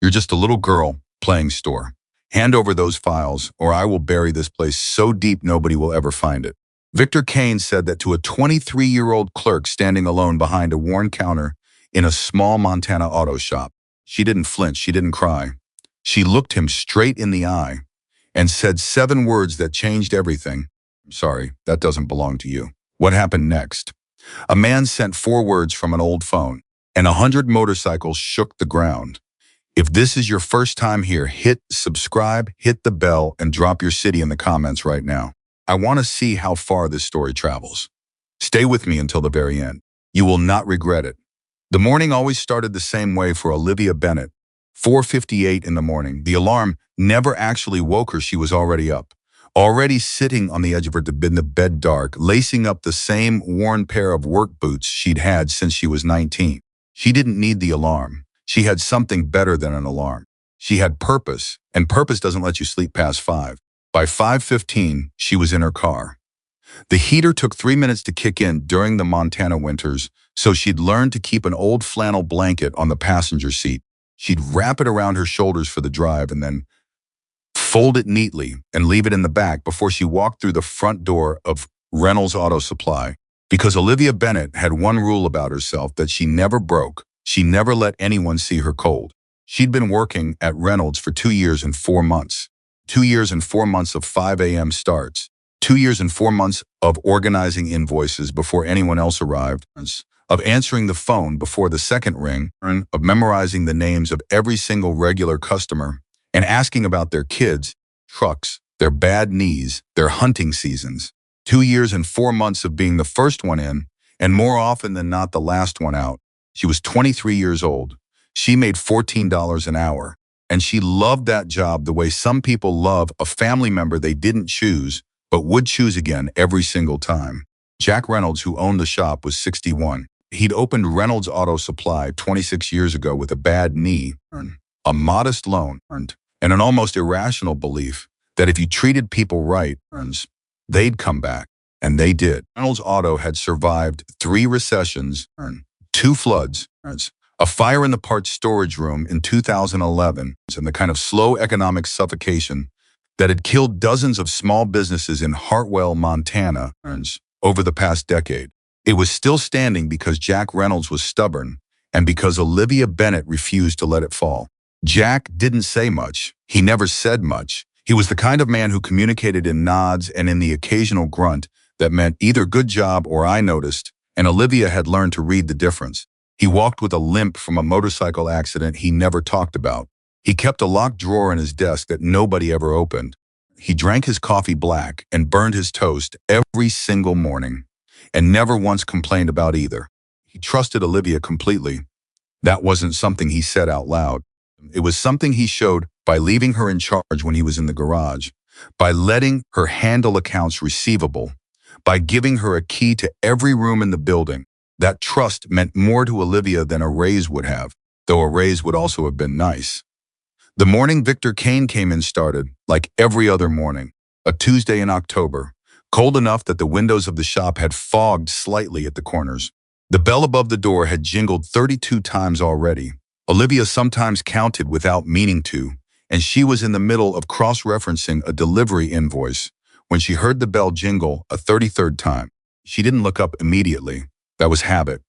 You're just a little girl playing store. Hand over those files, or I will bury this place so deep nobody will ever find it." Victor Kane said that to a 23-year-old clerk standing alone behind a worn counter in a small Montana auto shop. She didn't flinch, she didn't cry. She looked him straight in the eye and said 7 words that changed everything. "Sorry, that doesn't belong to you." What happened next? A man sent 4 words from an old phone, and 100 motorcycles shook the ground. If this is your first time here, hit subscribe, hit the bell, and drop your city in the comments right now. I want to see how far this story travels. Stay with me until the very end. You will not regret it. The morning always started the same way for Olivia Bennett. 4:58 in the morning. The alarm never actually woke her. She was already up, already sitting on the edge of her bed dark, lacing up the same worn pair of work boots she'd had since she was 19. She didn't need the alarm. She had something better than an alarm. She had purpose, and purpose doesn't let you sleep past 5. By 5:15, she was in her car. The heater took 3 minutes to kick in during the Montana winters, so she'd learned to keep an old flannel blanket on the passenger seat. She'd wrap it around her shoulders for the drive and then fold it neatly and leave it in the back before she walked through the front door of Reynolds Auto Supply. Because Olivia Bennett had one rule about herself that she never broke. She never let anyone see her cold. She'd been working at Reynolds for 2 years and 4 months. 2 years and 4 months of 5 a.m. starts. 2 years and 4 months of organizing invoices before anyone else arrived, of answering the phone before the second ring, of memorizing the names of every single regular customer, and asking about their kids, trucks, their bad knees, their hunting seasons. 2 years and 4 months of being the first one in, and more often than not the last one out. She was 23 years old. She made $14 an hour, and she loved that job the way some people love a family member they didn't choose, but would choose again every single time. Jack Reynolds, who owned the shop, was 61. He'd opened Reynolds Auto Supply 26 years ago with a bad knee, a modest loan, and an almost irrational belief that if you treated people right, they'd come back. And they did. Reynolds Auto had survived 3 recessions, 2 floods, a fire in the parts storage room in 2011, and the kind of slow economic suffocation that had killed dozens of small businesses in Hartwell, Montana, over the past decade. It was still standing because Jack Reynolds was stubborn and because Olivia Bennett refused to let it fall. Jack didn't say much. He never said much. He was the kind of man who communicated in nods and in the occasional grunt that meant either good job or I noticed, and Olivia had learned to read the difference. He walked with a limp from a motorcycle accident he never talked about. He kept a locked drawer in his desk that nobody ever opened. He drank his coffee black and burned his toast every single morning, and never once complained about either. He trusted Olivia completely. That wasn't something he said out loud. It was something he showed by leaving her in charge when he was in the garage, by letting her handle accounts receivable, by giving her a key to every room in the building. That trust meant more to Olivia than a raise would have, though a raise would also have been nice. The morning Victor Kane came in started, like every other morning, a Tuesday in October, cold enough that the windows of the shop had fogged slightly at the corners. The bell above the door had jingled 32 times already. Olivia sometimes counted without meaning to, and she was in the middle of cross-referencing a delivery invoice when she heard the bell jingle a 33rd time. She didn't look up immediately. That was habit.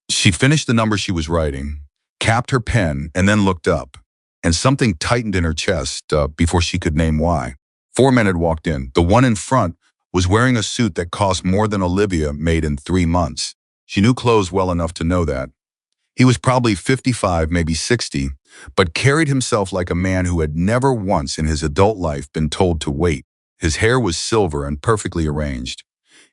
She finished the number she was writing, capped her pen, and then looked up, and something tightened in her chest before she could name why. 4 men had walked in. The one in front was wearing a suit that cost more than Olivia made in 3 months. She knew clothes well enough to know that. He was probably 55, maybe 60, but carried himself like a man who had never once in his adult life been told to wait. His hair was silver and perfectly arranged.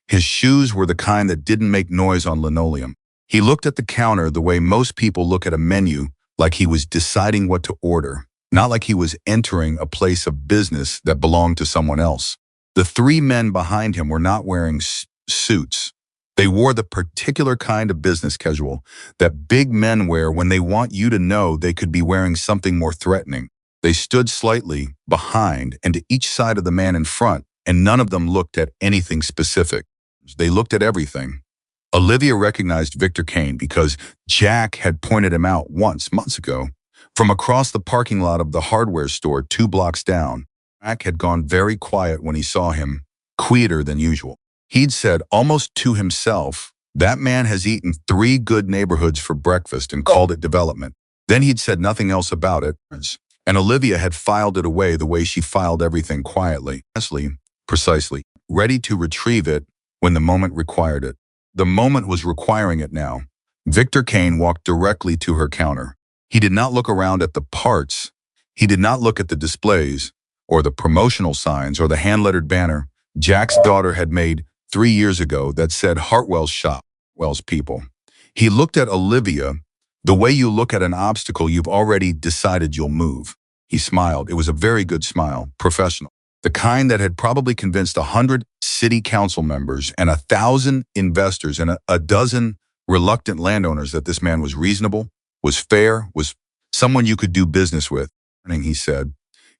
His shoes were the kind that didn't make noise on linoleum. He looked at the counter the way most people look at a menu, like he was deciding what to order, not like he was entering a place of business that belonged to someone else. The 3 men behind him were not wearing suits. They wore the particular kind of business casual that big men wear when they want you to know they could be wearing something more threatening. They stood slightly behind and to each side of the man in front, and none of them looked at anything specific. They looked at everything. Olivia recognized Victor Kane because Jack had pointed him out once, months ago. From across the parking lot of the hardware store 2 blocks down, Mac had gone very quiet when he saw him, quieter than usual. He'd said almost to himself, "That man has eaten 3 good neighborhoods for breakfast and called it development." Then he'd said nothing else about it, and Olivia had filed it away the way she filed everything quietly, precisely, ready to retrieve it when the moment required it. The moment was requiring it now. Victor Kane walked directly to her counter. He did not look around at the parts. He did not look at the displays, or the promotional signs, or the hand-lettered banner Jack's daughter had made 3 years ago that said Hartwell's shop, Hartwell's people. He looked at Olivia the way you look at an obstacle you've already decided you'll move. He smiled. It was a very good smile, professional. The kind that had probably convinced 100 city council members and 1,000 investors and a dozen reluctant landowners that this man was reasonable, was fair, was someone you could do business with. He said.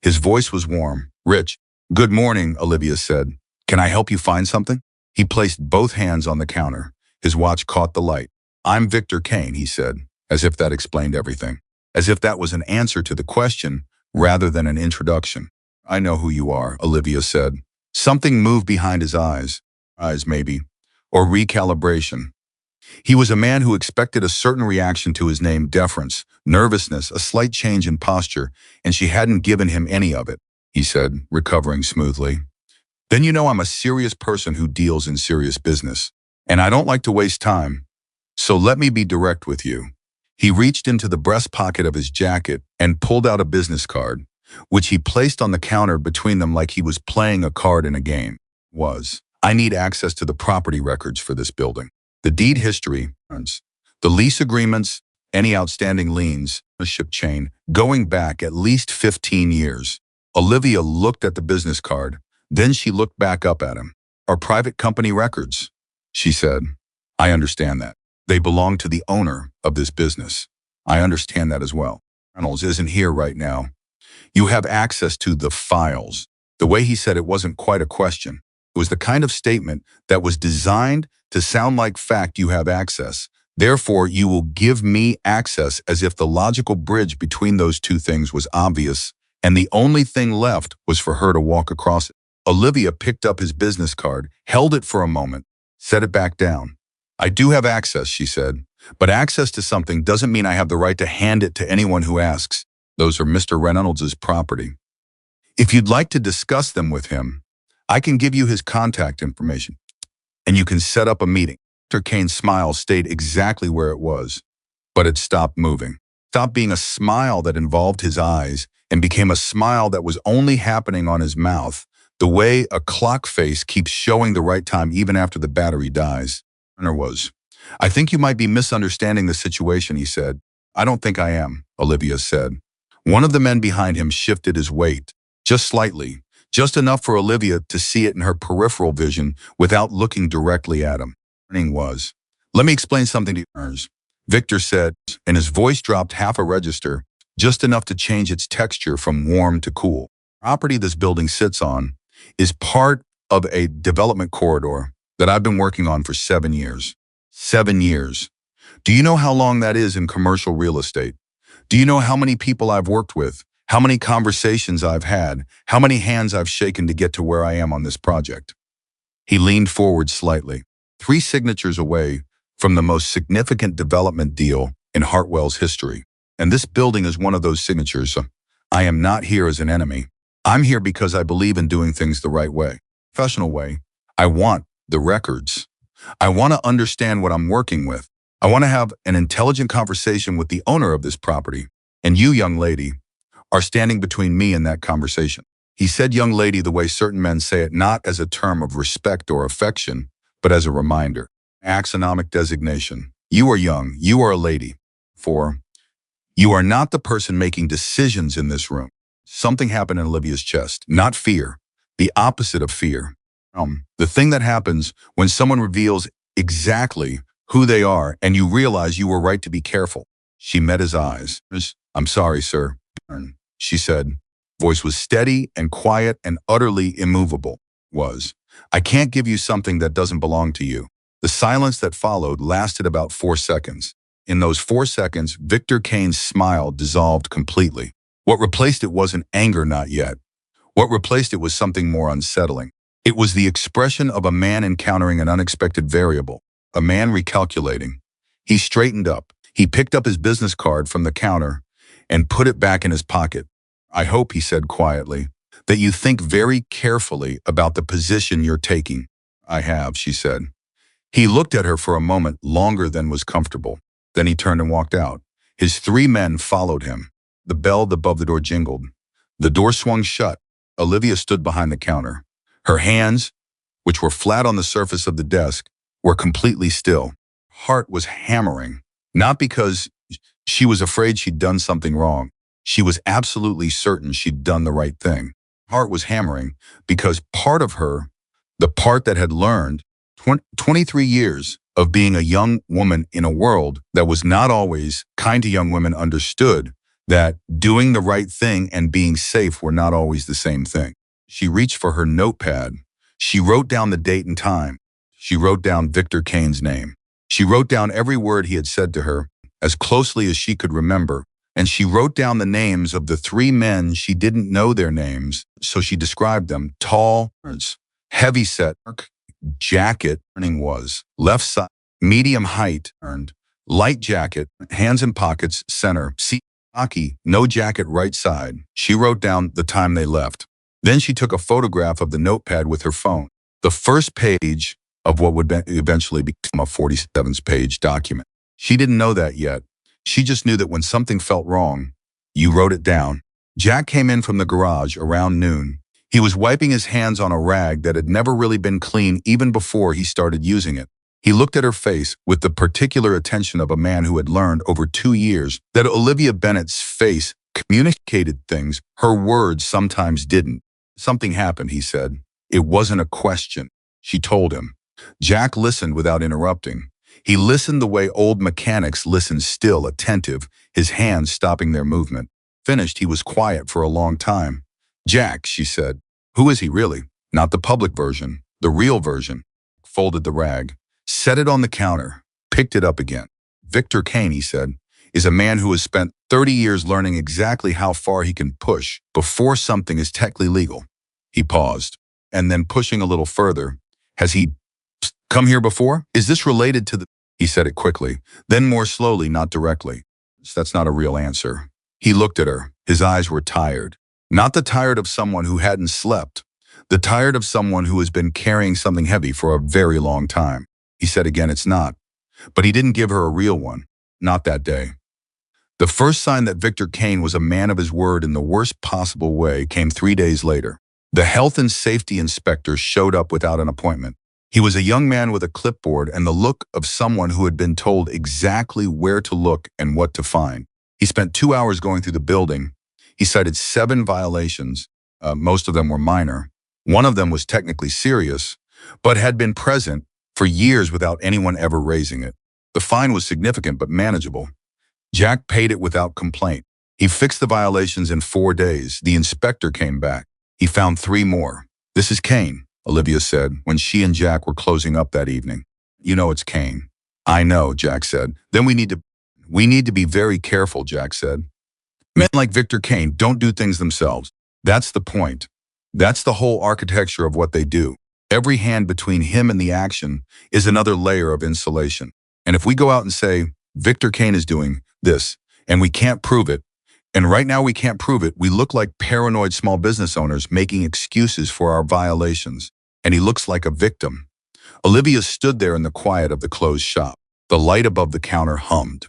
His voice was warm. "Rich." "Good morning," Olivia said. "Can I help you find something?" He placed both hands on the counter. His watch caught the light. "I'm Victor Kane," he said, as if that explained everything. As if that was an answer to the question rather than an introduction. "I know who you are," Olivia said. Something moved behind his eyes. Eyes, maybe. Or recalibration. He was a man who expected a certain reaction to his name, deference, nervousness, a slight change in posture, and she hadn't given him any of it, he said, recovering smoothly. "Then you know I'm a serious person who deals in serious business, and I don't like to waste time. So let me be direct with you." He reached into the breast pocket of his jacket and pulled out a business card, which he placed on the counter between them like he was playing a card in a game. "I need access to the property records for this building. The deed history, the lease agreements, any outstanding liens, ownership chain, going back at least 15 years. Olivia looked at the business card. Then she looked back up at him. "Our private company records," she said. "I understand that. They belong to the owner of this business. I understand that as well. Reynolds isn't here right now. You have access to the files." The way he said it wasn't quite a question. It was the kind of statement that was designed to sound like fact. "You have access. Therefore, you will give me access," as if the logical bridge between those two things was obvious, and the only thing left was for her to walk across it. Olivia picked up his business card, held it for a moment, set it back down. "I do have access," she said, "but access to something doesn't mean I have the right to hand it to anyone who asks. Those are Mr. Reynolds' property. If you'd like to discuss them with him, I can give you his contact information, and you can set up a meeting." Dr. Kane's smile stayed exactly where it was, but it stopped moving. Stopped being a smile that involved his eyes and became a smile that was only happening on his mouth, the way a clock face keeps showing the right time even after the battery dies. "I think you might be misunderstanding the situation," he said. "I don't think I am," Olivia said. One of the men behind him shifted his weight, just slightly, just enough for Olivia to see it in her peripheral vision without looking directly at him. "Let me explain something to you," Victor said, and his voice dropped half a register, just enough to change its texture from warm to cool. "The property this building sits on is part of a development corridor that I've been working on for 7 years. 7 years. Do you know how long that is in commercial real estate? Do you know how many people I've worked with, how many conversations I've had, how many hands I've shaken to get to where I am on this project?" He leaned forward slightly, 3 signatures away from the most significant development deal in Hartwell's history. And this building is one of those signatures. I am not here as an enemy. I'm here because I believe in doing things the right way, professional way. I want the records. I want to understand what I'm working with. I want to have an intelligent conversation with the owner of this property. And you, young lady, are standing between me and that conversation. He said young lady the way certain men say it, not as a term of respect or affection, but as a reminder. Axonomic designation. You are young. You are a lady. 4. You are not the person making decisions in this room. Something happened in Olivia's chest. Not fear. The opposite of fear. The thing that happens when someone reveals exactly who they are and you realize you were right to be careful. She met his eyes. "I'm sorry, sir," she said. Voice was steady and quiet and utterly immovable. "I can't give you something that doesn't belong to you." The silence that followed lasted about 4 seconds. In those 4 seconds, Victor Kane's smile dissolved completely. What replaced it wasn't anger, not yet. What replaced it was something more unsettling. It was the expression of a man encountering an unexpected variable, a man recalculating. He straightened up. He picked up his business card from the counter and put it back in his pocket. "I hope," he said quietly, "that you think very carefully about the position you're taking." "I have," she said. He looked at her for a moment longer than was comfortable. Then he turned and walked out. His 3 men followed him. The bell above the door jingled. The door swung shut. Olivia stood behind the counter. Her hands, which were flat on the surface of the desk, were completely still. Heart was hammering, not because she was afraid she'd done something wrong. She was absolutely certain she'd done the right thing. Heart was hammering because part of her, the part that had learned 23 years of being a young woman in a world that was not always kind to young women, understood that doing the right thing and being safe were not always the same thing. She reached for her notepad. She wrote down the date and time. She wrote down Victor Kane's name. She wrote down every word he had said to her, as closely as she could remember. And she wrote down the names of the 3 men. She didn't know their names, so she described them. Tall, heavy-set, jacket, was left side, medium height, light jacket, hands in pockets, center, Aki, no jacket, right side. She wrote down the time they left. Then she took a photograph of the notepad with her phone, the first page of what would eventually become a 47-page document. She didn't know that yet. She just knew that when something felt wrong, you wrote it down. Jack came in from the garage around noon. He was wiping his hands on a rag that had never really been clean even before he started using it. He looked at her face with the particular attention of a man who had learned over 2 years that Olivia Bennett's face communicated things her words sometimes didn't. "Something happened," he said. "It wasn't a question." She told him. Jack listened without interrupting. He listened the way old mechanics listen, still, attentive, his hands stopping their movement. Finished, he was quiet for a long time. "Jack," she said. "Who is he really? Not the public version, the real version." Folded the rag, set it on the counter, picked it up again. "Victor Kane," he said, "is a man who has spent 30 years learning exactly how far he can push before something is technically legal." He paused, and then pushing a little further, "Has he come here before? Is this related to the—" He said it quickly, then more slowly, not directly. "That's not a real answer." He looked at her. His eyes were tired. Not the tired of someone who hadn't slept, the tired of someone who has been carrying something heavy for a very long time. He said again, "It's not." But he didn't give her a real one. Not that day. The first sign that Victor Kane was a man of his word in the worst possible way came 3 days later. The health and safety inspector showed up without an appointment. He was a young man with a clipboard and the look of someone who had been told exactly where to look and what to find. He spent 2 hours going through the building. He cited 7 violations. Most of them were minor. One of them was technically serious, but had been present for years without anyone ever raising it. The fine was significant but manageable. Jack paid it without complaint. He fixed the violations in 4 days. The inspector came back. He found 3 more. "This is Kane," Olivia said when she and Jack were closing up that evening. "You know it's Kane." "I know," Jack said. "Then we need to be very careful," Jack said. "Men like Victor Kane don't do things themselves. That's the point. That's the whole architecture of what they do. Every hand between him and the action is another layer of insulation. And if we go out and say, Victor Kane is doing this, and we can't prove it, and right now we can't prove it, we look like paranoid small business owners making excuses for our violations. And he looks like a victim." Olivia stood there in the quiet of the closed shop. The light above the counter hummed.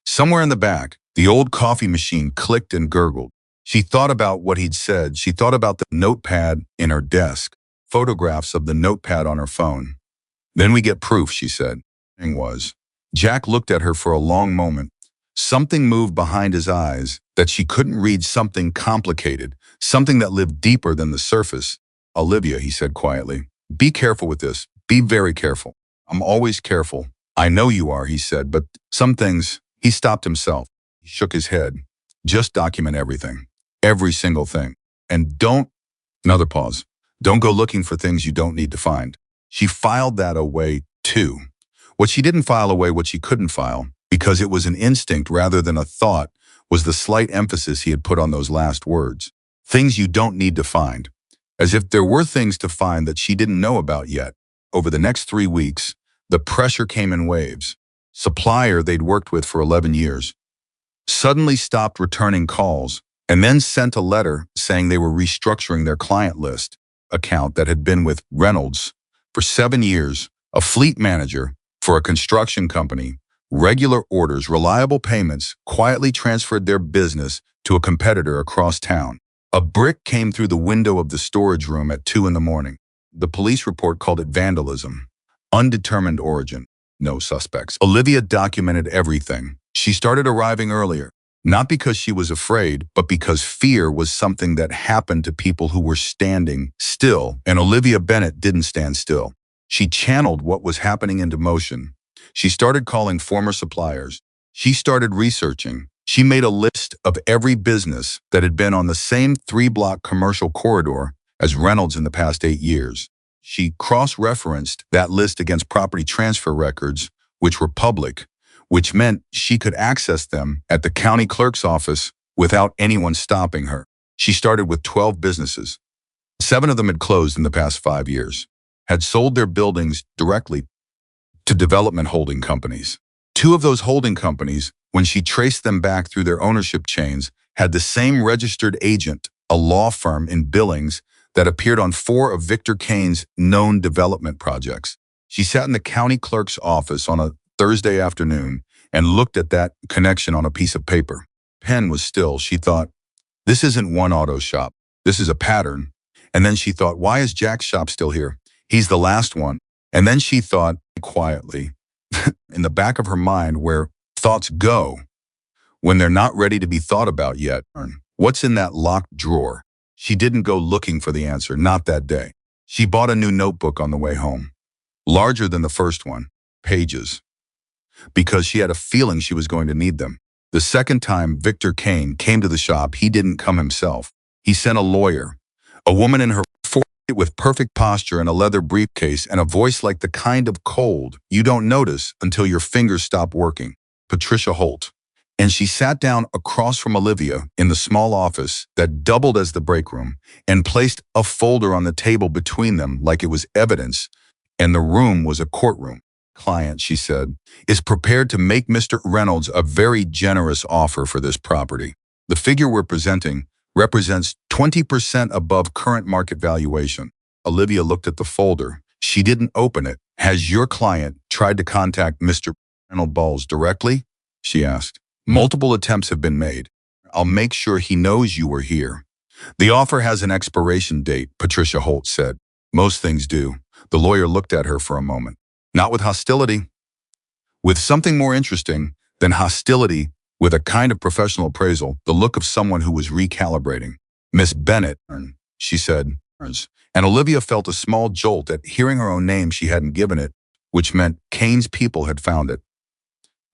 Somewhere in the back, the old coffee machine clicked and gurgled. She thought about what he'd said. She thought about the notepad in her desk, photographs of the notepad on her phone. "Then we get proof," she said. Jack looked at her for a long moment. Something moved behind his eyes that she couldn't read, something complicated, something that lived deeper than the surface. "Olivia," he said quietly, "be careful with this. Be very careful." "I'm always careful." "I know you are," he said, "but some things—" He stopped himself. He shook his head. "Just document everything. Every single thing. And don't—" Another pause. "Don't go looking for things you don't need to find." She filed that away, too. What she didn't file away, what she couldn't file, because it was an instinct rather than a thought, was the slight emphasis he had put on those last words. Things you don't need to find. As if there were things to find that she didn't know about yet. Over the next 3 weeks, the pressure came in waves. Supplier they'd worked with for 11 years suddenly stopped returning calls and then sent a letter saying they were restructuring their client list account that had been with Reynolds for 7 years, a fleet manager for a construction company, regular orders, reliable payments, quietly transferred their business to a competitor across town. A brick came through the window of the storage room at 2 in the morning. The police report called it vandalism. Undetermined origin. No suspects. Olivia documented everything. She started arriving earlier, not because she was afraid, but because fear was something that happened to people who were standing still, and Olivia Bennett didn't stand still. She channeled what was happening into motion. She started calling former suppliers. She started researching. She made a list of every business that had been on the same 3-block commercial corridor as Reynolds in the past 8 years. She cross-referenced that list against property transfer records, which were public, which meant she could access them at the county clerk's office without anyone stopping her. She started with 12 businesses. 7 of them had closed in the past 5 years, had sold their buildings directly to development holding companies. 2 of those holding companies, when she traced them back through their ownership chains, had the same registered agent, a law firm in Billings, that appeared on 4 of Victor Kane's known development projects. She sat in the county clerk's office on a Thursday afternoon and looked at that connection on a piece of paper. Pen was still. She thought, this isn't one auto shop. This is a pattern. And then she thought, why is Jack's shop still here? He's the last one. And then she thought quietly, in the back of her mind where thoughts go when they're not ready to be thought about yet, what's in that locked drawer? She didn't go looking for the answer, not that day. She bought a new notebook on the way home, larger than the first one, pages, because she had a feeling she was going to need them. The second time Victor Kane came to the shop, he didn't come himself. He sent a lawyer, a woman in her 40s with perfect posture and a leather briefcase and a voice like the kind of cold you don't notice until your fingers stop working, Patricia Holt. And she sat down across from Olivia in the small office that doubled as the break room and placed a folder on the table between them like it was evidence, and the room was a courtroom. Client, she said, is prepared to make Mr. Reynolds a very generous offer for this property. The figure we're presenting represents 20% above current market valuation. Olivia looked at the folder. She didn't open it. Has your client tried to contact Mr. Reynolds directly? She asked. Multiple attempts have been made. I'll make sure he knows you were here. The offer has an expiration date, Patricia Holt said. Most things do. The lawyer looked at her for a moment. Not with hostility. With something more interesting than hostility, with a kind of professional appraisal, the look of someone who was recalibrating. Miss Bennett, she said, and Olivia felt a small jolt at hearing her own name she hadn't given it, which meant Kane's people had found it.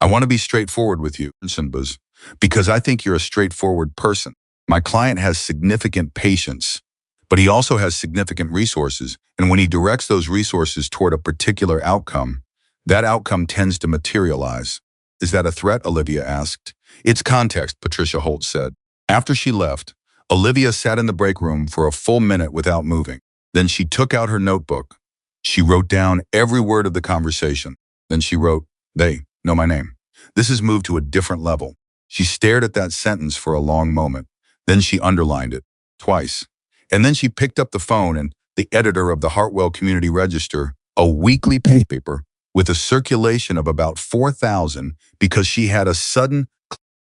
I want to be straightforward with you, Buzz, because I think you're a straightforward person. My client has significant patience, but he also has significant resources, and when he directs those resources toward a particular outcome, that outcome tends to materialize. Is that a threat? Olivia asked. It's context, Patricia Holt said. After she left, Olivia sat in the break room for a full minute without moving. Then she took out her notebook. She wrote down every word of the conversation. Then she wrote, they know my name. This has moved to a different level. She stared at that sentence for a long moment. Then she underlined it, twice. And then she picked up the phone and the editor of the Hartwell Community Register, a weekly paper with a circulation of about 4,000, because she had a sudden,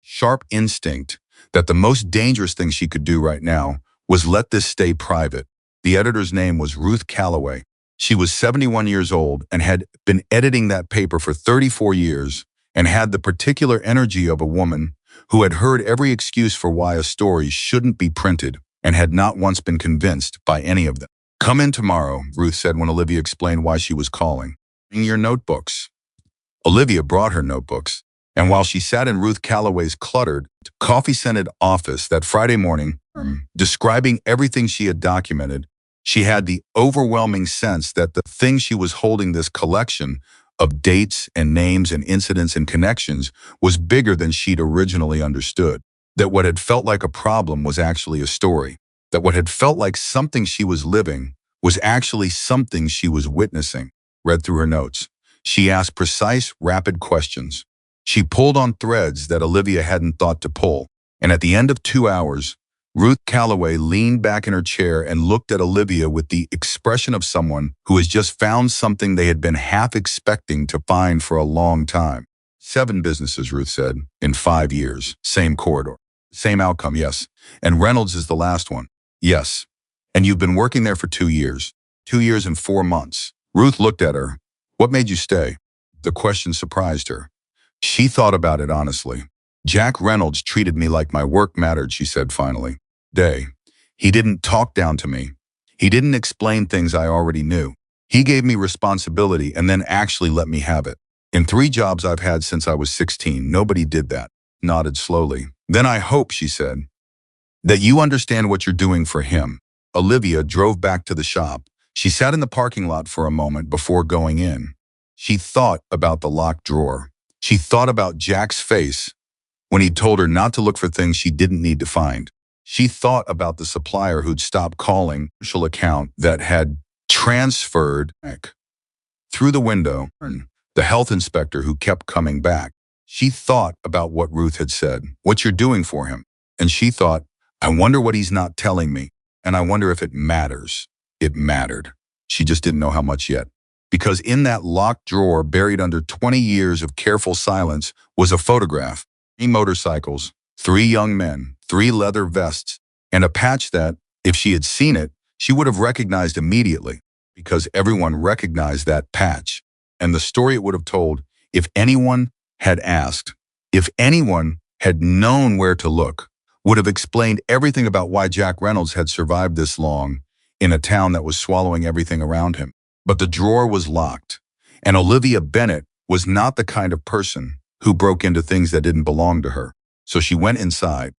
sharp instinct that the most dangerous thing she could do right now was let this stay private. The editor's name was Ruth Calloway. She was 71 years old and had been editing that paper for 34 years and had the particular energy of a woman who had heard every excuse for why a story shouldn't be printed and had not once been convinced by any of them. Come in tomorrow, Ruth said when Olivia explained why she was calling. Bring your notebooks. Olivia brought her notebooks, and while she sat in Ruth Calloway's cluttered, coffee-scented office that Friday morning, describing everything she had documented, she had the overwhelming sense that the thing she was holding, this collection of dates and names and incidents and connections was bigger than she'd originally understood. That what had felt like a problem was actually a story. That what had felt like something she was living was actually something she was witnessing. Read through her notes. She asked precise, rapid questions. She pulled on threads that Olivia hadn't thought to pull. And at the end of 2 hours, Ruth Calloway leaned back in her chair and looked at Olivia with the expression of someone who has just found something they had been half expecting to find for a long time. 7 businesses, Ruth said, in 5 years. Same corridor. Same outcome, yes. And Reynolds is the last one. Yes. And you've been working there for 2 years. 2 years and 4 months. Ruth looked at her. What made you stay? The question surprised her. She thought about it honestly. Jack Reynolds treated me like my work mattered, she said finally. He didn't talk down to me. He didn't explain things I already knew. He gave me responsibility and then actually let me have it. In 3 jobs I've had since I was 16, nobody did that. Nodded slowly. Then I hope, she said, that you understand what you're doing for him. Olivia drove back to the shop. She sat in the parking lot for a moment before going in. She thought about the locked drawer. She thought about Jack's face when he told her not to look for things she didn't need to find. She thought about the supplier who'd stopped calling, commercial account that had transferred through the window, the health inspector who kept coming back. She thought about what Ruth had said, what you're doing for him. And she thought, I wonder what he's not telling me. And I wonder if it matters. It mattered. She just didn't know how much yet. Because in that locked drawer, buried under 20 years of careful silence, was a photograph. 3 motorcycles, 3 young men, 3 leather vests, and a patch that, if she had seen it, she would have recognized immediately, because everyone recognized that patch. And the story it would have told, if anyone had asked, if anyone had known where to look, would have explained everything about why Jack Reynolds had survived this long in a town that was swallowing everything around him. But the drawer was locked, and Olivia Bennett was not the kind of person who broke into things that didn't belong to her. So she went inside.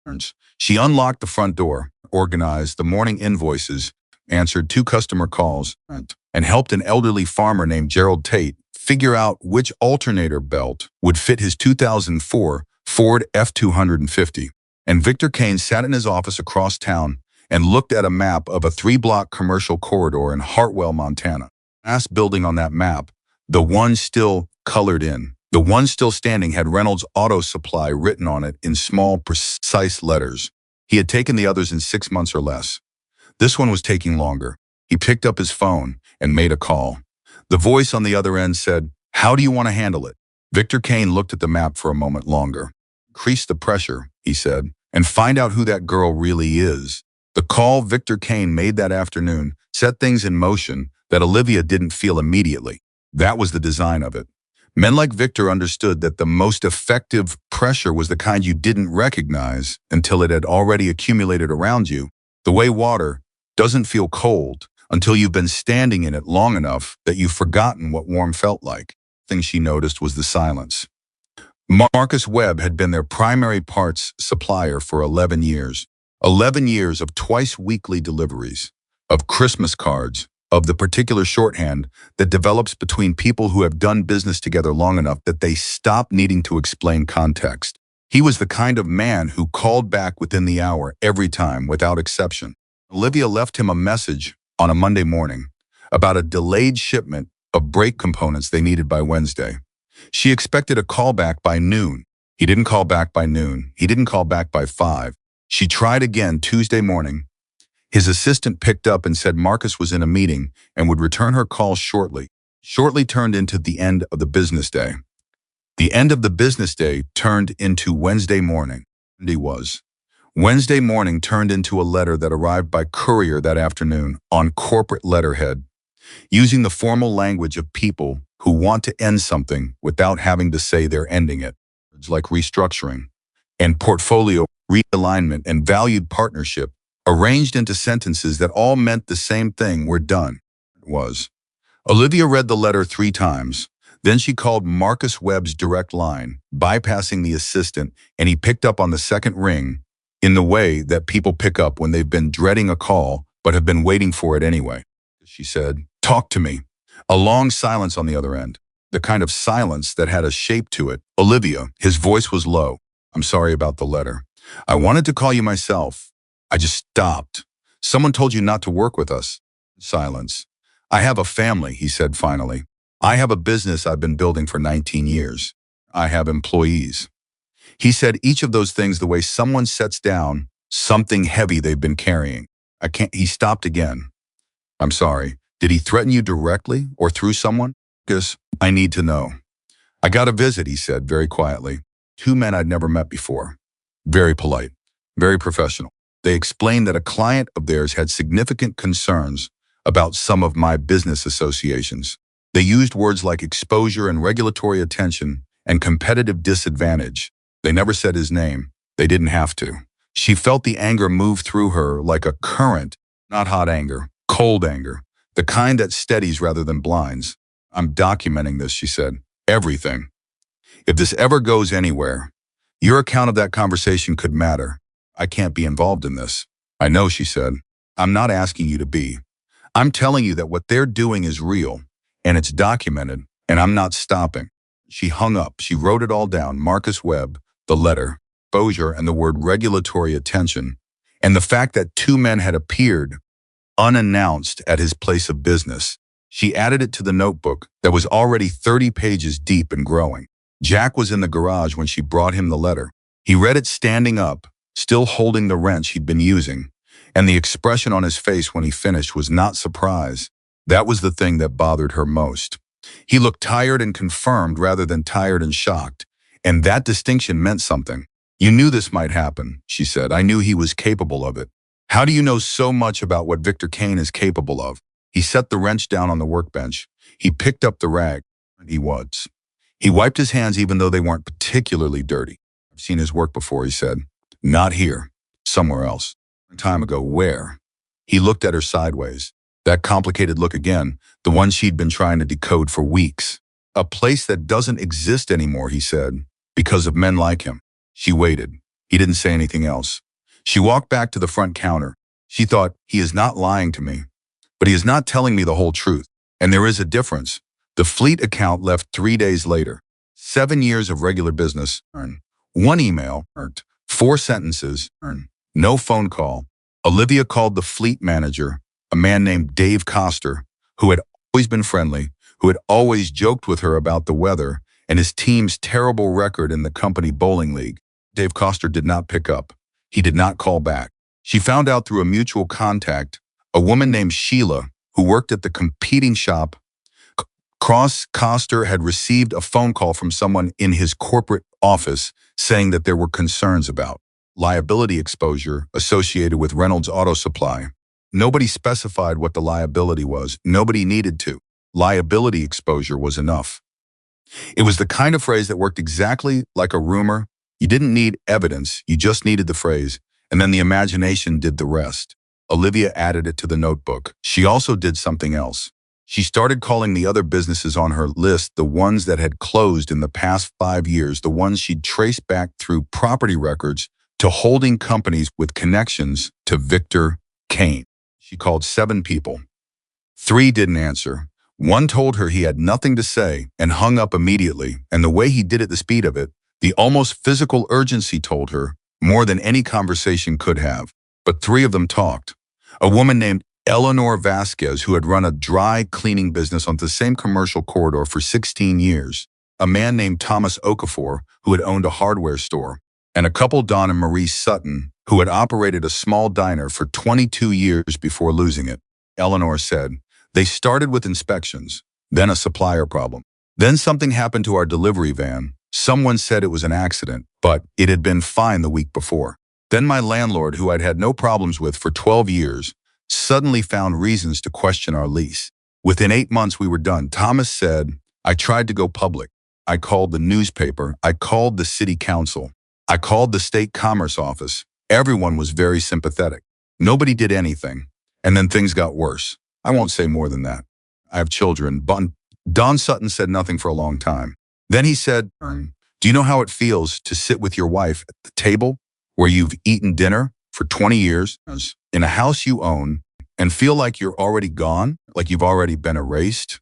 She unlocked the front door, organized the morning invoices, answered 2 customer calls, and helped an elderly farmer named Gerald Tate figure out which alternator belt would fit his 2004 Ford F-250. And Victor Kane sat in his office across town and looked at a map of a 3-block commercial corridor in Hartwell, Montana. Last building on that map, the one still colored in, the one still standing, had Reynolds Auto Supply written on it in small, precise letters. He had taken the others in 6 months or less. This one was taking longer. He picked up his phone and made a call. The voice on the other end said, "How do you want to handle it?" Victor Kane looked at the map for a moment longer. "Increase the pressure," he said, "and find out who that girl really is." The call Victor Kane made that afternoon set things in motion that Olivia didn't feel immediately. That was the design of it. Men like Victor understood that the most effective pressure was the kind you didn't recognize until it had already accumulated around you. The way water doesn't feel cold until you've been standing in it long enough that you've forgotten what warm felt like. The thing she noticed was the silence. Marcus Webb had been their primary parts supplier for 11 years. 11 years of twice-weekly deliveries, of Christmas cards, of the particular shorthand that develops between people who have done business together long enough that they stop needing to explain context. He was the kind of man who called back within the hour every time, without exception. Olivia left him a message on a Monday morning about a delayed shipment of brake components they needed by Wednesday. She expected a call back by noon. He didn't call back by noon. He didn't call back by 5. She tried again Tuesday morning. His assistant picked up and said Marcus was in a meeting and would return her call shortly. Shortly turned into the end of the business day. The end of the business day turned into Wednesday morning. Wednesday morning turned into a letter that arrived by courier that afternoon on corporate letterhead, using the formal language of people who want to end something without having to say they're ending it. Words like restructuring and portfolio realignment and valued partnership arranged into sentences that all meant the same thing: we're done. It was. Olivia read the letter 3 times. Then she called Marcus Webb's direct line, bypassing the assistant, and he picked up on the second ring in the way that people pick up when they've been dreading a call but have been waiting for it anyway. She said, "Talk to me." A long silence on the other end. the kind of silence that had a shape to it. Olivia, his voice was low. I'm sorry about the letter. I wanted to call you myself. I just stopped. Someone told you not to work with us. Silence. I have a family, he said finally. I have a business I've been building for 19 years. I have employees. He said each of those things the way someone sets down something heavy they've been carrying. I can't. He stopped again. I'm sorry. Did he threaten you directly or through someone? Because I need to know. I got a visit, he said very quietly. Two men I'd never met before. Very polite, very professional. They explained that a client of theirs had significant concerns about some of my business associations. They used words like exposure and regulatory attention and competitive disadvantage. They never said his name. They didn't have to. She felt the anger move through her like a current, not hot anger, cold anger, the kind that steadies rather than blinds. I'm documenting this, she said. Everything. If this ever goes anywhere, your account of that conversation could matter. I can't be involved in this. I know, she said. I'm not asking you to be. I'm telling you that what they're doing is real, and it's documented, and I'm not stopping. She hung up. She wrote it all down. Marcus Webb, the letter, exposure, and the word regulatory attention, and the fact that two men had appeared unannounced at his place of business. She added it to the notebook that was already 30 pages deep and growing. Jack was in the garage when she brought him the letter. He read it standing up, still holding the wrench he'd been using, and the expression on his face when he finished was not surprise. That was the thing that bothered her most. He looked tired and confirmed rather than tired and shocked, and that distinction meant something. You knew this might happen, she said. I knew he was capable of it. How do you know so much about what Victor Kane is capable of? He set the wrench down on the workbench. He picked up the rag. He was. He wiped his hands even though they weren't particularly dirty. I've seen his work before, he said. Not here. Somewhere else. A time ago. Where? He looked at her sideways. That complicated look again, the one she'd been trying to decode for weeks. A place that doesn't exist anymore, he said, because of men like him. She waited. He didn't say anything else. She walked back to the front counter. She thought, he is not lying to me, but he is not telling me the whole truth. And there is a difference. The fleet account left 3 days later. 7 years of regular business, earn. 1 email, earned. 4 sentences, earn. No phone call. Olivia called the fleet manager, a man named Dave Coster, who had always been friendly, who had always joked with her about the weather and his team's terrible record in the company bowling league. Dave Coster did not pick up. He did not call back. She found out through a mutual contact, a woman named Sheila, who worked at the competing shop. Coster had received a phone call from someone in his corporate office saying that there were concerns about liability exposure associated with Reynolds Auto Supply. Nobody specified what the liability was. Nobody needed to. Liability exposure was enough. It was the kind of phrase that worked exactly like a rumor. You didn't need evidence, you just needed the phrase, and then the imagination did the rest. Olivia added it to the notebook. She also did something else. She started calling the other businesses on her list, the ones that had closed in the past 5 years, the ones she'd traced back through property records to holding companies with connections to Victor Kane. She called 7 people. 3 didn't answer. 1 told her he had nothing to say and hung up immediately, and the way he did it, the speed of it, the almost physical urgency told her more than any conversation could have. But 3 of them talked. A woman named Eleanor Vasquez, who had run a dry cleaning business on the same commercial corridor for 16 years. A man named Thomas Okafor, who had owned a hardware store. And a couple, Don and Marie Sutton, who had operated a small diner for 22 years before losing it. Eleanor said, they started with inspections, then a supplier problem. Then something happened to our delivery van. Someone said it was an accident, but it had been fine the week before. Then my landlord, who I'd had no problems with for 12 years, suddenly found reasons to question our lease. Within 8 months we were done. Thomas said, I tried to go public. I called the newspaper. I called the city council. I called the state commerce office. Everyone was very sympathetic. Nobody did anything. And then things got worse. I won't say more than that. I have children. Don Sutton said nothing for a long time. Then he said, do you know how it feels to sit with your wife at the table where you've eaten dinner for 20 years in a house you own and feel like you're already gone, like you've already been erased?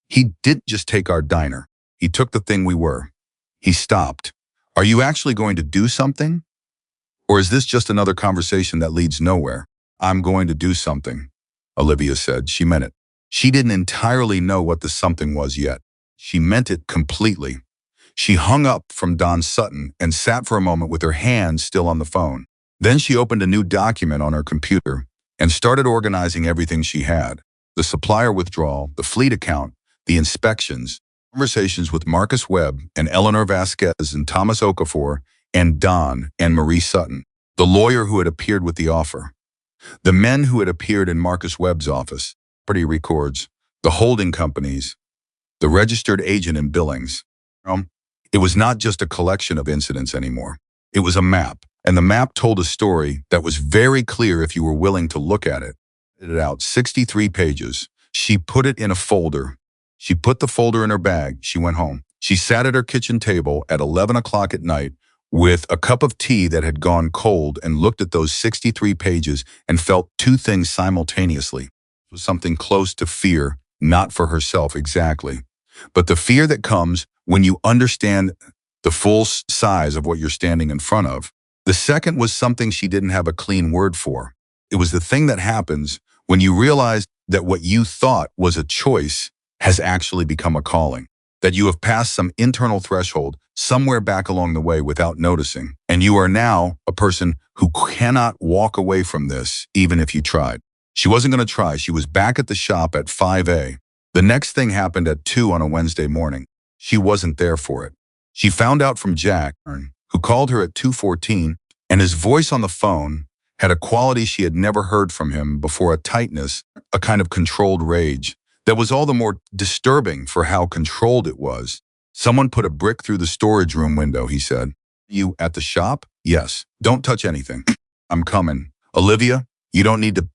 He didn't just take our diner. He took the thing we were. He stopped. Are you actually going to do something? Or is this just another conversation that leads nowhere? I'm going to do something, Olivia said. She meant it. She didn't entirely know what the something was yet. She meant it completely. She hung up from Don Sutton and sat for a moment with her hands still on the phone. Then she opened a new document on her computer and started organizing everything she had. The supplier withdrawal, the fleet account, the inspections, conversations with Marcus Webb and Eleanor Vasquez and Thomas Okafor and Don and Marie Sutton, the lawyer who had appeared with the offer, the men who had appeared in Marcus Webb's office, property records, the holding companies, the registered agent in Billings. It was not just a collection of incidents anymore. It was a map, and the map told a story that was very clear if you were willing to look at it. It out 63 pages. She put it in a folder. She put the folder in her bag. She went home. She sat at her kitchen table at 11 o'clock at night with a cup of tea that had gone cold and looked at those 63 pages and felt two things simultaneously. It was something close to fear, not for herself exactly, but the fear that comes when you understand the full size of what you're standing in front of. The second was something she didn't have a clean word for. It was the thing that happens when you realize that what you thought was a choice has actually become a calling, that you have passed some internal threshold somewhere back along the way without noticing, and you are now a person who cannot walk away from this even if you tried. She wasn't going to try. She was back at the shop at 5 a. The next thing happened at 2 on a Wednesday morning. She wasn't there for it. She found out from Jack, who called her at 2:14, and his voice on the phone had a quality she had never heard from him before, a tightness, a kind of controlled rage that was all the more disturbing for how controlled it was. Someone put a brick through the storage room window, he said. You at the shop? Yes. Don't touch anything. I'm coming. Olivia, you don't need to.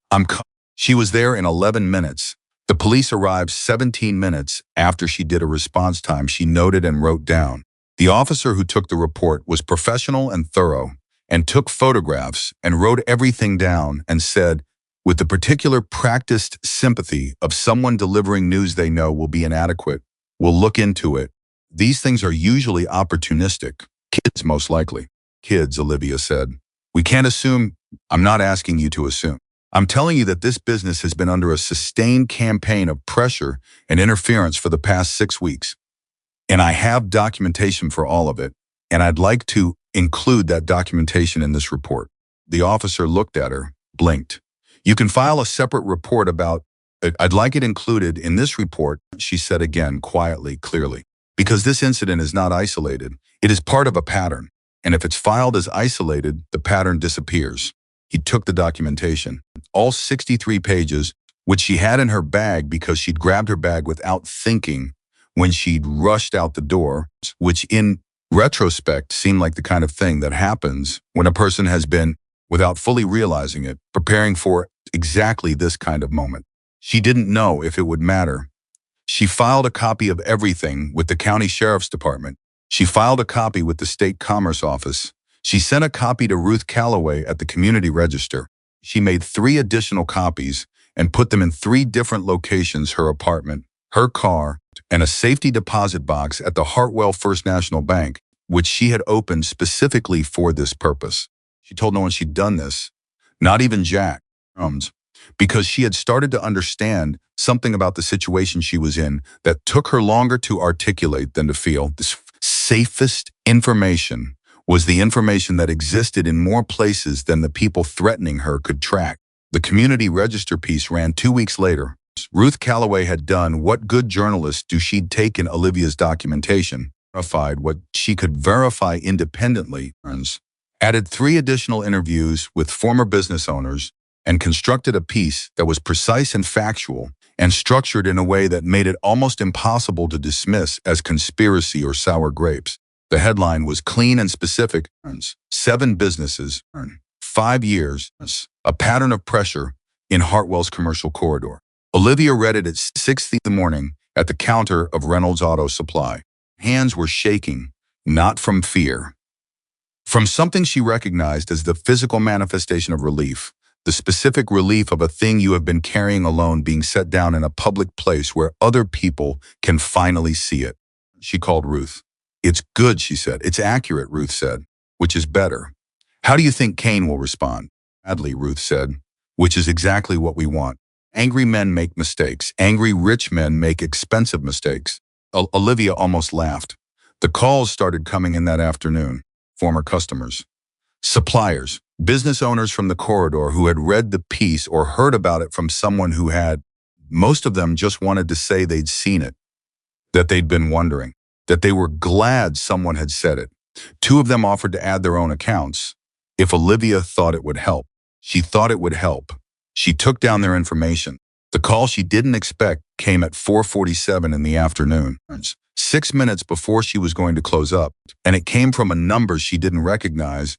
She was there in 11 minutes. The police arrived 17 minutes after she did a response time she noted and wrote down. The officer who took the report was professional and thorough and took photographs and wrote everything down and said, with the particular practiced sympathy of someone delivering news they know will be inadequate, we'll look into it. These things are usually opportunistic. Kids, most likely. Kids, Olivia said. We can't assume. I'm not asking you to assume. I'm telling you that this business has been under a sustained campaign of pressure and interference for the past 6 weeks. And I have documentation for all of it, and I'd like to include that documentation in this report. The officer looked at her, blinked. You can file a separate report about it. I'd like it included in this report, she said again, quietly, clearly. Because this incident is not isolated. It is part of a pattern. And if it's filed as isolated, the pattern disappears. He took the documentation, all 63 pages, which she had in her bag because she'd grabbed her bag without thinking when she'd rushed out the door, which in retrospect seemed like the kind of thing that happens when a person has been, without fully realizing it, preparing for exactly this kind of moment. She didn't know if it would matter. She filed a copy of everything with the county sheriff's department. She filed a copy with the state commerce office. She sent a copy to Ruth Calloway at the community register. She made 3 additional copies and put them in 3 different locations: her apartment, her car, and a safety deposit box at the Hartwell First National Bank, which she had opened specifically for this purpose. She told no one she'd done this, not even Jack, because she had started to understand something about the situation she was in that took her longer to articulate than to feel. This safest information was the information that existed in more places than the people threatening her could track. The community register piece ran 2 weeks later. Ruth Calloway had done what good journalists do. She'd taken Olivia's documentation, verified what she could verify independently, added 3 additional interviews with former business owners, and constructed a piece that was precise and factual and structured in a way that made it almost impossible to dismiss as conspiracy or sour grapes. The headline was clean and specific: 7 businesses, 5 years, a pattern of pressure in Hartwell's commercial corridor. Olivia read it at 6 in the morning at the counter of Reynolds Auto Supply. Hands were shaking, not from fear. From something she recognized as the physical manifestation of relief, the specific relief of a thing you have been carrying alone being set down in a public place where other people can finally see it. She called Ruth. It's good, she said. It's accurate, Ruth said. Which is better. How do you think Kane will respond? Badly, Ruth said. Which is exactly what we want. Angry men make mistakes. Angry rich men make expensive mistakes. Olivia almost laughed. The calls started coming in that afternoon. Former customers. Suppliers. Business owners from the corridor who had read the piece or heard about it from someone who had. Most of them just wanted to say they'd seen it, that they'd been wondering, that they were glad someone had said it. Two of them offered to add their own accounts if Olivia thought it would help. She thought it would help. She took down their information. The call she didn't expect came at 4:47 in the afternoon, 6 minutes before she was going to close up, and it came from a number she didn't recognize.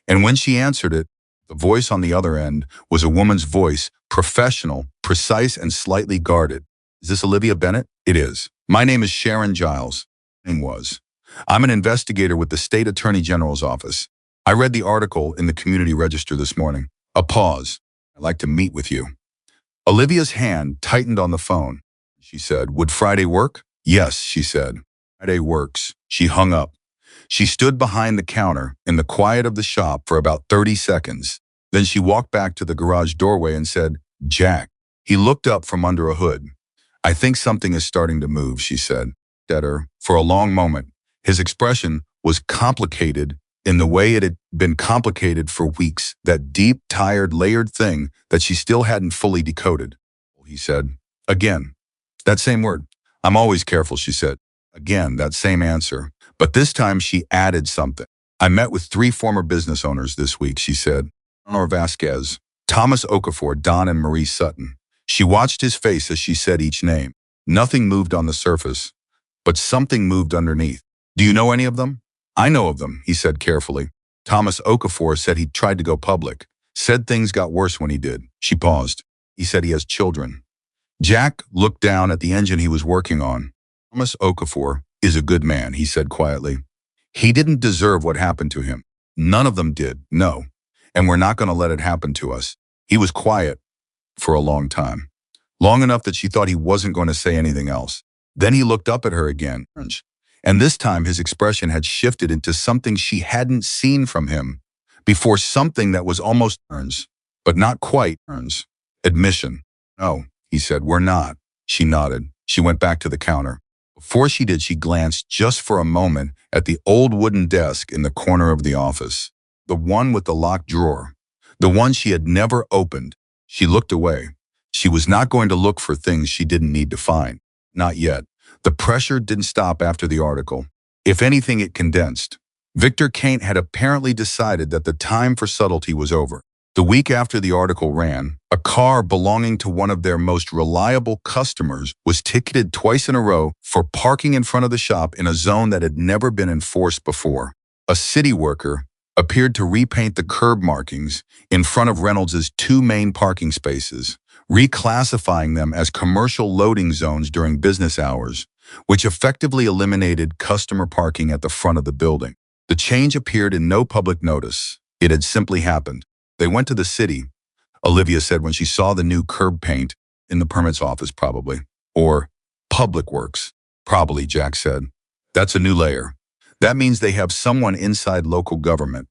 And when she answered it, the voice on the other end was a woman's voice, professional, precise, and slightly guarded. Is this Olivia Bennett? It is. My name is Sharon Giles. I'm an investigator with the State Attorney General's office. I read the article in the Community Register this morning. A pause. I'd like to meet with you. Olivia's hand tightened on the phone. She said, would Friday work? Yes, she said. Friday works. She hung up. She stood behind the counter in the quiet of the shop for about 30 seconds. Then she walked back to the garage doorway and said, Jack. He looked up from under a hood. I think something is starting to move, she said. At her for a long moment. His expression was complicated in the way it had been complicated for weeks, that deep, tired, layered thing that she still hadn't fully decoded. He said, again, that same word. I'm always careful, she said. Again, that same answer. But this time she added something. I met with 3 former business owners this week, she said. Honor Vasquez, Thomas Okafor, Don, and Marie Sutton. She watched his face as she said each name. Nothing moved on the surface, but something moved underneath. Do you know any of them? I know of them, he said carefully. Thomas Okafor said he tried to go public. Said things got worse when he did. She paused. He said he has children. Jack looked down at the engine he was working on. Thomas Okafor is a good man, he said quietly. He didn't deserve what happened to him. None of them did, no. And we're not going to let it happen to us. He was quiet for a long time. Long enough that she thought he wasn't going to say anything else. Then he looked up at her again. And this time his expression had shifted into something she hadn't seen from him before, something that was almost but not quite admission. No, he said, we're not. She nodded. She went back to the counter. Before she did, she glanced just for a moment at the old wooden desk in the corner of the office, the one with the locked drawer, the one she had never opened. She looked away. She was not going to look for things she didn't need to find. Not yet. The pressure didn't stop after the article. If anything, it condensed. Victor Kane had apparently decided that the time for subtlety was over. The week after the article ran, a car belonging to one of their most reliable customers was ticketed twice in a row for parking in front of the shop in a zone that had never been enforced before. A city worker appeared to repaint the curb markings in front of Reynolds's 2 main parking spaces, reclassifying them as commercial loading zones during business hours, which effectively eliminated customer parking at the front of the building. The change appeared in no public notice. It had simply happened. They went to the city, Olivia said when she saw the new curb paint. In the permits office, probably. Or Public Works. Probably, Jack said. That's a new layer. That means they have someone inside local government.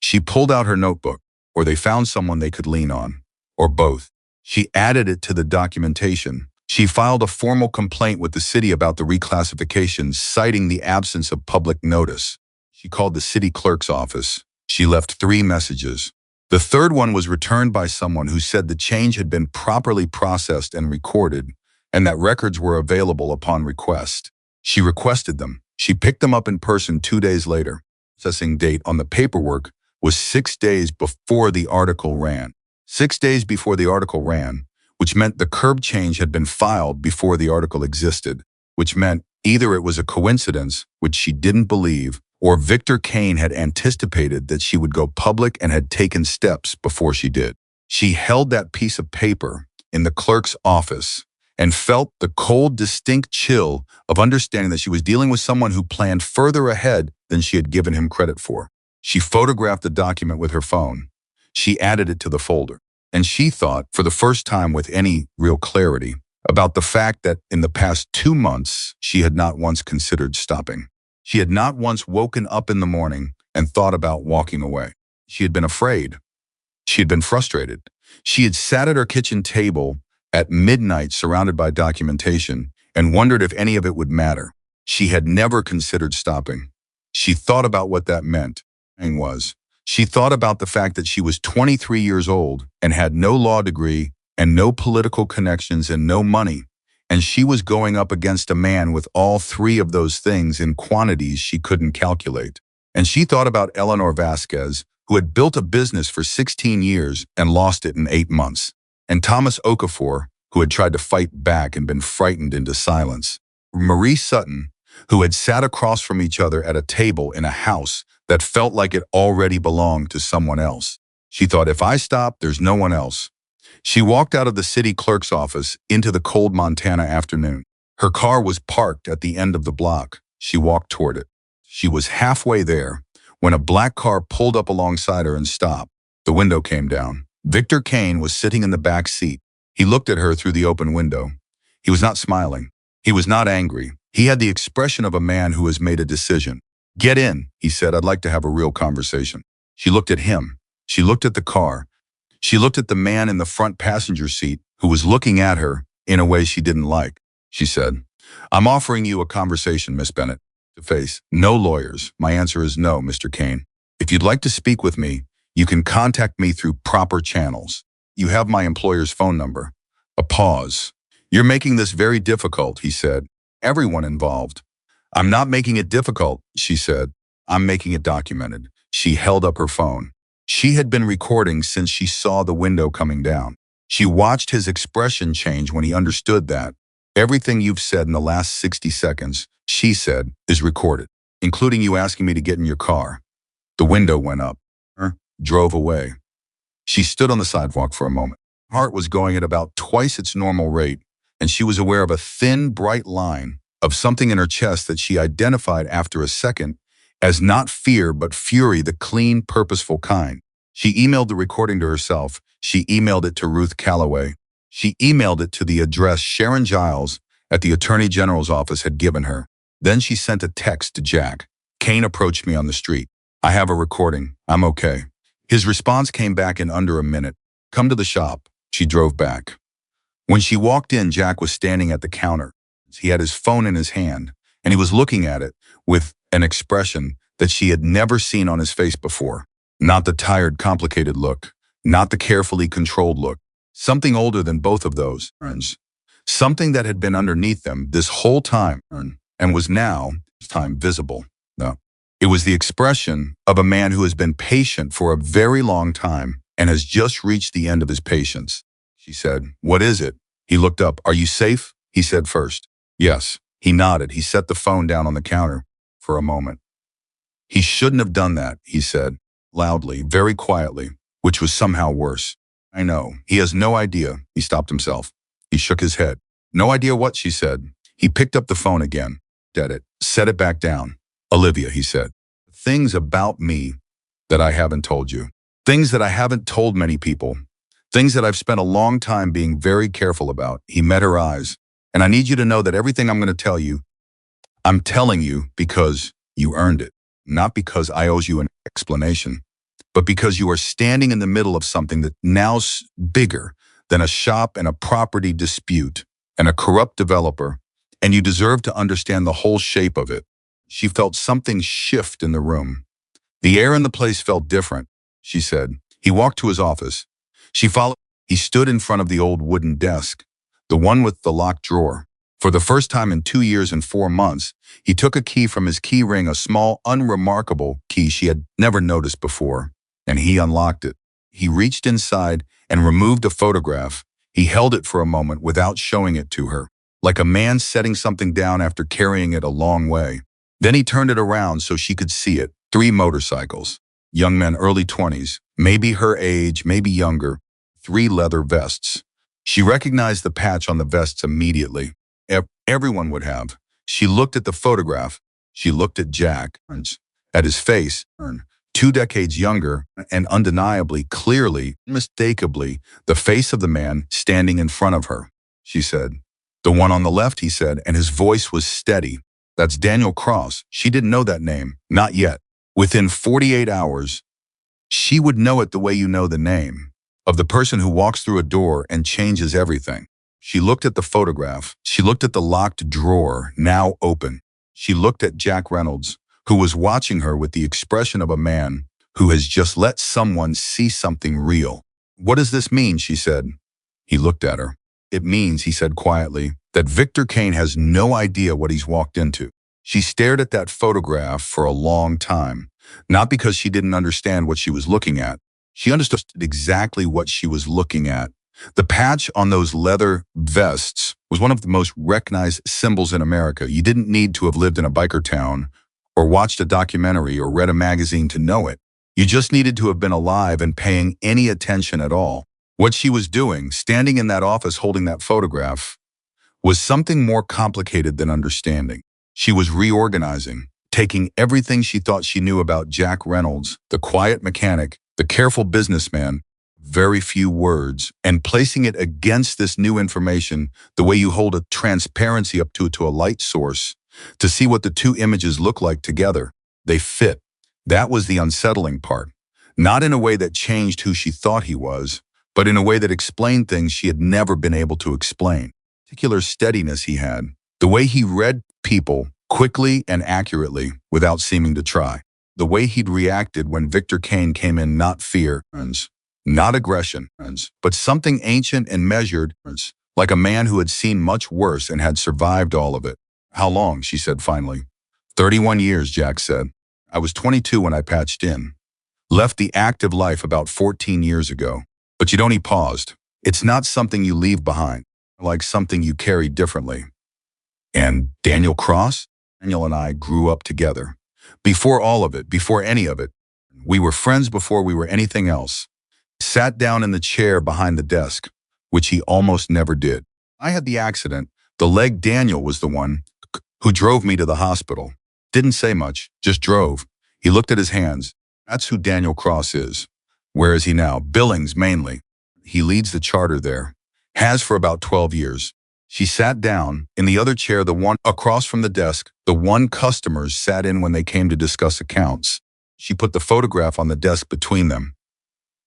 She pulled out her notebook, or they found someone they could lean on. Or both. She added it to the documentation. She filed a formal complaint with the city about the reclassification, citing the absence of public notice. She called the city clerk's office. She left 3 messages. The third one was returned by someone who said the change had been properly processed and recorded, and that records were available upon request. She requested them. She picked them up in person 2 days later. Processing date on the paperwork was 6 days before the article ran. 6 days before the article ran, which meant the curb change had been filed before the article existed, which meant either it was a coincidence, which she didn't believe, or Victor Kane had anticipated that she would go public and had taken steps before she did. She held that piece of paper in the clerk's office and felt the cold, distinct chill of understanding that she was dealing with someone who planned further ahead than she had given him credit for. She photographed the document with her phone. She added it to the folder. And she thought, for the first time with any real clarity, about the fact that in the past 2 months, she had not once considered stopping. She had not once woken up in the morning and thought about walking away. She had been afraid. She had been frustrated. She had sat at her kitchen table at midnight surrounded by documentation and wondered if any of it would matter. She had never considered stopping. She thought about what that meant and was. She thought about the fact that she was 23 years old and had no law degree and no political connections and no money. And she was going up against a man with all three of those things in quantities she couldn't calculate. And she thought about Eleanor Vasquez, who had built a business for 16 years and lost it in 8 months. And Thomas Okafor, who had tried to fight back and been frightened into silence. Marie Sutton, who had sat across from each other at a table in a house that felt like it already belonged to someone else. She thought, if I stop, there's no one else. She walked out of the city clerk's office into the cold Montana afternoon. Her car was parked at the end of the block. She walked toward it. She was halfway there when a black car pulled up alongside her and stopped. The window came down. Victor Kane was sitting in the back seat. He looked at her through the open window. He was not smiling. He was not angry. He had the expression of a man who has made a decision. Get in, he said. I'd like to have a real conversation. She looked at him. She looked at the car. She looked at the man in the front passenger seat who was looking at her in a way she didn't like. She said, I'm offering you a conversation, Miss Bennett. To face. No lawyers. My answer is no, Mr. Kane. If you'd like to speak with me, you can contact me through proper channels. You have my employer's phone number. A pause. You're making this very difficult, he said. Everyone involved. I'm not making it difficult, she said. I'm making it documented. She held up her phone. She had been recording since she saw the window coming down. She watched his expression change when he understood that. Everything you've said in the last 60 seconds, she said, is recorded, including you asking me to get in your car. The window went up. Drove away. She stood on the sidewalk for a moment. Her heart was going at about twice its normal rate, and she was aware of a thin, bright line of something in her chest that she identified after a second as not fear but fury, the clean, purposeful kind. She emailed the recording to herself. She emailed it to Ruth Calloway. She emailed it to the address Sharon Giles at the Attorney General's office had given her. Then she sent a text to Jack. Kane approached me on the street. I have a recording. I'm okay. His response came back in under a minute. Come to the shop. She drove back. When she walked in, Jack was standing at the counter. He had his phone in his hand, and he was looking at it with an expression that she had never seen on his face before. Not the tired, complicated look. Not the carefully controlled look. Something older than both of those. Something that had been underneath them this whole time and was now, this time, visible. No. It was the expression of a man who has been patient for a very long time and has just reached the end of his patience. She said, what is it? He looked up. Are you safe? He said first. Yes. He nodded. He set the phone down on the counter for a moment. He shouldn't have done that, he said, loudly, very quietly, which was somehow worse. I know. He has no idea. He stopped himself. He shook his head. No idea what, she said. He picked up the phone again, dead it, set it back down. Olivia, he said, things about me that I haven't told you. Things that I haven't told many people. Things that I've spent a long time being very careful about. He met her eyes. And I need you to know that everything I'm going to tell you, I'm telling you because you earned it. Not because I owe you an explanation, but because you are standing in the middle of something that now's bigger than a shop and a property dispute and a corrupt developer, and you deserve to understand the whole shape of it. She felt something shift in the room. The air in the place felt different, she said. He walked to his office. She followed. He stood in front of the old wooden desk, the one with the locked drawer. For the first time in 2 years and 4 months, he took a key from his key ring, a small, unremarkable key she had never noticed before, and he unlocked it. He reached inside and removed a photograph. He held it for a moment without showing it to her, like a man setting something down after carrying it a long way. Then he turned it around so she could see it. 3 motorcycles. Young men, early 20s, maybe her age, maybe younger. 3 leather vests. She recognized the patch on the vests immediately. Everyone would have. She looked at the photograph. She looked at Jack, at his face, 2 decades younger, and undeniably, clearly, unmistakably, the face of the man standing in front of her. She said, The one on the left, he said, and his voice was steady. That's Daniel Cross. She didn't know that name. Not yet. Within 48 hours, she would know it the way you know the name of the person who walks through a door and changes everything. She looked at the photograph. She looked at the locked drawer, now open. She looked at Jack Reynolds, who was watching her with the expression of a man who has just let someone see something real. What does this mean? She said. He looked at her. It means, he said quietly, that Victor Kane has no idea what he's walked into. She stared at that photograph for a long time, not because she didn't understand what she was looking at. She understood exactly what she was looking at. The patch on those leather vests was one of the most recognized symbols in America. You didn't need to have lived in a biker town or watched a documentary or read a magazine to know it. You just needed to have been alive and paying any attention at all. What she was doing, standing in that office holding that photograph, was something more complicated than understanding. She was reorganizing, taking everything she thought she knew about Jack Reynolds, the quiet mechanic, the careful businessman, very few words, and placing it against this new information the way you hold a transparency up to a light source to see what the two images look like together. They fit. That was the unsettling part. Not in a way that changed who she thought he was, but in a way that explained things she had never been able to explain. Particular steadiness he had, the way he read people quickly and accurately without seeming to try, the way he'd reacted when Victor Kane came in, not fear, not aggression, but something ancient and measured, like a man who had seen much worse and had survived all of it. How long? She said finally. 31 years, Jack said. I was 22 when I patched in. Left the active life about 14 years ago. But you don't. He paused. It's not something you leave behind, like something you carry differently. And Daniel Cross? Daniel and I grew up together. Before all of it, before any of it. We were friends before we were anything else. Sat down in the chair behind the desk, which he almost never did. I had the accident. The leg. Daniel was the one who drove me to the hospital. Didn't say much, just drove. He looked at his hands. That's who Daniel Cross is. Where is he now? Billings, mainly. He leads the charter there. Has for about 12 years. She sat down in the other chair, the one across from the desk, the one customers sat in when they came to discuss accounts. She put the photograph on the desk between them.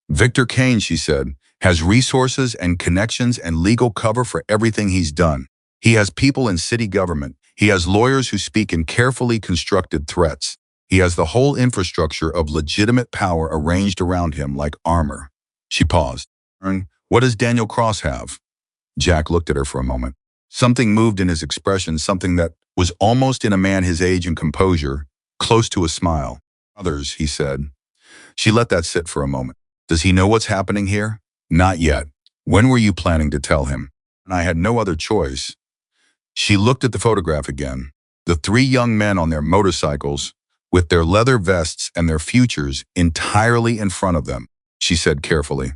Victor Kane, she said, has resources and connections and legal cover for everything he's done. He has people in city government. He has lawyers who speak in carefully constructed threats. He has the whole infrastructure of legitimate power arranged around him like armor. She paused. What does Daniel Cross have? Jack looked at her for a moment. Something moved in his expression, something that was almost in a man his age and composure, close to a smile. Others, he said. She let that sit for a moment. Does he know what's happening here? Not yet. When were you planning to tell him? And I had no other choice. She looked at the photograph again. The three young men on their motorcycles, with their leather vests and their futures entirely in front of them. She said carefully,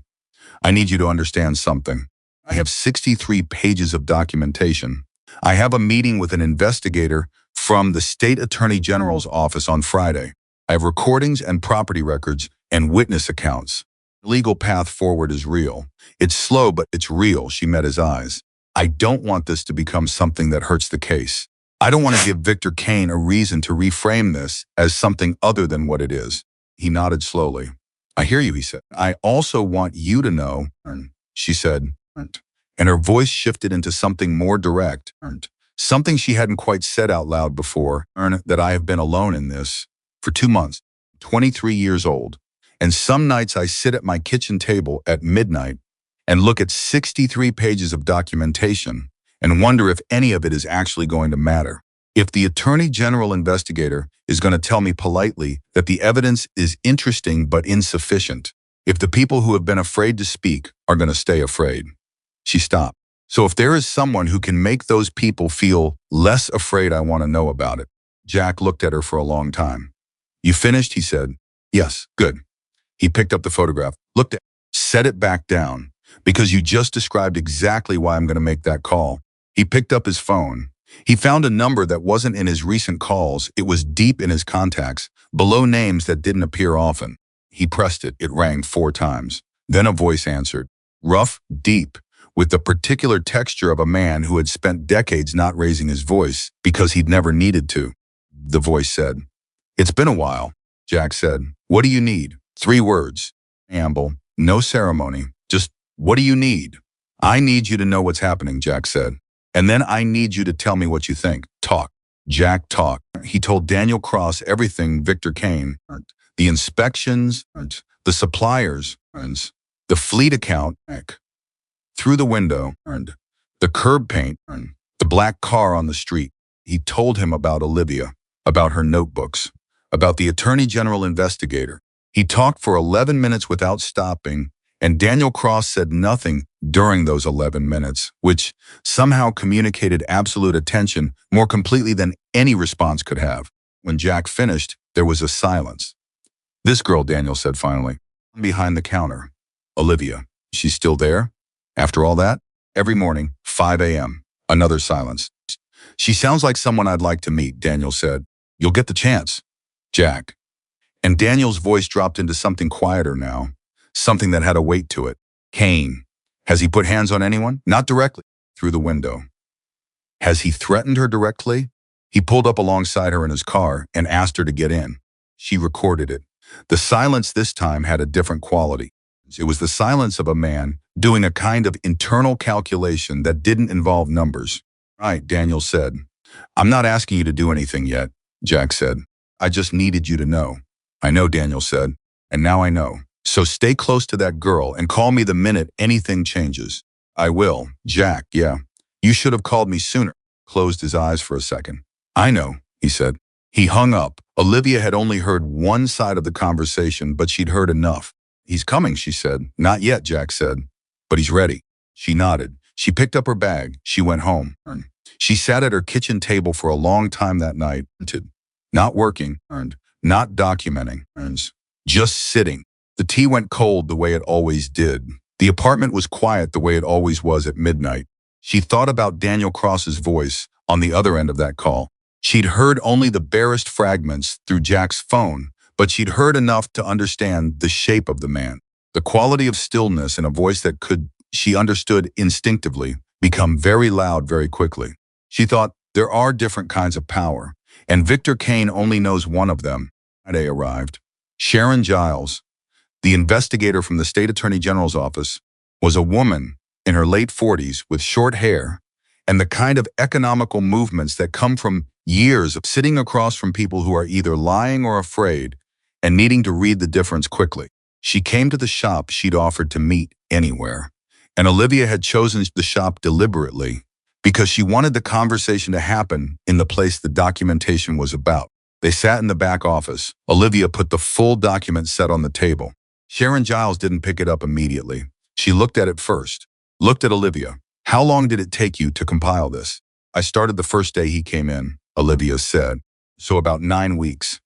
I need you to understand something. I have 63 pages of documentation. I have a meeting with an investigator from the State Attorney General's office on Friday. I have recordings and property records and witness accounts. The legal path forward is real. It's slow, but it's real. She met his eyes. I don't want this to become something that hurts the case. I don't want to give Victor Kane a reason to reframe this as something other than what it is. He nodded slowly. I hear you, he said. I also want you to know, she said, and her voice shifted into something more direct, something she hadn't quite said out loud before, that I have been alone in this for 2 months, 23 years old. And some nights I sit at my kitchen table at midnight and look at 63 pages of documentation and wonder if any of it is actually going to matter. If the Attorney General investigator is going to tell me politely that the evidence is interesting but insufficient. If the people who have been afraid to speak are going to stay afraid. She stopped. So if there is someone who can make those people feel less afraid, I want to know about it. Jack looked at her for a long time. You finished? He said. Yes, good. He picked up the photograph, looked at it, set it back down, because you just described exactly why I'm going to make that call. He picked up his phone. He found a number that wasn't in his recent calls. It was deep in his contacts, below names that didn't appear often. He pressed it. It rang 4 times. Then a voice answered. Rough, deep. with the particular texture of a man who had spent decades not raising his voice because he'd never needed to. The voice said, "It's been a while," Jack said. "What do you need?" 3 words. Amble. No ceremony. Just, what do you need? "I need you to know what's happening," Jack said. "And then I need you to tell me what you think. Talk." Jack talked. He told Daniel Cross everything Victor Kane, the inspections, the suppliers, the fleet account, through the window, the curb paint, the black car on the street. He told him about Olivia, about her notebooks, about the Attorney General investigator. He talked for 11 minutes without stopping, and Daniel Cross said nothing during those 11 minutes, which somehow communicated absolute attention more completely than any response could have. When Jack finished, there was a silence. "This girl," Daniel said finally, "behind the counter. Olivia, she's still there? After all that?" "Every morning, 5 a.m. Another silence. "She sounds like someone I'd like to meet," Daniel said. "You'll get the chance." Jack. And Daniel's voice dropped into something quieter now, something that had a weight to it. "Kane. Has he put hands on anyone?" "Not directly." Through the window. "Has he threatened her directly?" He pulled up alongside her in his car and asked her to get in. She recorded it. The silence this time had a different quality. It was the silence of a man doing a kind of internal calculation that didn't involve numbers. "Right," Daniel said. "I'm not asking you to do anything yet," Jack said. "I just needed you to know." "I know," Daniel said, "and now I know. So stay close to that girl and call me the minute anything changes." "I will." "Jack, yeah. You should have called me sooner." Closed his eyes for a second. "I know," he said. He hung up. Olivia had only heard one side of the conversation, but she'd heard enough. "He's coming," she said. "Not yet," Jack said. "But he's ready." She nodded. She picked up her bag. She went home. She sat at her kitchen table for a long time that night, not working, not documenting, just sitting. The tea went cold the way it always did. The apartment was quiet the way it always was at midnight. She thought about Daniel Cross's voice on the other end of that call. She'd heard only the barest fragments through Jack's phone, but she'd heard enough to understand the shape of the man, the quality of stillness in a voice that could, she understood instinctively, become very loud very quickly. She thought, there are different kinds of power, and Victor Kane only knows one of them. Friday arrived. Sharon Giles, the investigator from the state attorney general's office, was a woman in her late 40s with short hair and the kind of economical movements that come from years of sitting across from people who are either lying or afraid and needing to read the difference quickly. She came to the shop she'd offered to meet anywhere, and Olivia had chosen the shop deliberately because she wanted the conversation to happen in the place the documentation was about. They sat in the back office. Olivia put the full document set on the table. Sharon Giles didn't pick it up immediately. She looked at it first. Looked at Olivia. "How long did it take you to compile this?" "I started the first day he came in," Olivia said. "So about 9 weeks.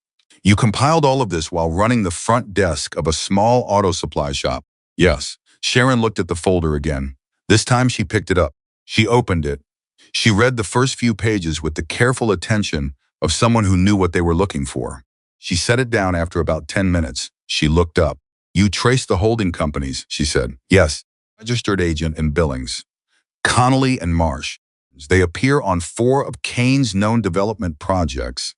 You compiled all of this while running the front desk of a small auto supply shop?" "Yes." Sharon looked at the folder again. This time she picked it up. She opened it. She read the first few pages with the careful attention of someone who knew what they were looking for. She set it down after about 10 minutes. She looked up. "You traced the holding companies," she said. "Yes. Registered agent and Billings. Connolly and Marsh. They appear on 4 of Kane's known development projects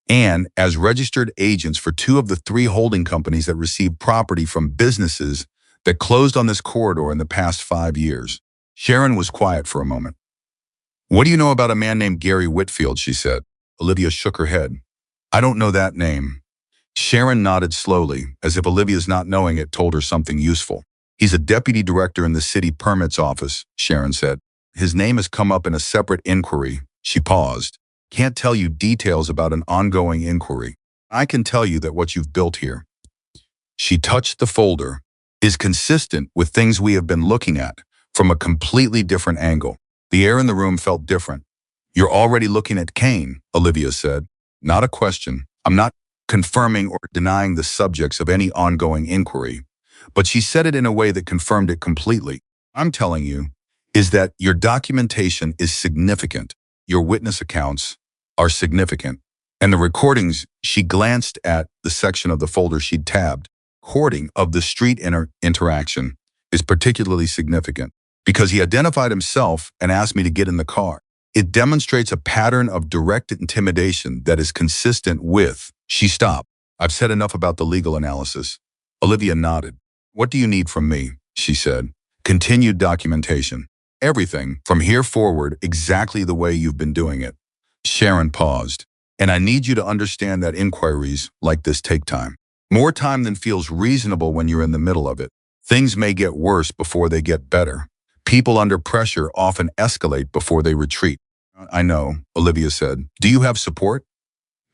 and as registered agents for 2 of the 3 holding companies that received property from businesses that closed on this corridor in the past 5 years." Sharon was quiet for a moment. "What do you know about a man named Gary Whitfield?" she said. Olivia shook her head. "I don't know that name." Sharon nodded slowly, as if Olivia's not knowing it told her something useful. "He's a deputy director in the city permits office," Sharon said. "His name has come up in a separate inquiry." She paused. "Can't tell you details about an ongoing inquiry. I can tell you that what you've built here," she touched the folder, "is consistent with things we have been looking at from a completely different angle." The air in the room felt different. "You're already looking at Kane," Olivia said. "Not a question. I'm not confirming or denying the subjects of any ongoing inquiry." But she said it in a way that confirmed it completely. "I'm telling you is that your documentation is significant. Your witness accounts are significant. And the recordings," she glanced at the section of the folder she'd tabbed, "recording of the street interaction is particularly significant. Because he identified himself and asked me to get in the car. It demonstrates a pattern of direct intimidation that is consistent with. She stopped. I've said enough about the legal analysis. Olivia nodded. What do you need from me? She said. Continued documentation. Everything, from here forward, exactly the way you've been doing it. Sharon paused. And I need you to understand that inquiries like this take time. More time than feels reasonable when you're in the middle of it. Things may get worse before they get better. People under pressure often escalate before they retreat. I know, Olivia said. Do you have support?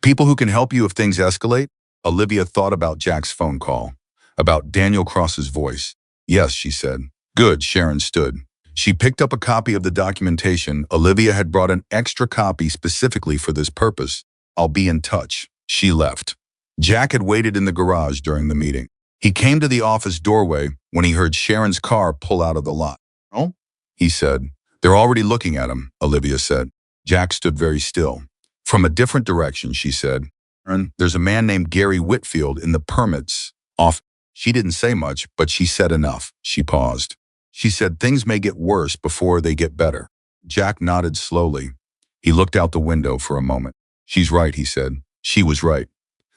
People who can help you if things escalate? Olivia thought about Jack's phone call, about Daniel Cross's voice. Yes, she said. Good, Sharon stood. She picked up a copy of the documentation. Olivia had brought an extra copy specifically for this purpose. I'll be in touch. She left. Jack had waited in the garage during the meeting. He came to the office doorway when he heard Sharon's car pull out of the lot. Oh? He said. They're already looking at him, Olivia said. Jack stood very still. From a different direction, she said. There's a man named Gary Whitfield in the permits office. She didn't say much, but she said enough. She paused. She said things may get worse before they get better. Jack nodded slowly. He looked out the window for a moment. She's right, he said. She was right.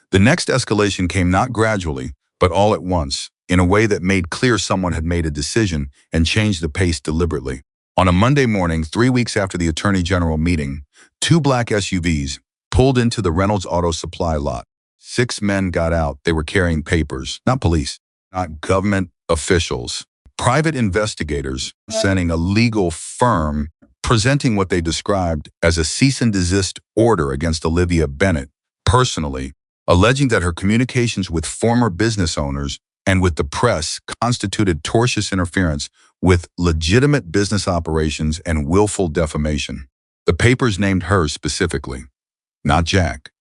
The next escalation came not gradually, but all at once, in a way that made clear someone had made a decision and changed the pace deliberately. On a Monday morning, 3 weeks after the Attorney General meeting, 2 black SUVs pulled into the Reynolds Auto Supply lot. 6 men got out. They were carrying papers, not police, not government officials. Private investigators sending a legal firm presenting what they described as a cease and desist order against Olivia Bennett, personally, alleging that her communications with former business owners and with the press constituted tortious interference with legitimate business operations and willful defamation. The papers named her specifically, not Jack.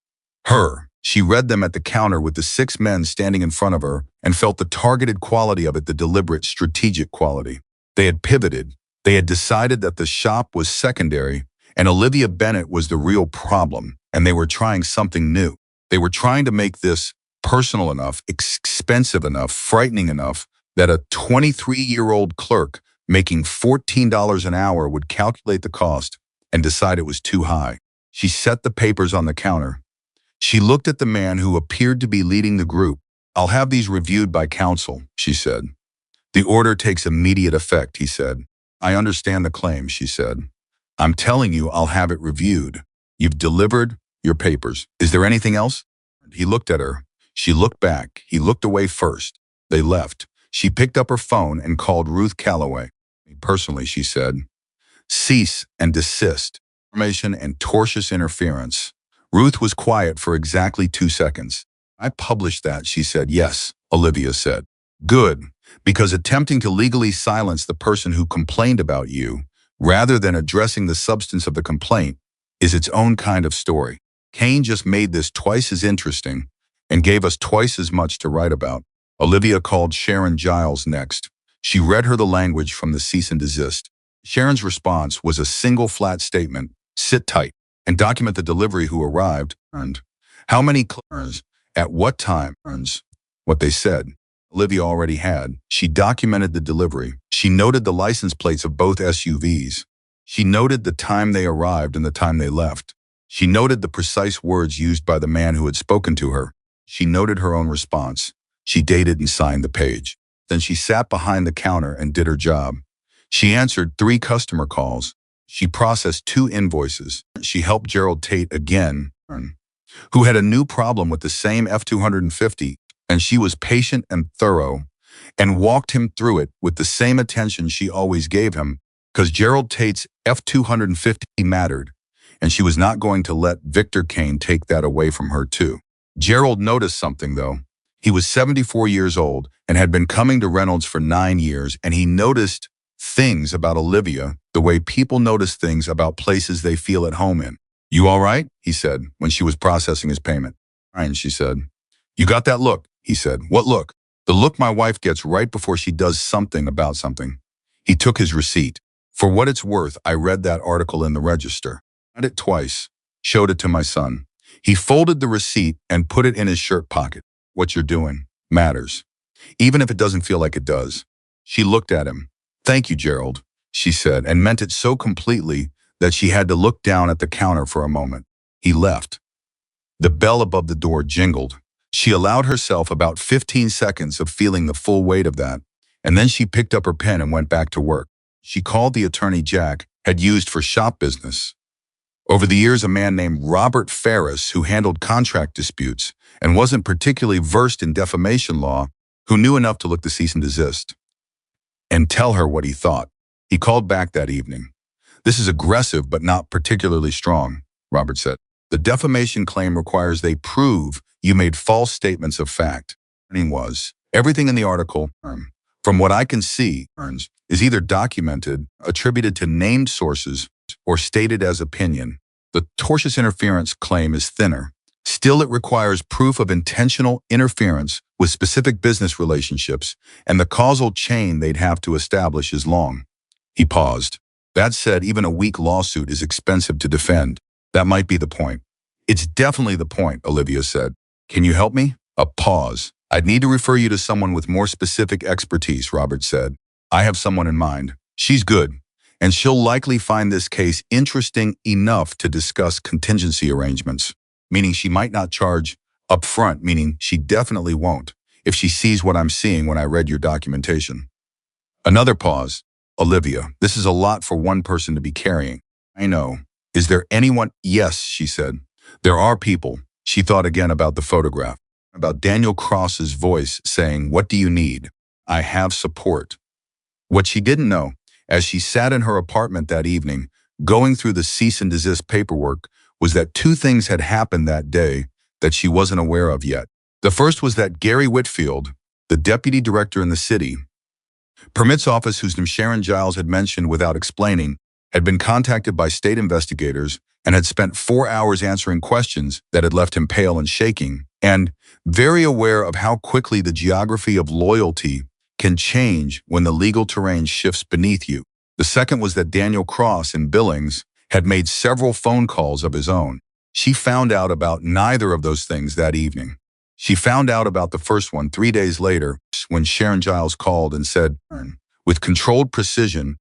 Her. She read them at the counter with the 6 men standing in front of her and felt the targeted quality of it, the deliberate, strategic quality. They had pivoted. They had decided that the shop was secondary and Olivia Bennett was the real problem, and they were trying something new. They were trying to make this personal enough, expensive enough, frightening enough that a 23-year-old clerk making $14 an hour would calculate the cost and decide it was too high. She set the papers on the counter. She looked at the man who appeared to be leading the group. I'll have these reviewed by counsel, she said. The order takes immediate effect, he said. I understand the claim, she said. I'm telling you I'll have it reviewed. You've delivered your papers. Is there anything else? He looked at her. She looked back. He looked away first. They left. She picked up her phone and called Ruth Calloway. Personally, she said, cease and desist, information and tortious interference. Ruth was quiet for exactly 2 seconds. I published that, she said. Yes, Olivia said. Good, because attempting to legally silence the person who complained about you, rather than addressing the substance of the complaint, is its own kind of story. Kane just made this twice as interesting and gave us twice as much to write about. Olivia called Sharon Giles next. She read her the language from the cease and desist. Sharon's response was a single flat statement, sit tight, and document the delivery who arrived, and how many clearance, at what time, what they said. Olivia already had. She documented the delivery. She noted the license plates of both SUVs. She noted the time they arrived and the time they left. She noted the precise words used by the man who had spoken to her. She noted her own response. She dated and signed the page. Then she sat behind the counter and did her job. She answered 3 customer calls. She processed 2 invoices. She helped Gerald Tate again, who had a new problem with the same F-250, and she was patient and thorough and walked him through it with the same attention she always gave him, because Gerald Tate's F-250 mattered, and she was not going to let Victor Kane take that away from her too. Gerald noticed something, though. He was 74 years old and had been coming to Reynolds for 9 years, and he noticed things about Olivia the way people notice things about places they feel at home in. You all right? He said when she was processing his payment. Fine, she said. You got that look? He said. What look? The look my wife gets right before she does something about something. He took his receipt. For what it's worth, I read that article in the Register. Read it twice. Showed it to my son. He folded the receipt and put it in his shirt pocket. What you're doing matters, even if it doesn't feel like it does. She looked at him. Thank you, Gerald. she said, and meant it so completely that she had to look down at the counter for a moment. He left. The bell above the door jingled. She allowed herself about 15 seconds of feeling the full weight of that, and then she picked up her pen and went back to work. She called the attorney Jack had used for shop business. Over the years, a man named Robert Ferris, who handled contract disputes and wasn't particularly versed in defamation law, who knew enough to look the cease and desist and tell her what he thought. He called back that evening. "This is aggressive but not particularly strong," Robert said. "The defamation claim requires they prove you made false statements of fact." And was, everything in the article, from what I can see, is either documented, attributed to named sources, or stated as opinion. The tortious interference claim is thinner. Still, it requires proof of intentional interference with specific business relationships, and the causal chain they'd have to establish is long. He paused. That said, even a weak lawsuit is expensive to defend. That might be the point. "It's definitely the point," Olivia said. "Can you help me?" A pause. "I'd need to refer you to someone with more specific expertise," Robert said. "I have someone in mind. She's good, and she'll likely find this case interesting enough to discuss contingency arrangements, meaning she might not charge up front, meaning she definitely won't, if she sees what I'm seeing when I read your documentation." Another pause. "Olivia, this is a lot for one person to be carrying." "I know. Is there anyone?" "Yes," she said. "There are people." She thought again about the photograph, about Daniel Cross's voice saying, "What do you need?" "I have support." What she didn't know, as she sat in her apartment that evening, going through the cease and desist paperwork, was that two things had happened that day that she wasn't aware of yet. The first was that Gary Whitfield, the deputy director in the city, permits office whose name Sharon Giles had mentioned without explaining, had been contacted by state investigators and had spent 4 hours answering questions that had left him pale and shaking, and very aware of how quickly the geography of loyalty can change when the legal terrain shifts beneath you. The second was that Daniel Cross in Billings had made several phone calls of his own. She found out about neither of those things that evening. She found out about the first one 3 days later when Sharon Giles called and said, with controlled precision,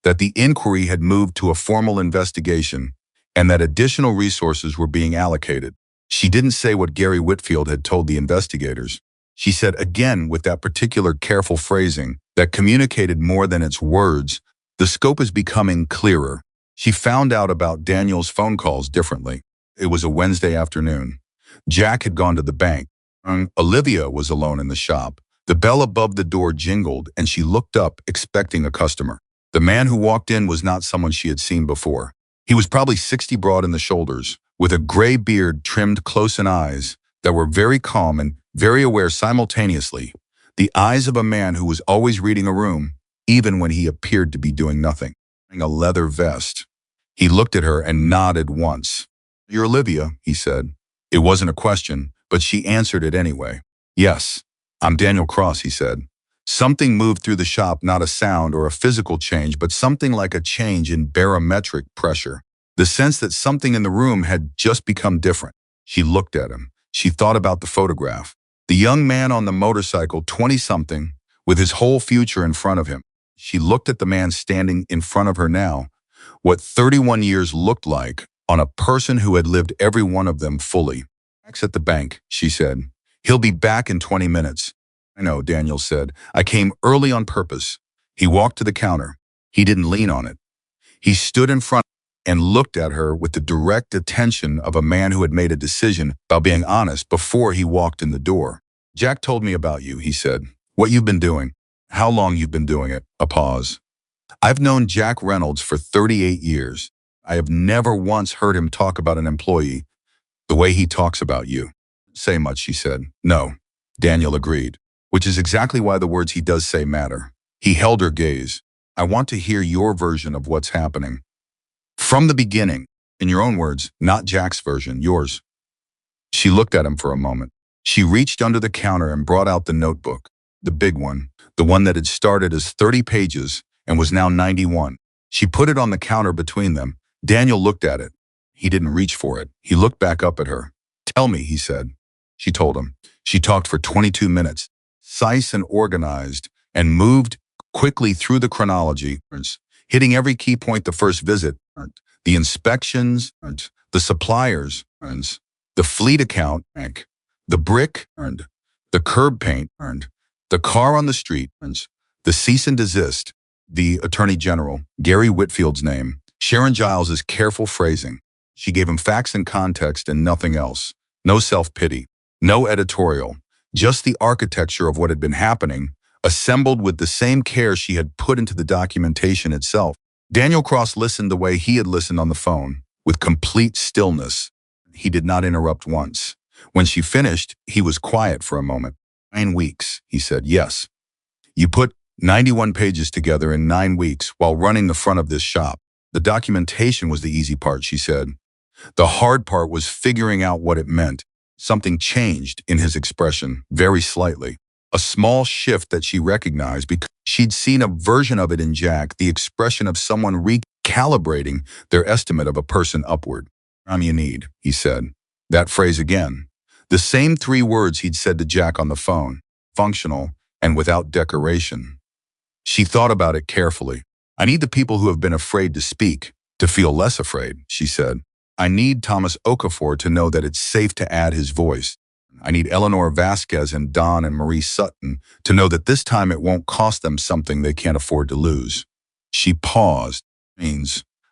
that the inquiry had moved to a formal investigation and that additional resources were being allocated. She didn't say what Gary Whitfield had told the investigators. She said again with that particular careful phrasing that communicated more than its words, "The scope is becoming clearer." She found out about Daniel's phone calls differently. It was a Wednesday afternoon. Jack had gone to the bank. Olivia was alone in the shop. The bell above the door jingled and she looked up expecting a customer. The man who walked in was not someone she had seen before. He was probably 60 broad in the shoulders, with a gray beard trimmed close and eyes that were very calm and very aware simultaneously. The eyes of a man who was always reading a room, even when he appeared to be doing nothing. Wearing a leather vest. He looked at her and nodded once. "You're Olivia," he said. It wasn't a question, but she answered it anyway. "Yes, I'm Daniel Cross," he said. Something moved through the shop, not a sound or a physical change, but something like a change in barometric pressure. The sense that something in the room had just become different. She looked at him. She thought about the photograph. The young man on the motorcycle, 20-something, with his whole future in front of him. She looked at the man standing in front of her now, what 31 years looked like on a person who had lived every one of them fully. "Jack's at the bank," she said. "He'll be back in 20 minutes. "I know," Daniel said. "I came early on purpose." He walked to the counter. He didn't lean on it. He stood in front and looked at her with the direct attention of a man who had made a decision about being honest before he walked in the door. "Jack told me about you," he said. "What you've been doing. How long you've been doing it." A pause. "I've known Jack Reynolds for 38 years. I have never once heard him talk about an employee the way he talks about you." "Say much," she said. "No," Daniel agreed, which is exactly why the words he does say matter. He held her gaze. "I want to hear your version of what's happening. From the beginning, in your own words, not Jack's version, yours." She looked at him for a moment. She reached under the counter and brought out the notebook, the big one, the one that had started as 30 pages and was now 91. She put it on the counter between them. Daniel looked at it. He didn't reach for it. He looked back up at her. "Tell me," he said. She told him. She talked for 22 minutes, concise and organized, and moved quickly through the chronology. hitting every key point: the first visit, the inspections, the suppliers, the fleet account, the brick, the curb paint, the car on the street, the cease and desist, the Attorney General, Gary Whitfield's name, Sharon Giles's careful phrasing. She gave him facts and context and nothing else. No self-pity, no editorial, just the architecture of what had been happening, assembled with the same care she had put into the documentation itself. Daniel Cross listened the way he had listened on the phone, with complete stillness. He did not interrupt once. When she finished, he was quiet for a moment. 9 weeks, he said. Yes. You put 91 pages together in 9 weeks while running the front of this shop. The documentation was the easy part, she said. The hard part was figuring out what it meant. Something changed in his expression, very slightly. A small shift that she recognized because she'd seen a version of it in Jack, the expression of someone recalibrating their estimate of a person upward. You need, he said. That phrase again. The same 3 words he'd said to Jack on the phone, functional and without decoration. She thought about it carefully. I need the people who have been afraid to speak to feel less afraid, she said. I need Thomas Okafor to know that it's safe to add his voice. I need Eleanor Vasquez and Don and Marie Sutton to know that this time it won't cost them something they can't afford to lose. She paused.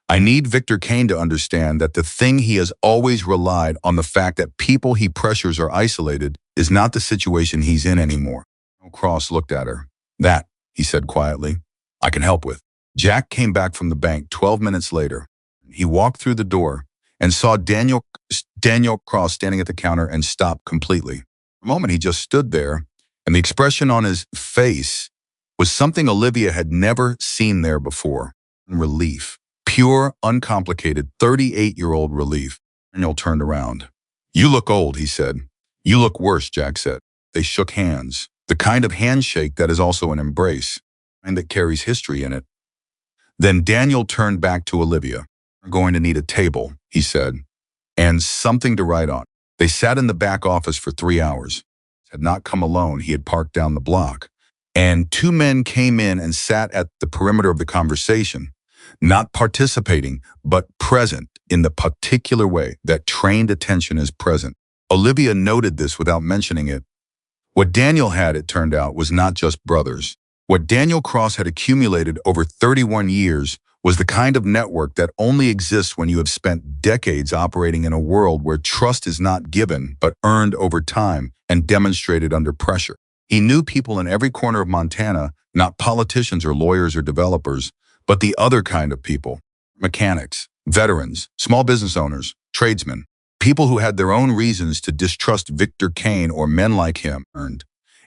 I need Victor Kane to understand that the thing he has always relied on, the fact that people he pressures are isolated, is not the situation he's in anymore. Cross looked at her. That, he said quietly, I can help with. Jack came back from the bank 12 minutes later. He walked through the door and saw Daniel Cross standing at the counter and stopped completely. For a moment, he just stood there, and the expression on his face was something Olivia had never seen there before. Relief. Pure, uncomplicated, 38-year-old relief. Daniel turned around. You look old, he said. You look worse, Jack said. They shook hands. The kind of handshake that is also an embrace, and that carries history in it. Then Daniel turned back to Olivia. We're going to need a table, he said, and something to write on. They sat in the back office for 3 hours. He had not come alone. He had parked down the block. And 2 men came in and sat at the perimeter of the conversation, not participating, but present in the particular way that trained attention is present. Olivia noted this without mentioning it. What Daniel had, it turned out, was not just brothers. What Daniel Cross had accumulated over 31 years was the kind of network that only exists when you have spent decades operating in a world where trust is not given, but earned over time and demonstrated under pressure. He knew people in every corner of Montana, not politicians or lawyers or developers, but the other kind of people. Mechanics, veterans, small business owners, tradesmen, people who had their own reasons to distrust Victor Kane or men like him,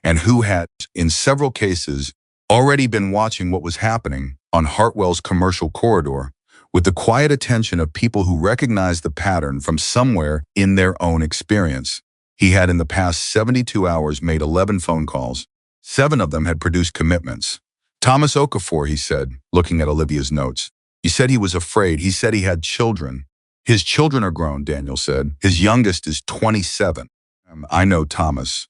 and who had, in several cases, already been watching what was happening on Hartwell's commercial corridor with the quiet attention of people who recognized the pattern from somewhere in their own experience. He had in the past 72 hours made 11 phone calls. 7 of them had produced commitments. Thomas Okafor, he said, looking at Olivia's notes. He said he was afraid. He said he had children. His children are grown, Daniel said. His youngest is 27. I know Thomas.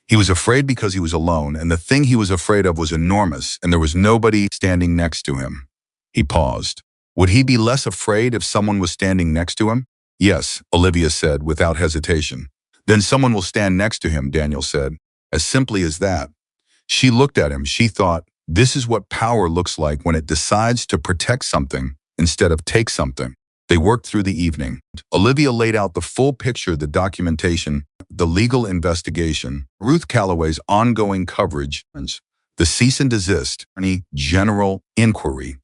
He was afraid because he was alone, and the thing he was afraid of was enormous, and there was nobody standing next to him. He paused. Would he be less afraid if someone was standing next to him? Yes, Olivia said without hesitation. Then someone will stand next to him, Daniel said. As simply as that. She looked at him. She thought, this is what power looks like when it decides to protect something instead of take something. They worked through the evening. Olivia laid out the full picture, the documentation, the legal investigation, Ruth Calloway's ongoing coverage, the cease and desist, any general inquiry.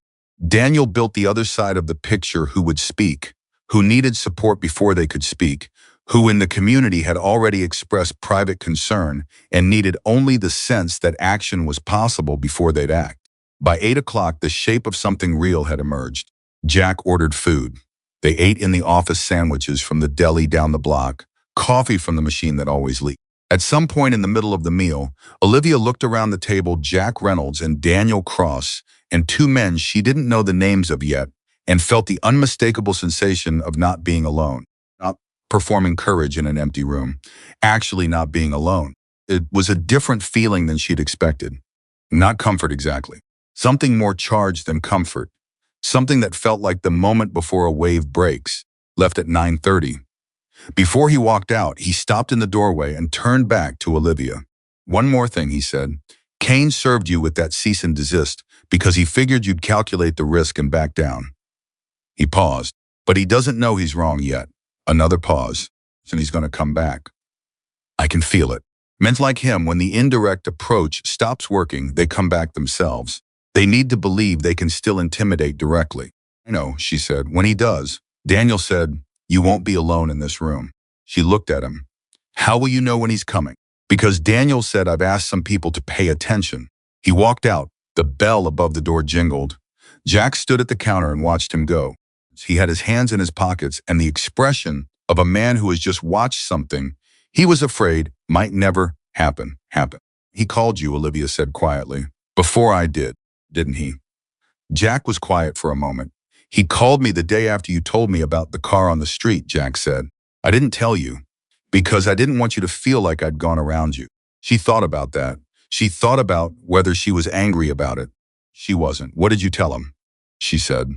Daniel built the other side of the picture: who would speak, who needed support before they could speak, who in the community had already expressed private concern and needed only the sense that action was possible before they'd act. By 8 o'clock, the shape of something real had emerged. Jack ordered food. They ate in the office sandwiches from the deli down the block, coffee from the machine that always leaked. At some point in the middle of the meal, Olivia looked around the table. Jack Reynolds and Daniel Cross and 2 men she didn't know the names of yet, and felt the unmistakable sensation of not being alone, not performing courage in an empty room, actually not being alone. It was a different feeling than she'd expected. Not comfort exactly. Something more charged than comfort. something that felt like the moment before a wave breaks, left at 9:30. Before he walked out, he stopped in the doorway and turned back to Olivia. "One more thing," he said. "Kane served you with that cease and desist because he figured you'd calculate the risk and back down." He paused, but he doesn't know he's wrong yet. Another pause, and he's going to come back. "I can feel it." Men like him, when the indirect approach stops working, they come back themselves. They need to believe they can still intimidate directly. "I know," she said. "When he does," Daniel said, "you won't be alone in this room." She looked at him. "How will you know when he's coming?" "Because Daniel said I've asked some people to pay attention." He walked out. The bell above the door jingled. Jack stood at the counter and watched him go. He had his hands in his pockets and the expression of a man who has just watched something he was afraid might never happen. "He called you," Olivia said quietly. "Before I did, didn't he?" Jack was quiet for a moment. "He called me the day after you told me about the car on the street," Jack said. "I didn't tell you because I didn't want you to feel like I'd gone around you." She thought about that. She thought about whether she was angry about it. She wasn't. "What did you tell him?" she said.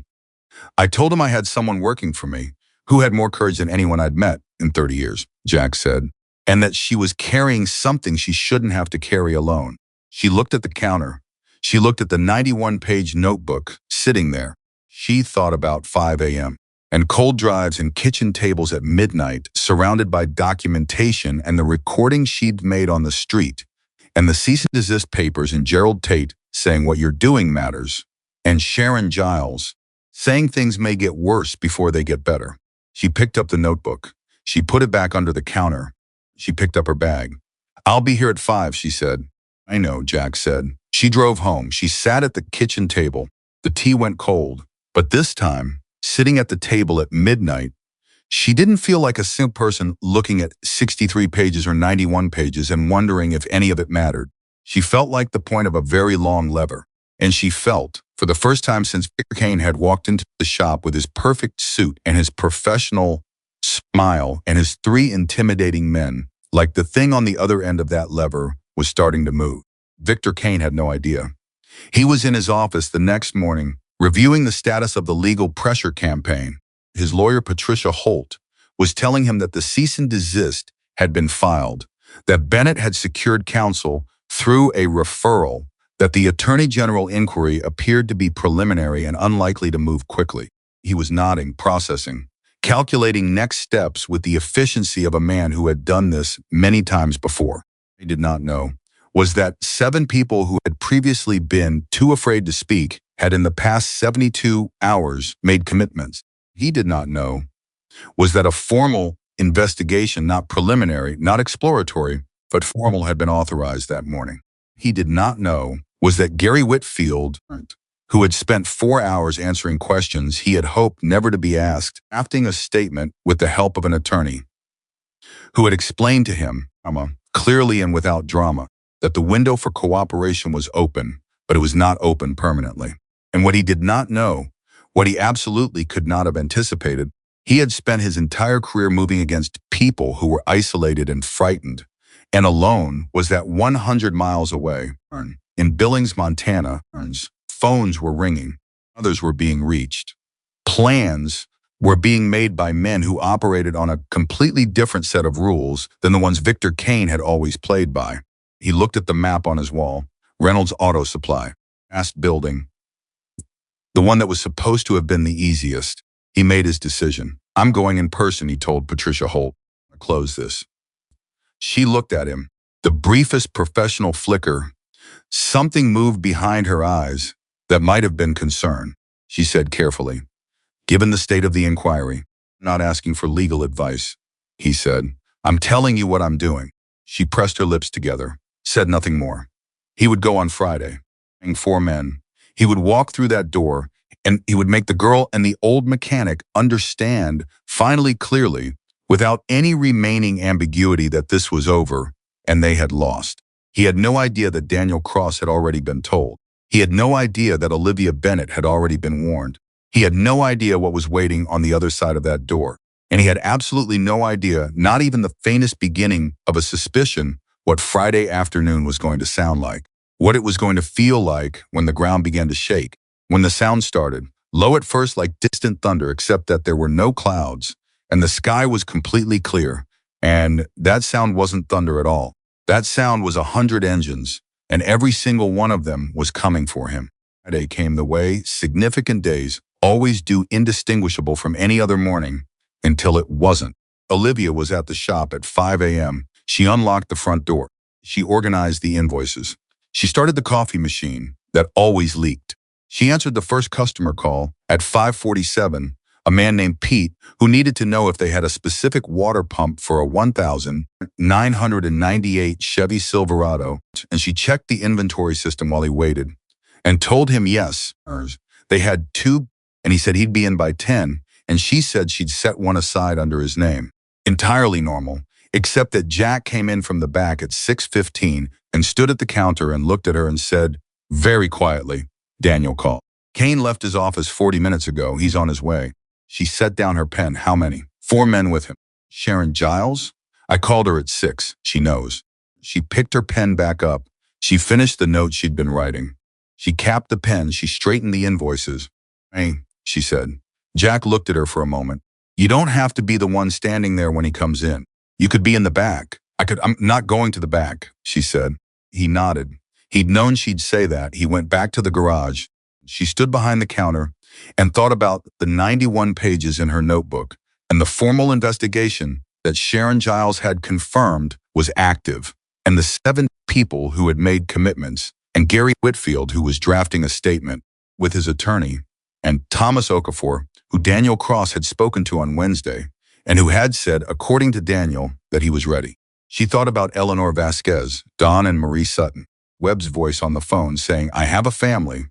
"I told him I had someone working for me who had more courage than anyone I'd met in 30 years, Jack said, "and that she was carrying something she shouldn't have to carry alone." She looked at the counter. She looked at the 91-page notebook sitting there. She thought about 5 a.m. and cold drives and kitchen tables at midnight, surrounded by documentation and the recording she'd made on the street, and the cease and desist papers and Gerald Tate saying what you're doing matters, and Sharon Giles saying things may get worse before they get better. She picked up the notebook. She put it back under the counter. She picked up her bag. "I'll be here at 5, she said. "I know," Jack said. She drove home. She sat at the kitchen table. The tea went cold. But this time, sitting at the table at midnight, she didn't feel like a simple person looking at 63 pages or 91 pages and wondering if any of it mattered. She felt like the point of a very long lever. And she felt, for the first time since Victor Kane had walked into the shop with his perfect suit and his professional smile and his 3 intimidating men, like the thing on the other end of that lever was starting to move. Victor Kane had no idea. He was in his office the next morning, reviewing the status of the legal pressure campaign. His lawyer, Patricia Holt, was telling him that the cease and desist had been filed, that Bennett had secured counsel through a referral, that the Attorney General inquiry appeared to be preliminary and unlikely to move quickly. He was nodding, processing, calculating next steps with the efficiency of a man who had done this many times before. He did not know was that 7 people who had previously been too afraid to speak had in the past 72 hours made commitments. He did not know was that a formal investigation, not preliminary, not exploratory, but formal, had been authorized that morning. He did not know was that Gary Whitfield, who had spent 4 hours answering questions he had hoped never to be asked, drafting a statement with the help of an attorney, who had explained to him, clearly and without drama, that the window for cooperation was open, but it was not open permanently. And what he did not know, what he absolutely could not have anticipated, he had spent his entire career moving against people who were isolated and frightened, and alone was that 100 miles away. In Billings, Montana, phones were ringing. Others were being reached. Plans were being made by men who operated on a completely different set of rules than the ones Victor Kane had always played by. He looked at the map on his wall. Reynolds Auto Supply. Fast building. The one that was supposed to have been the easiest. He made his decision. "I'm going in person," he told Patricia Holt. "I'll close this." She looked at him. The briefest professional flicker. Something moved behind her eyes that might have been concern. She said carefully, "Given the state of the inquiry, I'm not asking for legal advice," he said. "I'm telling you what I'm doing." She pressed her lips together, said nothing more. He would go on Friday, bring 4 men. He would walk through that door, and he would make the girl and the old mechanic understand, finally clearly, without any remaining ambiguity, that this was over and they had lost. He had no idea that Daniel Cross had already been told. He had no idea that Olivia Bennett had already been warned. He had no idea what was waiting on the other side of that door. And he had absolutely no idea, not even the faintest beginning of a suspicion, what Friday afternoon was going to sound like, what it was going to feel like when the ground began to shake, when the sound started, Low at first like distant thunder, except that there were no clouds, and the sky was completely clear. And that sound wasn't thunder at all. That sound was 100 engines, and every single one of them was coming for him. Friday came the way significant days always do, indistinguishable from any other morning, until it wasn't. Olivia was at the shop at 5 a.m. She unlocked the front door. She organized the invoices. She started the coffee machine that always leaked. She answered the first customer call at 5:47, a man named Pete who needed to know if they had a specific water pump for a 1998 Chevy Silverado, and she checked the inventory system while he waited and told him yes, they had two, and he said he'd be in by 10, and she said she'd set one aside under his name. Entirely normal, except that Jack came in from the back at 6:15 and stood at the counter and looked at her and said, very quietly, Daniel called. Kane left his office 40 minutes ago. He's on his way. She set down her pen. How many? 4 men with him. Sharon Giles? I called her at 6. She knows. She picked her pen back up. She finished the note she'd been writing. She capped the pen. She straightened the invoices. Hey, she said. Jack looked at her for a moment. You don't have to be the one standing there when he comes in. You could be in the back. I'm not going to the back, she said. He nodded. He'd known she'd say that. He went back to the garage. She stood behind the counter and thought about the 91 pages in her notebook and the formal investigation that Sharon Giles had confirmed was active, and the 7 people who had made commitments, and Gary Whitfield, who was drafting a statement with his attorney, and Thomas Okafor, who Daniel Cross had spoken to on Wednesday, and who had said, according to Daniel, that he was ready. She thought about Eleanor Vasquez, Don and Marie Sutton, Webb's voice on the phone saying, I have a family,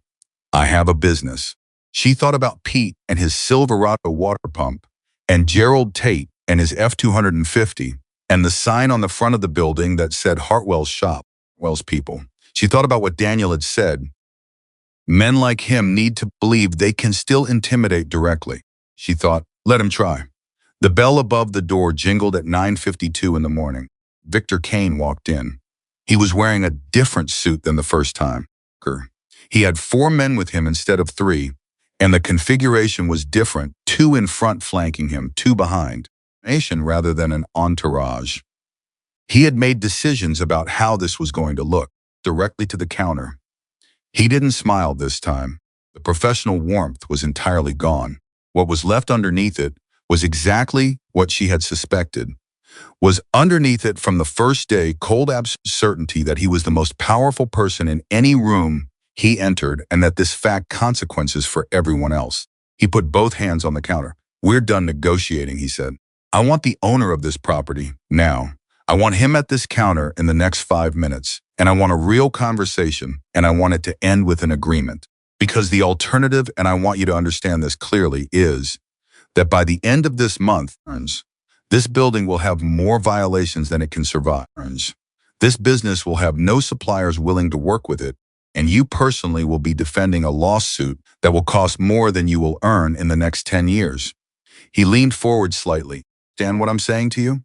I have a business. She thought about Pete and his Silverado water pump, and Gerald Tate and his F-250, and the sign on the front of the building that said Hartwell's shop, Hartwell's people. She thought about what Daniel had said. Men like him need to believe they can still intimidate directly. She thought, let him try. The bell above the door jingled at 9:52 in the morning. Victor Kane walked in. He was wearing a different suit than the first time. He had 4 men with him instead of 3, and the configuration was different, 2 in front flanking him, 2 behind, rather than an entourage. He had made decisions about how this was going to look, directly to the counter. He didn't smile this time. The professional warmth was entirely gone. What was left underneath it was exactly what she had suspected. Was underneath it from the first day, cold absolute certainty that he was the most powerful person in any room he entered, and that this fact consequences for everyone else. He put both hands on the counter. We're done negotiating, he said. I want the owner of this property now. I want him at this counter in the next 5 minutes, and I want a real conversation, and I want it to end with an agreement. Because the alternative, and I want you to understand this clearly, is that by the end of this month, this building will have more violations than it can survive. This business will have no suppliers willing to work with it, and you personally will be defending a lawsuit that will cost more than you will earn in the next 10 years. He leaned forward slightly. Understand what I'm saying to you?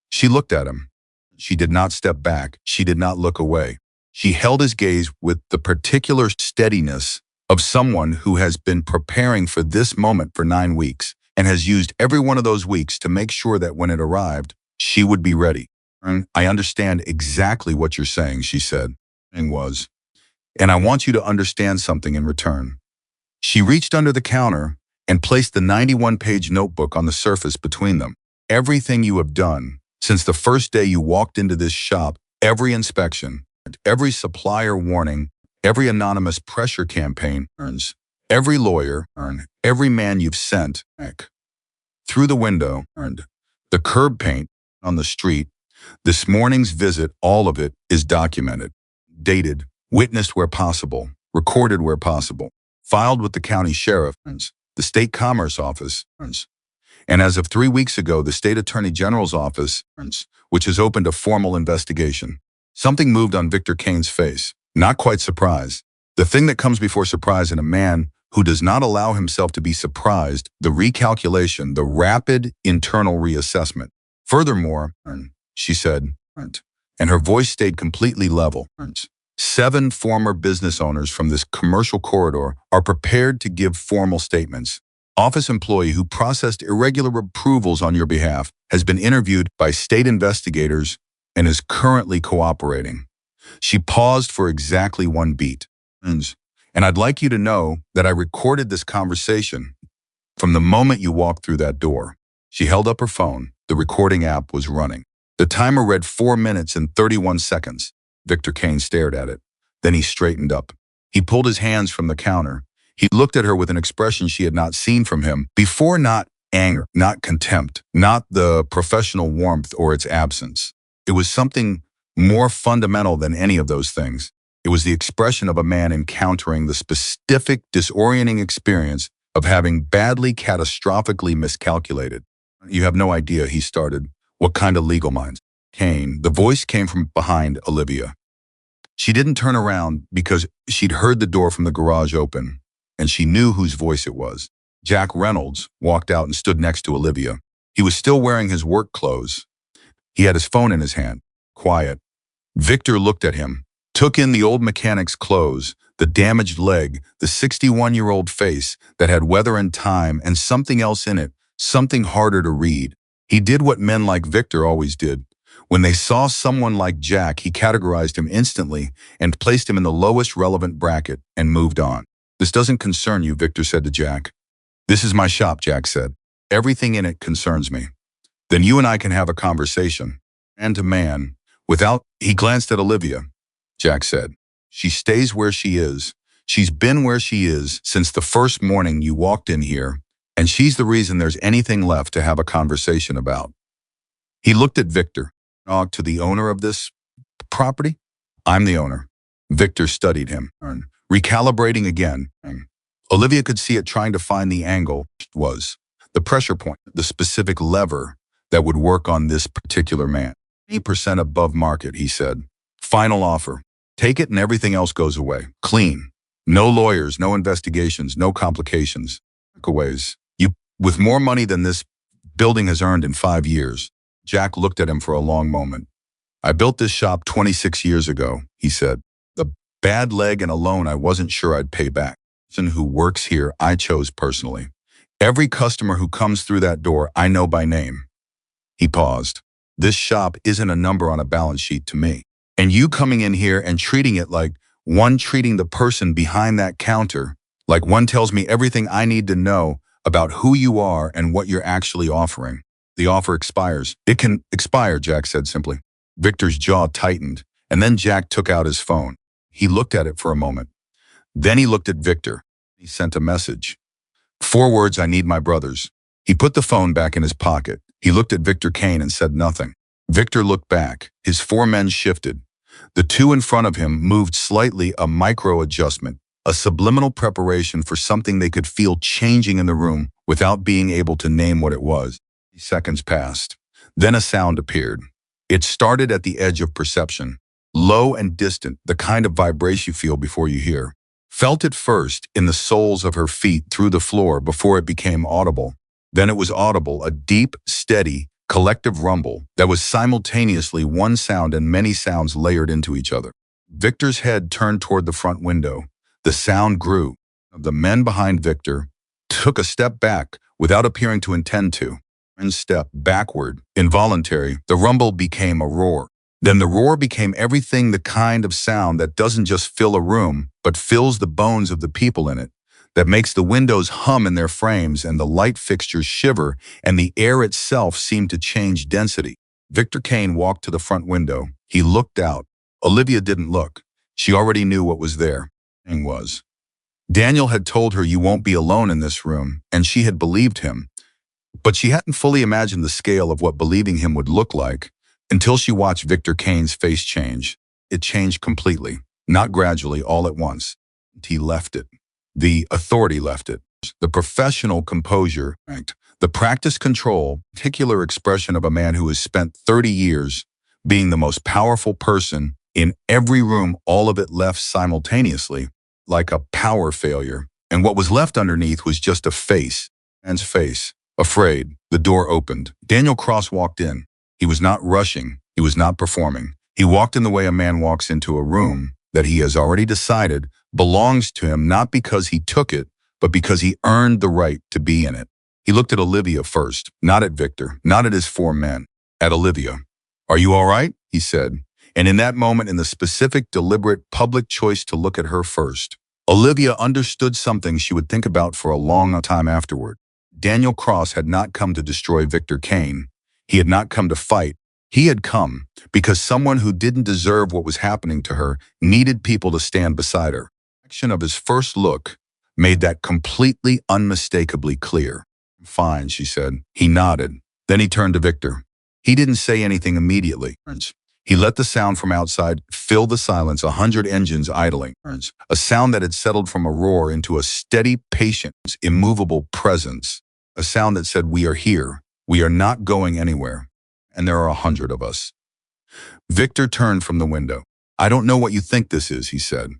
She looked at him. She did not step back. She did not look away. She held his gaze with the particular steadiness of someone who has been preparing for this moment for 9 weeks and has used every one of those weeks to make sure that when it arrived, she would be ready. I understand exactly what you're saying, she said. And I want you to understand something in return. She reached under the counter and placed the 91-page notebook on the surface between them. Everything you have done since the first day you walked into this shop, every inspection, every supplier warning, every anonymous pressure campaign, every lawyer, every man you've sent, through the window, the curb paint on the street, this morning's visit, all of it is documented, dated, witnessed where possible, recorded where possible, filed with the county sheriff, the state commerce office, and as of 3 weeks ago, the state attorney general's office, which has opened a formal investigation. Something moved on Victor Kane's face. Not quite surprise. The thing that comes before surprise in a man who does not allow himself to be surprised, the recalculation, the rapid internal reassessment. Furthermore, she said, and her voice stayed completely level. 7 former business owners from this commercial corridor are prepared to give formal statements. Office employee who processed irregular approvals on your behalf has been interviewed by state investigators and is currently cooperating. She paused for exactly 1 beat. And I'd like you to know that I recorded this conversation from the moment you walked through that door. She held up her phone. The recording app was running. The timer read 4 minutes and 31 seconds. Victor Kane stared at it. Then he straightened up. He pulled his hands from the counter. He looked at her with an expression she had not seen from him before, not anger, not contempt, not the professional warmth or its absence. It was something more fundamental than any of those things. It was the expression of a man encountering the specific, disorienting experience of having badly, catastrophically miscalculated. You have no idea, he started. What kind of legal minds? Kane, the voice came from behind Olivia. She didn't turn around because she'd heard the door from the garage open, and she knew whose voice it was. Jack Reynolds walked out and stood next to Olivia. He was still wearing his work clothes. He had his phone in his hand. Quiet. Victor looked at him, took in the old mechanic's clothes, the damaged leg, the 61-year-old face that had weather and time and something else in it, something harder to read. He did what men like Victor always did. When they saw someone like Jack, he categorized him instantly and placed him in the lowest relevant bracket and moved on. This doesn't concern you, Victor said to Jack. This is my shop, Jack said. Everything in it concerns me. Then you and I can have a conversation. Man to man. He glanced at Olivia. Jack said, she stays where she is. She's been where she is since the first morning you walked in here, and she's the reason there's anything left to have a conversation about. He looked at Victor. To the owner of this property? I'm the owner. Victor studied him, recalibrating again. Olivia could see it, trying to find the angle was the pressure point, the specific lever that would work on this particular man. 80% above market, he said. Final offer. Take it and everything else goes away. Clean. No lawyers, no investigations, no complications. Takeaways. You with more money than this building has earned in 5 years. Jack looked at him for a long moment. I built this shop 26 years ago, he said. The bad leg and a loan I wasn't sure I'd pay back. The person who works here I chose personally. Every customer who comes through that door I know by name. He paused. This shop isn't a number on a balance sheet to me. And you coming in here and treating it like one treating the person behind that counter, like one tells me everything I need to know about who you are and what you're actually offering. The offer expires. It can expire, Jack said simply. Victor's jaw tightened, and then Jack took out his phone. He looked at it for a moment. Then he looked at Victor. He sent a message. 4 words, I need my brothers. He put the phone back in his pocket. He looked at Victor Kane and said nothing. Victor looked back. His 4 men shifted. The 2 in front of him moved slightly, a micro-adjustment, a subliminal preparation for something they could feel changing in the room without being able to name what it was. Seconds passed. Then a sound appeared. It started at the edge of perception, low and distant, the kind of vibration you feel before you hear. Felt it first in the soles of her feet through the floor before it became audible. Then it was audible, a deep, steady, collective rumble that was simultaneously one sound and many sounds layered into each other. Victor's head turned toward the front window. The sound grew. The men behind Victor took a step back without appearing to intend to. And step backward, involuntary. The rumble became a roar. Then the roar became everything, the kind of sound that doesn't just fill a room, but fills the bones of the people in it, that makes the windows hum in their frames and the light fixtures shiver and the air itself seem to change density. Victor Kane walked to the front window. He looked out. Olivia didn't look. She already knew what was there. Daniel had told her you won't be alone in this room, and she had believed him. But she hadn't fully imagined the scale of what believing him would look like until she watched Victor Kane's face change. It changed completely, not gradually, all at once. He left it. The authority left it. The professional composure, the practice control, particular expression of a man who has spent 30 years being the most powerful person in every room, all of it left simultaneously, like a power failure. And what was left underneath was just a face, man's face. Afraid, the door opened. Daniel Cross walked in. He was not rushing. He was not performing. He walked in the way a man walks into a room, that he has already decided belongs to him not because he took it, but because he earned the right to be in it. He looked at Olivia first, not at Victor, not at his four men, at Olivia. "Are you all right?" he said. And in that moment, in the specific, deliberate, public choice to look at her first, Olivia understood something she would think about for a long time afterward. Daniel Cross had not come to destroy Victor Kane. He had not come to fight. He had come because someone who didn't deserve what was happening to her needed people to stand beside her. The action of his first look made that completely, unmistakably clear. "Fine," she said. He nodded. Then he turned to Victor. He didn't say anything immediately. He let the sound from outside fill the silence, 100 engines idling. A sound that had settled from a roar into a steady, patient, immovable presence. A sound that said, "We are here. We are not going anywhere. And there are 100 of us." Victor turned from the window. "I don't know what you think this is," he said.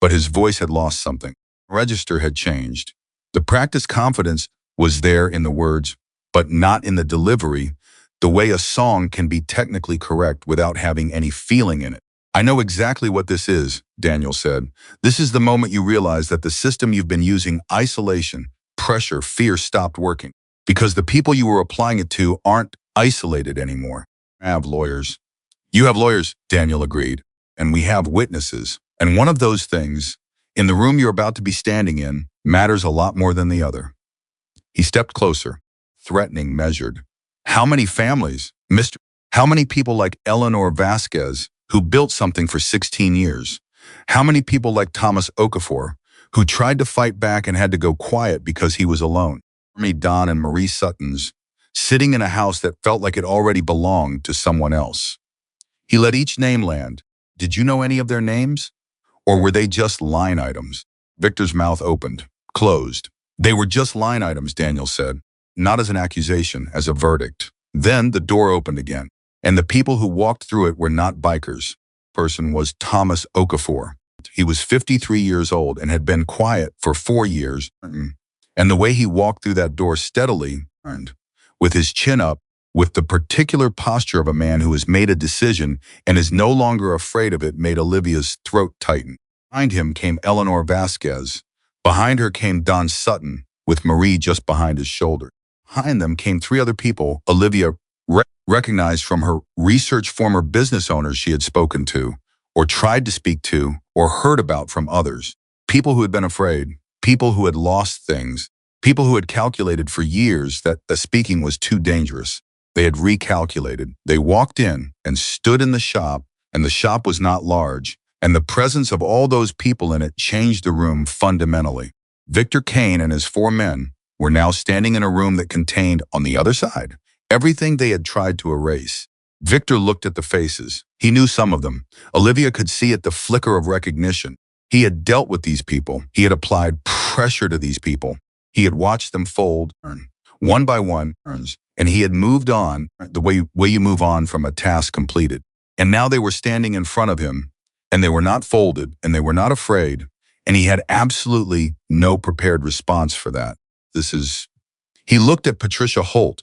But his voice had lost something. The register had changed. The practiced confidence was there in the words, but not in the delivery, the way a song can be technically correct without having any feeling in it. "I know exactly what this is," Daniel said. "This is the moment you realize that the system you've been using, isolation, pressure, fear, stopped working. Because the people you were applying it to aren't isolated anymore. I have lawyers." "You have lawyers," Daniel agreed. "And we have witnesses. And one of those things, in the room you're about to be standing in, matters a lot more than the other." He stepped closer, threatening, measured. "How many families, Mr. How many people like Eleanor Vasquez, who built something for 16 years? How many people like Thomas Okafor, who tried to fight back and had to go quiet because he was alone? Stormy Don and Marie Suttons, sitting in a house that felt like it already belonged to someone else." He let each name land. "Did you know any of their names? Or were they just line items?" Victor's mouth opened, closed. "They were just line items," Daniel said. "Not as an accusation, as a verdict." Then the door opened again, and the people who walked through it were not bikers. The person was Thomas Okafor. He was 53 years old and had been quiet for 4 years. And the way he walked through that door steadily, with his chin up, with the particular posture of a man who has made a decision and is no longer afraid of it, made Olivia's throat tighten. Behind him came Eleanor Vasquez. Behind her came Don Sutton, with Marie just behind his shoulder. Behind them came 3 other people Olivia recognized from her research, former business owners she had spoken to, or tried to speak to, or heard about from others. People who had been afraid, people who had lost things, people who had calculated for years that the speaking was too dangerous. They had recalculated. They walked in and stood in the shop, and the shop was not large, and the presence of all those people in it changed the room fundamentally. Victor Kane and his 4 men were now standing in a room that contained, on the other side, everything they had tried to erase. Victor looked at the faces. He knew some of them. Olivia could see it, the flicker of recognition. He had dealt with these people. He had applied pressure to these people. He had watched them fold, one by one, and he had moved on the way you move on from a task completed. And now they were standing in front of him, and they were not folded, and they were not afraid, and he had absolutely no prepared response for that. He looked at Patricia Holt,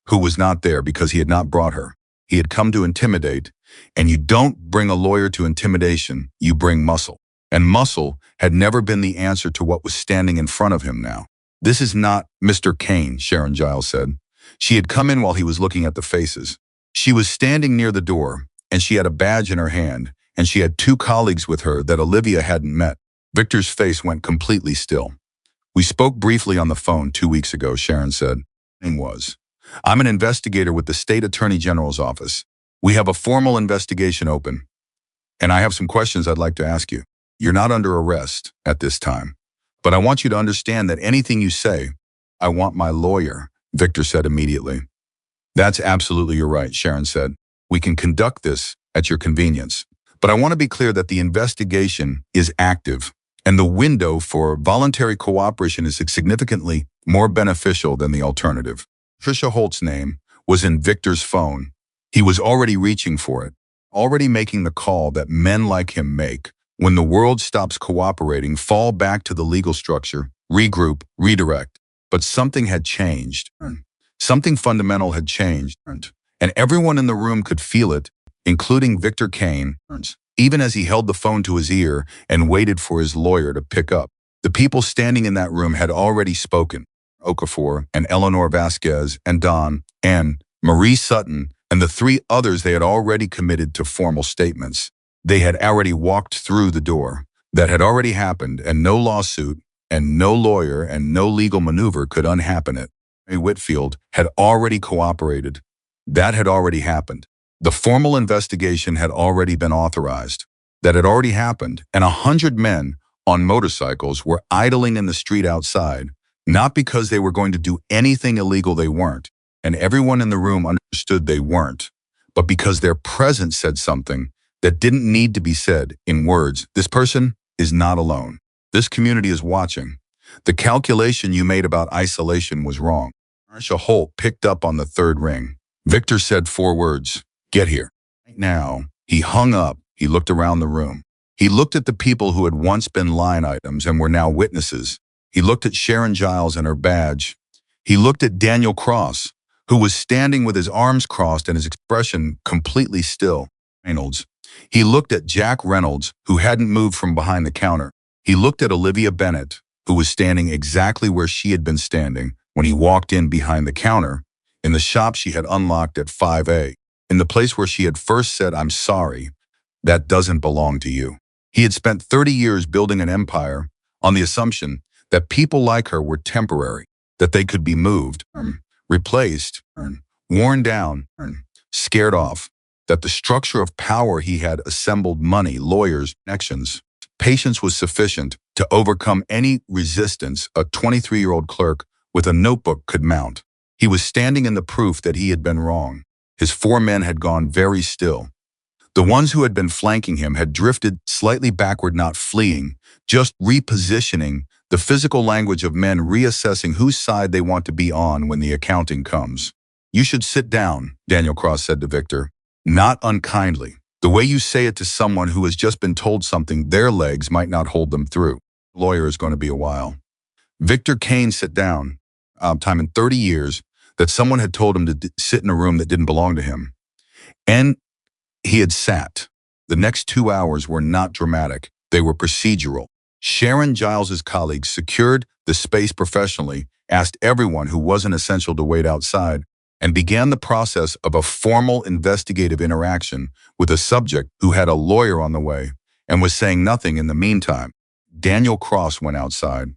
who was not there because he had not brought her. He had come to intimidate, and you don't bring a lawyer to intimidation, you bring muscle. And muscle had never been the answer to what was standing in front of him now. "This is not Mr. Kane," Sharon Giles said. She had come in while he was looking at the faces. She was standing near the door, and she had a badge in her hand, and she had 2 colleagues with her that Olivia hadn't met. Victor's face went completely still. "We spoke briefly on the phone 2 weeks ago," Sharon said. "I'm an investigator with the State Attorney General's office. We have a formal investigation open, and I have some questions I'd like to ask you. You're not under arrest at this time, but I want you to understand that anything you say, I want my lawyer," Victor said immediately. "That's absolutely your right," Sharon said. "We can conduct this at your convenience. But I want to be clear that the investigation is active, and the window for voluntary cooperation is significantly more beneficial than the alternative." Patricia Holt's name was in Victor's phone. He was already reaching for it, already making the call that men like him make. When the world stops cooperating, fall back to the legal structure, regroup, redirect. But something had changed. Something fundamental had changed. And everyone in the room could feel it, including Victor Kane. even as he held the phone to his ear and waited for his lawyer to pick up. The people standing in that room had already spoken. Okafor and Eleanor Vasquez and Don and Marie Sutton and the three others they had already committed to formal statements. They had already walked through the door. That had already happened, and no lawsuit and no lawyer and no legal maneuver could unhappen it. Whitfield had already cooperated. That had already happened. The formal investigation had already been authorized. That had already happened, and 100 men on motorcycles were idling in the street outside, not because they were going to do anything illegal they weren't, and everyone in the room understood they weren't, but because their presence said something that didn't need to be said in words. This person is not alone. This community is watching. The calculation you made about isolation was wrong. Marcia Holt picked up on the third ring. Victor said 4 words. Get here. Right now. He hung up. He looked around the room. He looked at the people who had once been line items and were now witnesses. He looked at Sharon Giles and her badge. He looked at Daniel Cross, who was standing with his arms crossed and his expression completely still. Reynolds. He looked at Jack Reynolds, who hadn't moved from behind the counter. He looked at Olivia Bennett, who was standing exactly where she had been standing when he walked in behind the counter, in the shop she had unlocked at 5A, in the place where she had first said, "I'm sorry, that doesn't belong to you." He had spent 30 years building an empire on the assumption that people like her were temporary, that they could be moved, replaced, worn down, scared off, that the structure of power he had assembled, money, lawyers, connections, patience was sufficient to overcome any resistance a 23-year-old clerk with a notebook could mount. He was standing in the proof that he had been wrong. His 4 men had gone very still. The ones who had been flanking him had drifted slightly backward, not fleeing, just repositioning, the physical language of men reassessing whose side they want to be on when the accounting comes. "You should sit down," Daniel Cross said to Victor. Not unkindly. The way you say it to someone who has just been told something their legs might not hold them through. The lawyer is going to be a while. Victor Kane sat down. Time in 30 years that someone had told him to sit in a room that didn't belong to him. And he had sat. The next 2 hours were not dramatic. They were procedural. Sharon Giles's colleagues secured the space professionally, asked everyone who wasn't essential to wait outside, and began the process of a formal investigative interaction with a subject who had a lawyer on the way and was saying nothing in the meantime. Daniel Cross went outside.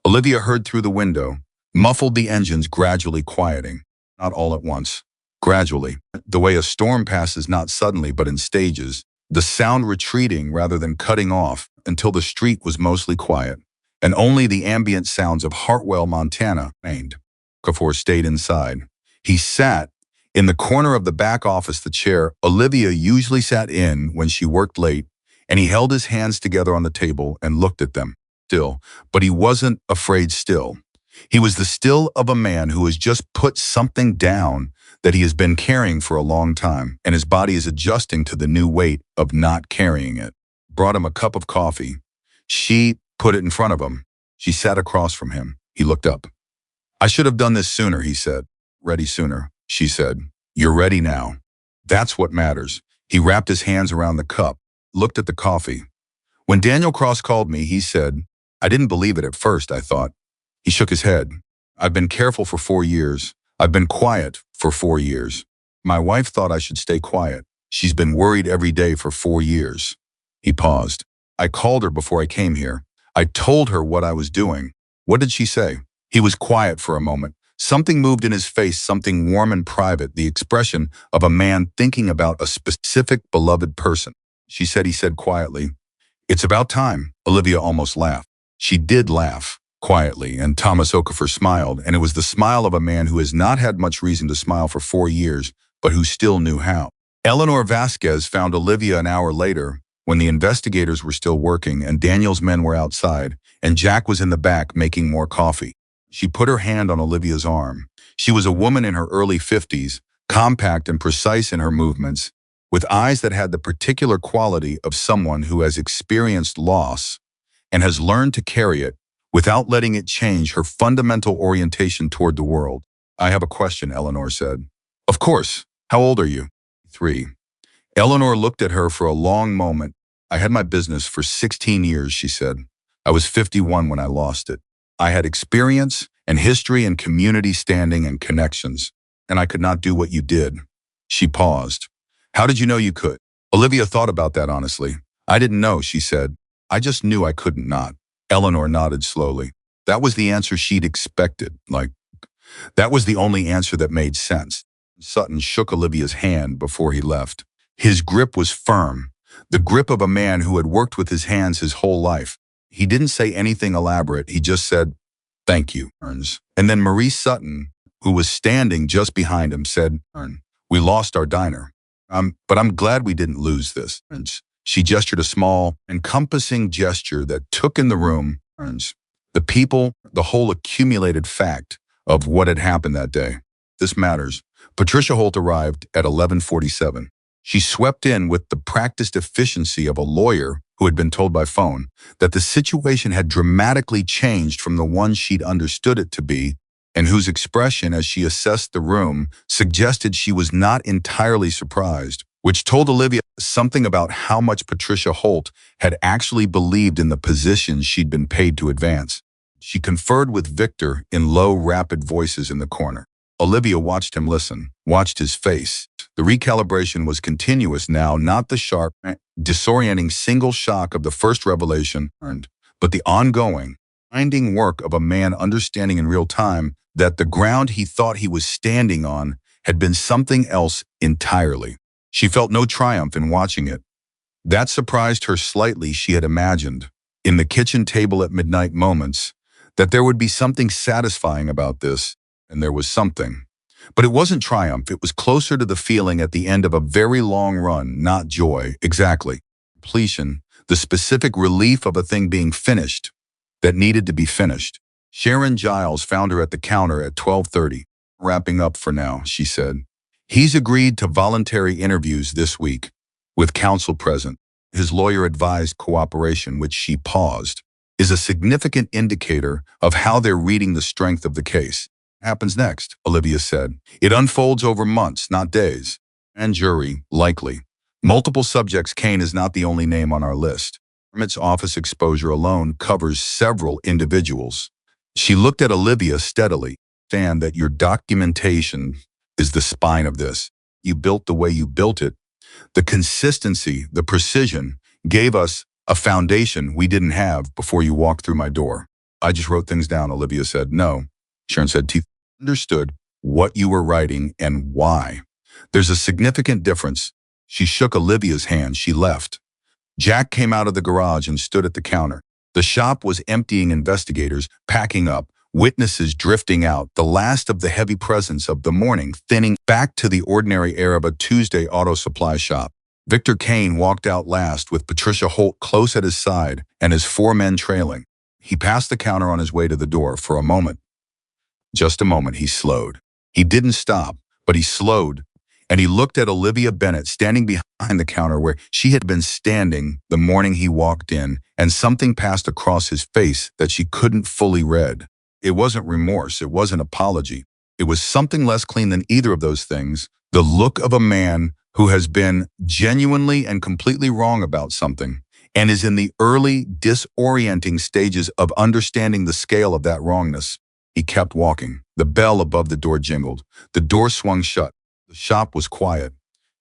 Olivia heard through the window, muffled the engines gradually quieting, not all at once. Gradually, the way a storm passes not suddenly but in stages, the sound retreating rather than cutting off until the street was mostly quiet, and only the ambient sounds of Hartwell, Montana, remained. Okafor stayed inside. He sat in the corner of the back office, the chair Olivia usually sat in when she worked late, and he held his hands together on the table and looked at them. Still, but he wasn't afraid still. He was the still of a man who has just put something down that he has been carrying for a long time, and his body is adjusting to the new weight of not carrying it. Brought him a cup of coffee. She put it in front of him. She sat across from him. He looked up. "I should have done this sooner," he said. "Ready sooner," she said. "You're ready now. That's what matters." He wrapped his hands around the cup, looked at the coffee. "When Daniel Cross called me, he said, I didn't believe it at first, I thought." He shook his head. "I've been careful for 4 years. I've been quiet for 4 years. My wife thought I should stay quiet. She's been worried every day for 4 years. He paused. "I called her before I came here. I told her what I was doing." "What did she say?" He was quiet for a moment. Something moved in his face, something warm and private, the expression of a man thinking about a specific beloved person. "She said," he said quietly, "it's about time." Olivia almost laughed. She did laugh, quietly, and Thomas Okafor smiled, and it was the smile of a man who has not had much reason to smile for 4 years, but who still knew how. Eleanor Vasquez found Olivia an hour later, when the investigators were still working and Daniel's men were outside, and Jack was in the back making more coffee. She put her hand on Olivia's arm. She was a woman in her early 50s, compact and precise in her movements, with eyes that had the particular quality of someone who has experienced loss and has learned to carry it without letting it change her fundamental orientation toward the world. "I have a question," Eleanor said. "Of course. How old are you?" 3. Eleanor looked at her for a long moment, I had my business for 16 years, she said. I was 51 when I lost it. I had experience and history and community standing and connections, and I could not do what you did. She paused. How did you know you could? Olivia thought about that honestly. I didn't know, she said. I just knew I couldn't not. Eleanor nodded slowly. That was the answer she'd expected. That was the only answer that made sense. Sutton shook Olivia's hand before he left. His grip was firm, the grip of a man who had worked with his hands his whole life. He didn't say anything elaborate. He just said, "Thank you, Ernst." And then Marie Sutton, who was standing just behind him, said, "We lost our diner. But I'm glad we didn't lose this." She gestured a small, encompassing gesture that took in the room, the people, the whole accumulated fact of what had happened that day. This matters. Patricia Holt arrived at 11:47. She swept in with the practiced efficiency of a lawyer who had been told by phone that the situation had dramatically changed from the one she'd understood it to be, and whose expression as she assessed the room suggested she was not entirely surprised, which told Olivia something about how much Patricia Holt had actually believed in the positions she'd been paid to advance. She conferred with Victor in low, rapid voices in the corner. Olivia watched him listen, watched his face. The recalibration was continuous now, not the sharp, disorienting single shock of the first revelation, but the ongoing, grinding work of a man understanding in real time that the ground he thought he was standing on had been something else entirely. She felt no triumph in watching it. That surprised her slightly. She had imagined, in the kitchen table at midnight moments, that there would be something satisfying about this, and there was something. But it wasn't triumph. It was closer to the feeling at the end of a very long run, not joy, exactly. Completion, the specific relief of a thing being finished, that needed to be finished. Sharon Giles found her at the counter at 12:30. "Wrapping up for now," she said. "He's agreed to voluntary interviews this week, with counsel present." His lawyer advised cooperation, which she paused, is a significant indicator of how they're reading the strength of the case. "Happens next," Olivia said. "It unfolds over months, not days. And jury, likely. Multiple subjects. Kane is not the only name on our list. Hermit's office exposure alone covers several individuals." She looked at Olivia steadily. "Understand that your documentation is the spine of this. You built the way you built it. The consistency, the precision, gave us a foundation we didn't have before you walked through my door." "I just wrote things down," Olivia said. "No," Sharon said. "Teeth understood what you were writing and why. There's a significant difference." She shook Olivia's hand. She left. Jack came out of the garage and stood at the counter. The shop was emptying, investigators packing up, witnesses drifting out, the last of the heavy presence of the morning thinning back to the ordinary air of a Tuesday auto supply shop. Victor Kane walked out last with Patricia Holt close at his side and his 4 men trailing. He passed the counter on his way to the door. For a moment, just a moment, he slowed. He didn't stop, but he slowed, and he looked at Olivia Bennett standing behind the counter where she had been standing the morning he walked in, and something passed across his face that she couldn't fully read. It wasn't remorse, it wasn't apology. It was something less clean than either of those things, the look of a man who has been genuinely and completely wrong about something, and is in the early, disorienting stages of understanding the scale of that wrongness. He kept walking. The bell above the door jingled. The door swung shut. The shop was quiet.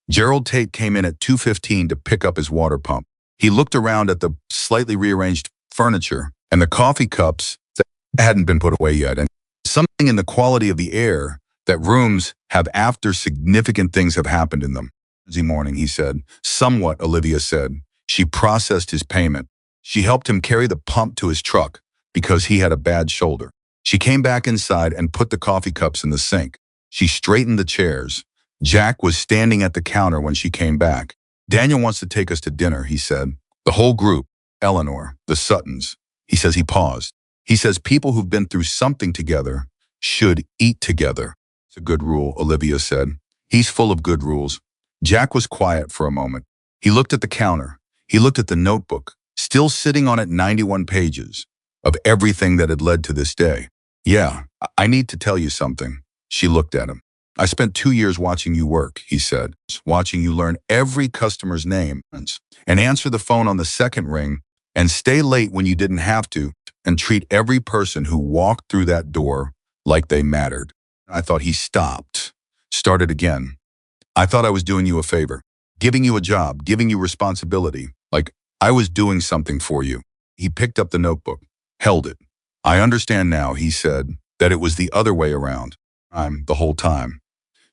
Gerald Tate came in at 2:15 to pick up his water pump. He looked around at the slightly rearranged furniture and the coffee cups that hadn't been put away yet, and something in the quality of the air that rooms have after significant things have happened in them. "Wednesday morning," he said. "Somewhat," Olivia said. She processed his payment. She helped him carry the pump to his truck because he had a bad shoulder. She came back inside and put the coffee cups in the sink. She straightened the chairs. Jack was standing at the counter when she came back. "Daniel wants to take us to dinner," he said. "The whole group, Eleanor, the Suttons." He says he paused. "He says people who've been through something together should eat together." "It's a good rule," Olivia said. "He's full of good rules." Jack was quiet for a moment. He looked at the counter. He looked at the notebook, still sitting on it, 91 pages of everything that had led to this day. "Yeah, I need to tell you something." She looked at him. I spent 2 years watching you work, he said, watching you learn every customer's name and answer the phone on the second ring and stay late when you didn't have to and treat every person who walked through that door like they mattered. I thought he stopped, started again. I thought I was doing you a favor, giving you a job, giving you responsibility, like I was doing something for you. He picked up the notebook, held it. I understand now, he said, that it was the other way around. The whole time.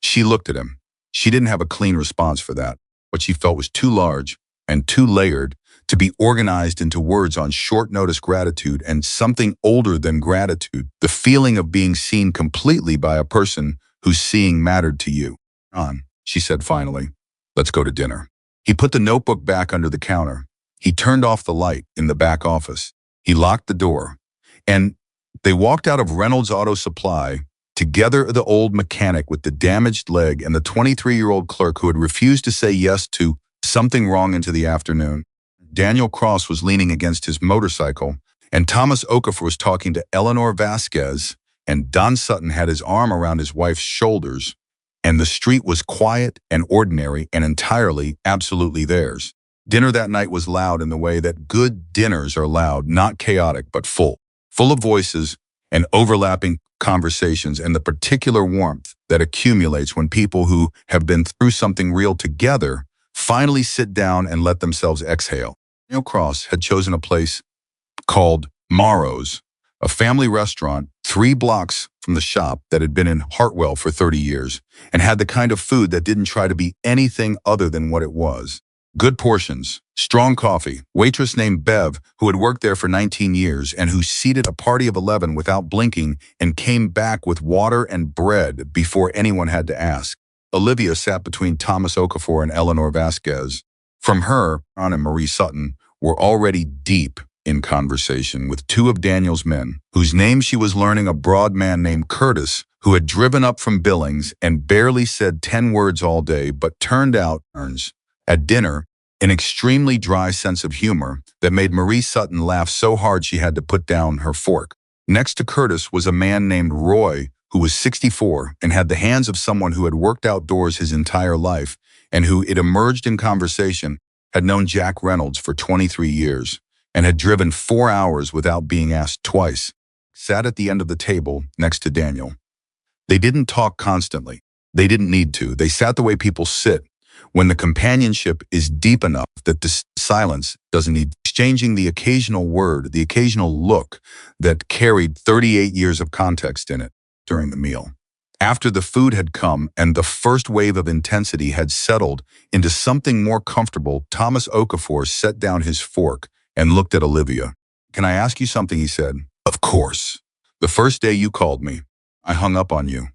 She looked at him. She didn't have a clean response for that. What she felt was too large and too layered to be organized into words on short notice. Gratitude and something older than gratitude, the feeling of being seen completely by a person whose seeing mattered to you. She said finally, let's go to dinner. He put the notebook back under the counter. He turned off the light in the back office. He locked the door. And they walked out of Reynolds Auto Supply, together, the old mechanic with the damaged leg and the 23-year-old clerk who had refused to say yes to something wrong into the afternoon. Daniel Cross was leaning against his motorcycle, and Thomas Okafor was talking to Eleanor Vasquez, and Don Sutton had his arm around his wife's shoulders, and the street was quiet and ordinary and entirely, absolutely theirs. Dinner that night was loud in the way that good dinners are loud, not chaotic, but full of voices and overlapping conversations and the particular warmth that accumulates when people who have been through something real together finally sit down and let themselves exhale. Daniel Cross had chosen a place called Morrow's, a family restaurant 3 blocks from the shop that had been in Hartwell for 30 years and had the kind of food that didn't try to be anything other than what it was. Good portions, strong coffee, waitress named Bev, who had worked there for 19 years and who seated a party of 11 without blinking and came back with water and bread before anyone had to ask. Olivia sat between Thomas Okafor and Eleanor Vasquez. From her, Ron and Marie Sutton were already deep in conversation with 2 of Daniel's men, whose names she was learning: a broad man named Curtis, who had driven up from Billings and barely said 10 words all day, but turned out at dinner an extremely dry sense of humor that made Marie Sutton laugh so hard she had to put down her fork. Next to Curtis was a man named Roy, who was 64 and had the hands of someone who had worked outdoors his entire life and who, it emerged in conversation, had known Jack Reynolds for 23 years and had driven 4 hours without being asked twice. Sat at the end of the table next to Daniel. They didn't talk constantly. They didn't need to. They sat the way people sit, when the companionship is deep enough that the silence doesn't need exchanging the occasional word, the occasional look that carried 38 years of context in it during the meal. After the food had come and the first wave of intensity had settled into something more comfortable, Thomas Okafor set down his fork and looked at Olivia. "Can I ask you something?" he said. "Of course. The first day you called me, I hung up on you.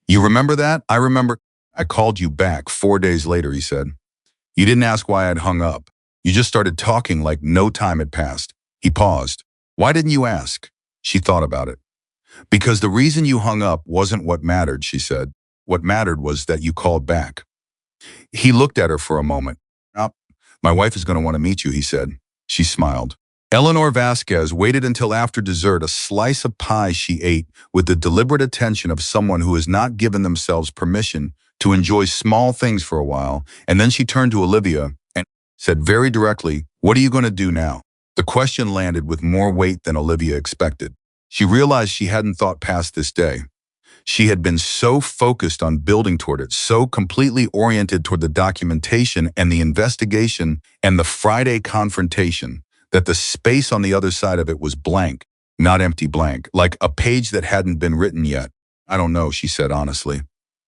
You remember that?" "I remember." "I called you back 4 days later," he said. "You didn't ask why I'd hung up. You just started talking like no time had passed." He paused. "Why didn't you ask?" She thought about it. "Because the reason you hung up wasn't what mattered," she said. "What mattered was that you called back." He looked at her for a moment. "Oh, my wife is going to want to meet you," he said. She smiled. Eleanor Vasquez waited until after dessert, a slice of pie she ate with the deliberate attention of someone who has not given themselves permission to enjoy small things for a while, and then she turned to Olivia and said very directly, "What are you going to do now?" The question landed with more weight than Olivia expected. She realized she hadn't thought past this day. She had been so focused on building toward it, so completely oriented toward the documentation and the investigation and the Friday confrontation, that the space on the other side of it was blank, not empty blank, like a page that hadn't been written yet. "I don't know," she said honestly.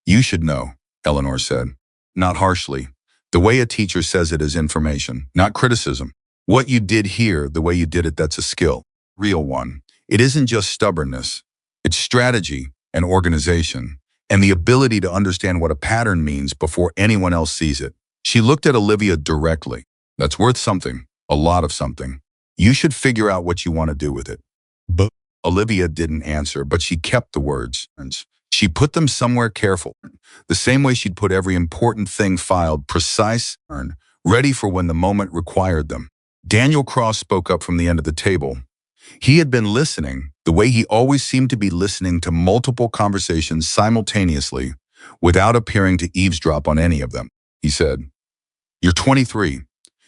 "You should know," Eleanor said. Not harshly. The way a teacher says it is information, not criticism. What you did here, the way you did it, that's a skill. Real one. It isn't just stubbornness. It's strategy and organization, and the ability to understand what a pattern means before anyone else sees it. She looked at Olivia directly. "That's worth something, a lot of something. You should figure out what you want to do with it." But Olivia didn't answer, but she kept the words. She put them somewhere careful, the same way she'd put every important thing filed, precise, ready for when the moment required them. Daniel Cross spoke up from the end of the table. He had been listening, the way he always seemed to be listening to multiple conversations simultaneously, without appearing to eavesdrop on any of them. He said, "You're 23.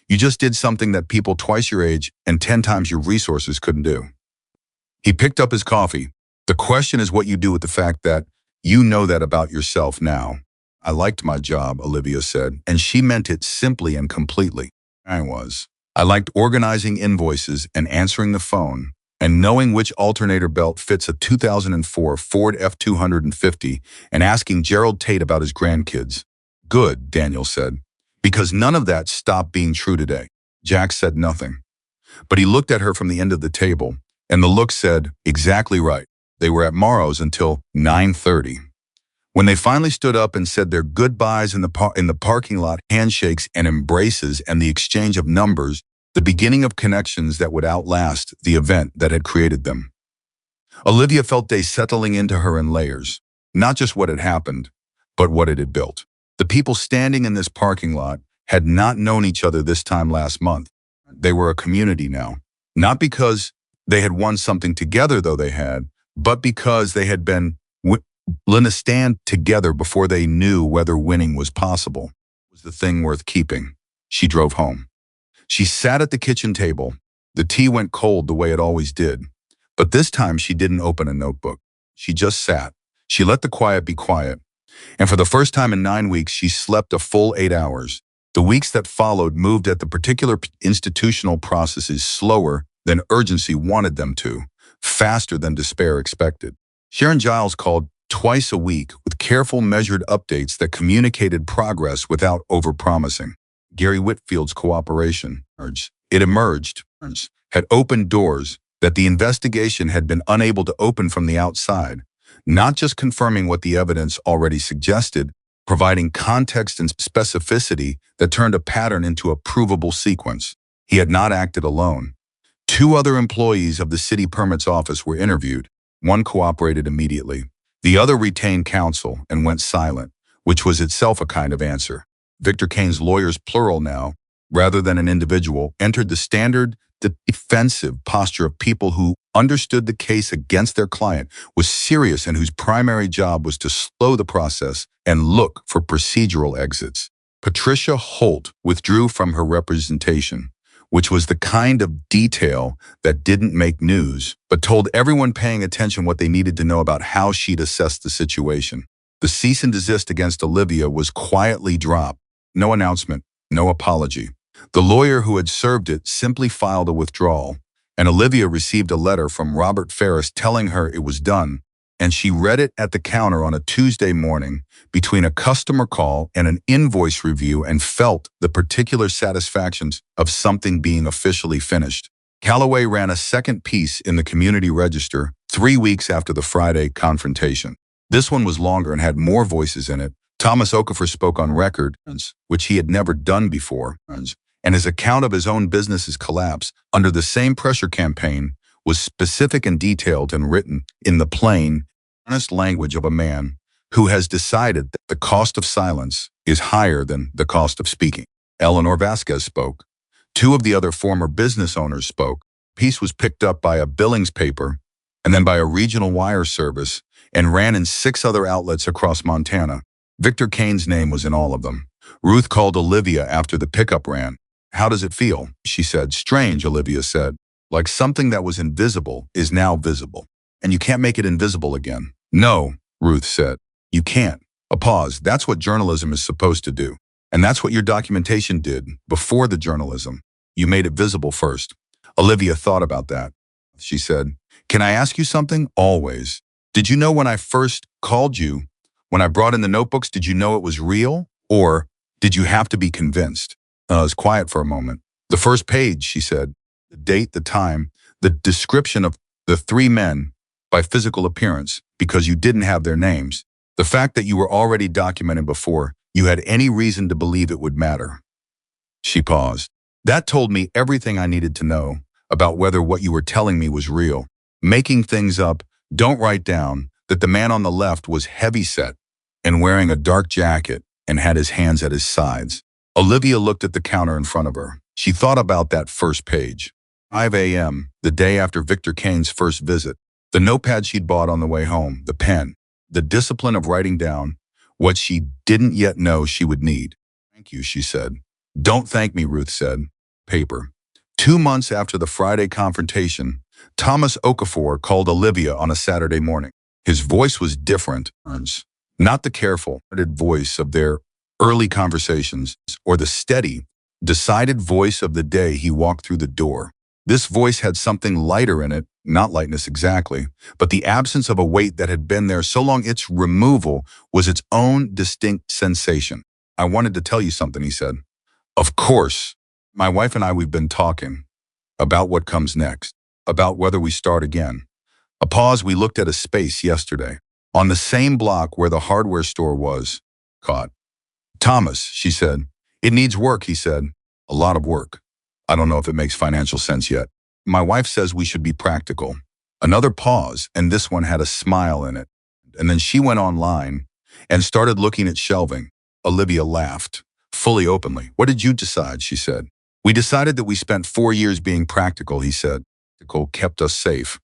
You just did something that people twice your age and 10 times your resources couldn't do." He picked up his coffee. "The question is what you do with the fact that you know that about yourself now." "I liked my job," Olivia said, and she meant it simply and completely. I liked organizing invoices and answering the phone and knowing which alternator belt fits a 2004 Ford F-250 and asking Gerald Tate about his grandkids. "Good," Daniel said, "because none of that stopped being true today." Jack said nothing, but he looked at her from the end of the table, and the look said, "Exactly right." They were at Morrow's until 9:30. When they finally stood up and said their goodbyes in the parking lot, handshakes and embraces and the exchange of numbers, the beginning of connections that would outlast the event that had created them. Olivia felt day settling into her in layers, not just what had happened, but what it had built. The people standing in this parking lot had not known each other this time last month. They were a community now, not because they had won something together, though they had, but because they had been willing to stand together before they knew whether winning was possible. It was the thing worth keeping. She drove home. She sat at the kitchen table. The tea went cold the way it always did. But this time she didn't open a notebook. She just sat. She let the quiet be quiet. And for the first time in 9 weeks, she slept a full 8 hours. The weeks that followed moved at the particular institutional processes slower than urgency wanted them to, faster than despair expected. Sharon Giles called twice a week with careful, measured updates that communicated progress without overpromising. Gary Whitfield's cooperation, it emerged, had opened doors that the investigation had been unable to open from the outside, not just confirming what the evidence already suggested, providing context and specificity that turned a pattern into a provable sequence. He had not acted alone. 2 other employees of the city permits office were interviewed. One cooperated immediately. The other retained counsel and went silent, which was itself a kind of answer. Victor Kane's lawyers, plural now, rather than an individual, entered the standard defensive posture of people who understood the case against their client was serious and whose primary job was to slow the process and look for procedural exits. Patricia Holt withdrew from her representation, which was the kind of detail that didn't make news, but told everyone paying attention what they needed to know about how she'd assessed the situation. The cease and desist against Olivia was quietly dropped. No announcement, no apology. The lawyer who had served it simply filed a withdrawal, and Olivia received a letter from Robert Ferris telling her it was done, and she read it at the counter on a Tuesday morning between a customer call and an invoice review and felt the particular satisfactions of something being officially finished. Calloway ran a second piece in the Community Register 3 weeks after the Friday confrontation. This one was longer and had more voices in it. Thomas Okafor spoke on record, which he had never done before, and his account of his own business's collapse under the same pressure campaign was specific and detailed and written in the plain, honest language of a man who has decided that the cost of silence is higher than the cost of speaking. Eleanor Vasquez spoke. 2 of the other former business owners spoke. The piece was picked up by a Billings paper and then by a regional wire service and ran in 6 other outlets across Montana. Victor Kane's name was in all of them. Ruth called Olivia after the pickup ran. "How does it feel?" she said. "Strange," Olivia said. "Like something that was invisible is now visible. And you can't make it invisible again." "No," Ruth said. "You can't." A pause. "That's what journalism is supposed to do. And that's what your documentation did before the journalism. You made it visible first." Olivia thought about that. She said, "Can I ask you something?" "Always. Did you know when I first called you, when I brought in the notebooks, did you know it was real? Or did you have to be convinced?" It was quiet for a moment. "The first page," she said. "The date, the time, the description of the 3 men by physical appearance, because you didn't have their names. The fact that you were already documented before you had any reason to believe it would matter." She paused. "That told me everything I needed to know about whether what you were telling me was real. Making things up, don't write down that the man on the left was heavyset and wearing a dark jacket and had his hands at his sides." Olivia looked at the counter in front of her. She thought about that first page. 5 a.m., the day after Victor Kane's first visit. The notepad she'd bought on the way home, the pen, the discipline of writing down what she didn't yet know she would need. Thank you, she said. Don't thank me, Ruth said. Paper. 2 months after the Friday confrontation, Thomas Okafor called Olivia on a Saturday morning. His voice was different, not the careful, voice of their early conversations or the steady, decided voice of the day he walked through the door. This voice had something lighter in it, not lightness exactly, but the absence of a weight that had been there so long its removal was its own distinct sensation. I wanted to tell you something, he said. Of course. My wife and I, we've been talking about what comes next, about whether we start again. A pause. We looked at a space yesterday, on the same block where the hardware store was. Caught. Thomas, she said. It needs work, he said. A lot of work. I don't know if it makes financial sense yet. My wife says we should be practical. Another pause, and this one had a smile in it. And then she went online and started looking at shelving. Olivia laughed, fully openly. What did you decide, she said. We decided that we spent 4 years being practical, he said. Practical kept us safe.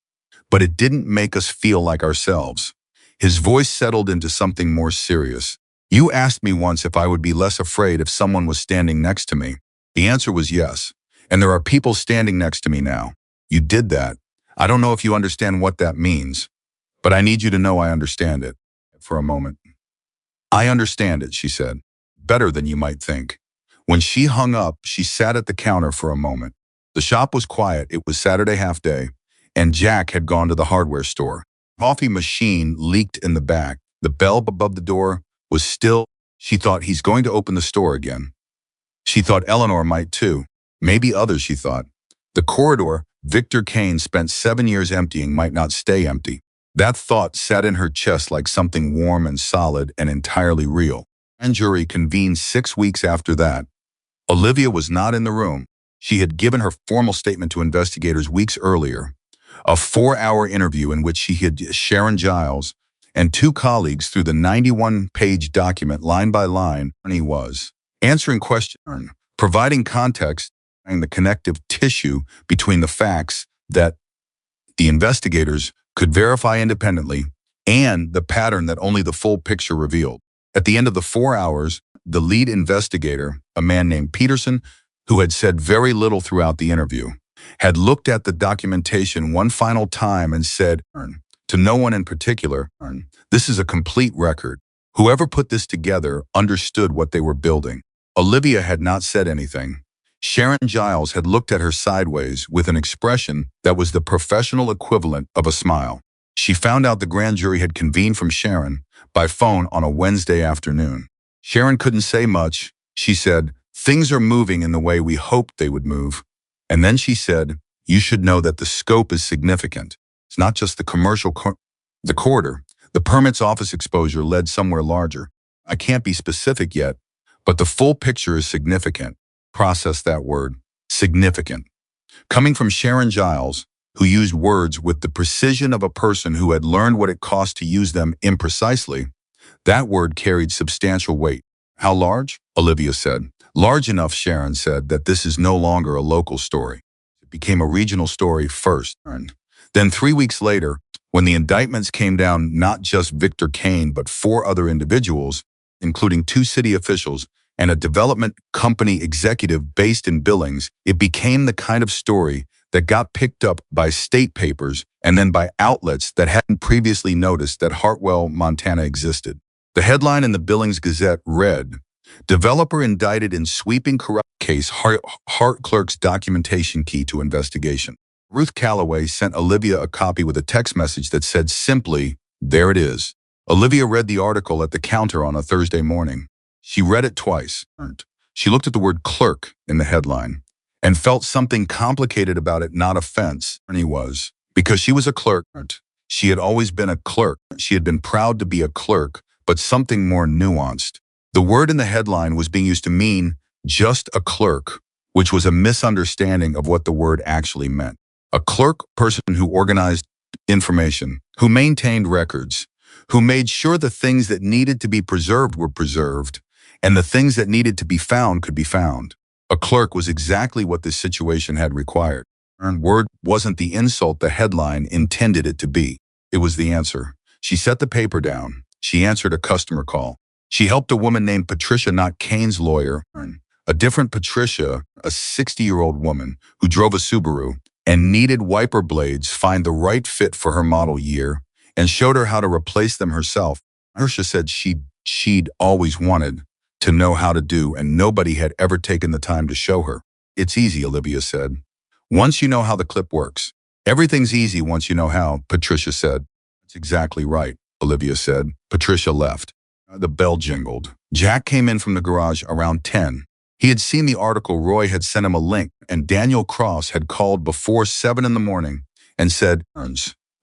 But it didn't make us feel like ourselves. His voice settled into something more serious. You asked me once if I would be less afraid if someone was standing next to me. The answer was yes. And there are people standing next to me now. You did that. I don't know if you understand what that means, but I need you to know I understand it. For a moment. I understand it, she said. Better than you might think. When she hung up, she sat at the counter for a moment. The shop was quiet. It was Saturday half day, and Jack had gone to the hardware store. Coffee machine leaked in the back. The bell above the door was still. She thought he's going to open the store again. She thought Eleanor might too. Maybe others, she thought. The corridor Victor Kane spent 7 years emptying might not stay empty. That thought sat in her chest like something warm and solid and entirely real. The grand jury convened 6 weeks after that. Olivia was not in the room. She had given her formal statement to investigators weeks earlier. A 4-hour interview in which she had Sharon Giles and 2 colleagues through the 91-page document line by line. He was answering questions, providing context, and the connective tissue between the facts that the investigators could verify independently and the pattern that only the full picture revealed. At the end of the 4 hours, the lead investigator, a man named Peterson, who had said very little throughout the interview, had looked at the documentation one final time and said, to no one in particular, this is a complete record. Whoever put this together understood what they were building. Olivia had not said anything. Sharon Giles had looked at her sideways with an expression that was the professional equivalent of a smile. She found out the grand jury had convened from Sharon by phone on a Wednesday afternoon. Sharon couldn't say much. She said, things are moving in the way we hoped they would move. And then she said, you should know that the scope is significant. It's not just the commercial, the corridor. The permits office exposure led somewhere larger. I can't be specific yet, but the full picture is significant. Process that word, significant. Coming from Sharon Giles, who used words with the precision of a person who had learned what it cost to use them imprecisely, that word carried substantial weight. How large? Olivia said. Large enough, Sharon said, that this is no longer a local story. It became a regional story first. Then 3 weeks later, when the indictments came down, not just Victor Kane, but 4 other individuals, including 2 city officials and a development company executive based in Billings, it became the kind of story that got picked up by state papers and then by outlets that hadn't previously noticed that Hartwell, Montana existed. The headline in the Billings Gazette read, developer indicted in sweeping corrupt case, Hart Clerk's documentation key to investigation. Ruth Calloway sent Olivia a copy with a text message that said simply, there it is. Olivia read the article at the counter on a Thursday morning. She read it twice. She looked at the word clerk in the headline and felt something complicated about it, not offense. He was. Because she was a clerk. She had always been a clerk. She had been proud to be a clerk, but something more nuanced. The word in the headline was being used to mean just a clerk, which was a misunderstanding of what the word actually meant. A clerk, person who organized information, who maintained records, who made sure the things that needed to be preserved were preserved, and the things that needed to be found could be found. A clerk was exactly what this situation had required. Word wasn't the insult the headline intended it to be. It was the answer. She set the paper down. She answered a customer call. She helped a woman named Patricia, not Kane's lawyer, a different Patricia, a 60-year-old woman who drove a Subaru and needed wiper blades, find the right fit for her model year, and showed her how to replace them herself. Patricia said she'd always wanted to know how to do, and nobody had ever taken the time to show her. It's easy, Olivia said. Once you know how the clip works. Everything's easy once you know how, Patricia said. That's exactly right, Olivia said. Patricia left. The bell jingled. Jack came in from the garage around 10. He had seen the article. Roy had sent him a link, and Daniel Cross had called before 7 in the morning and said,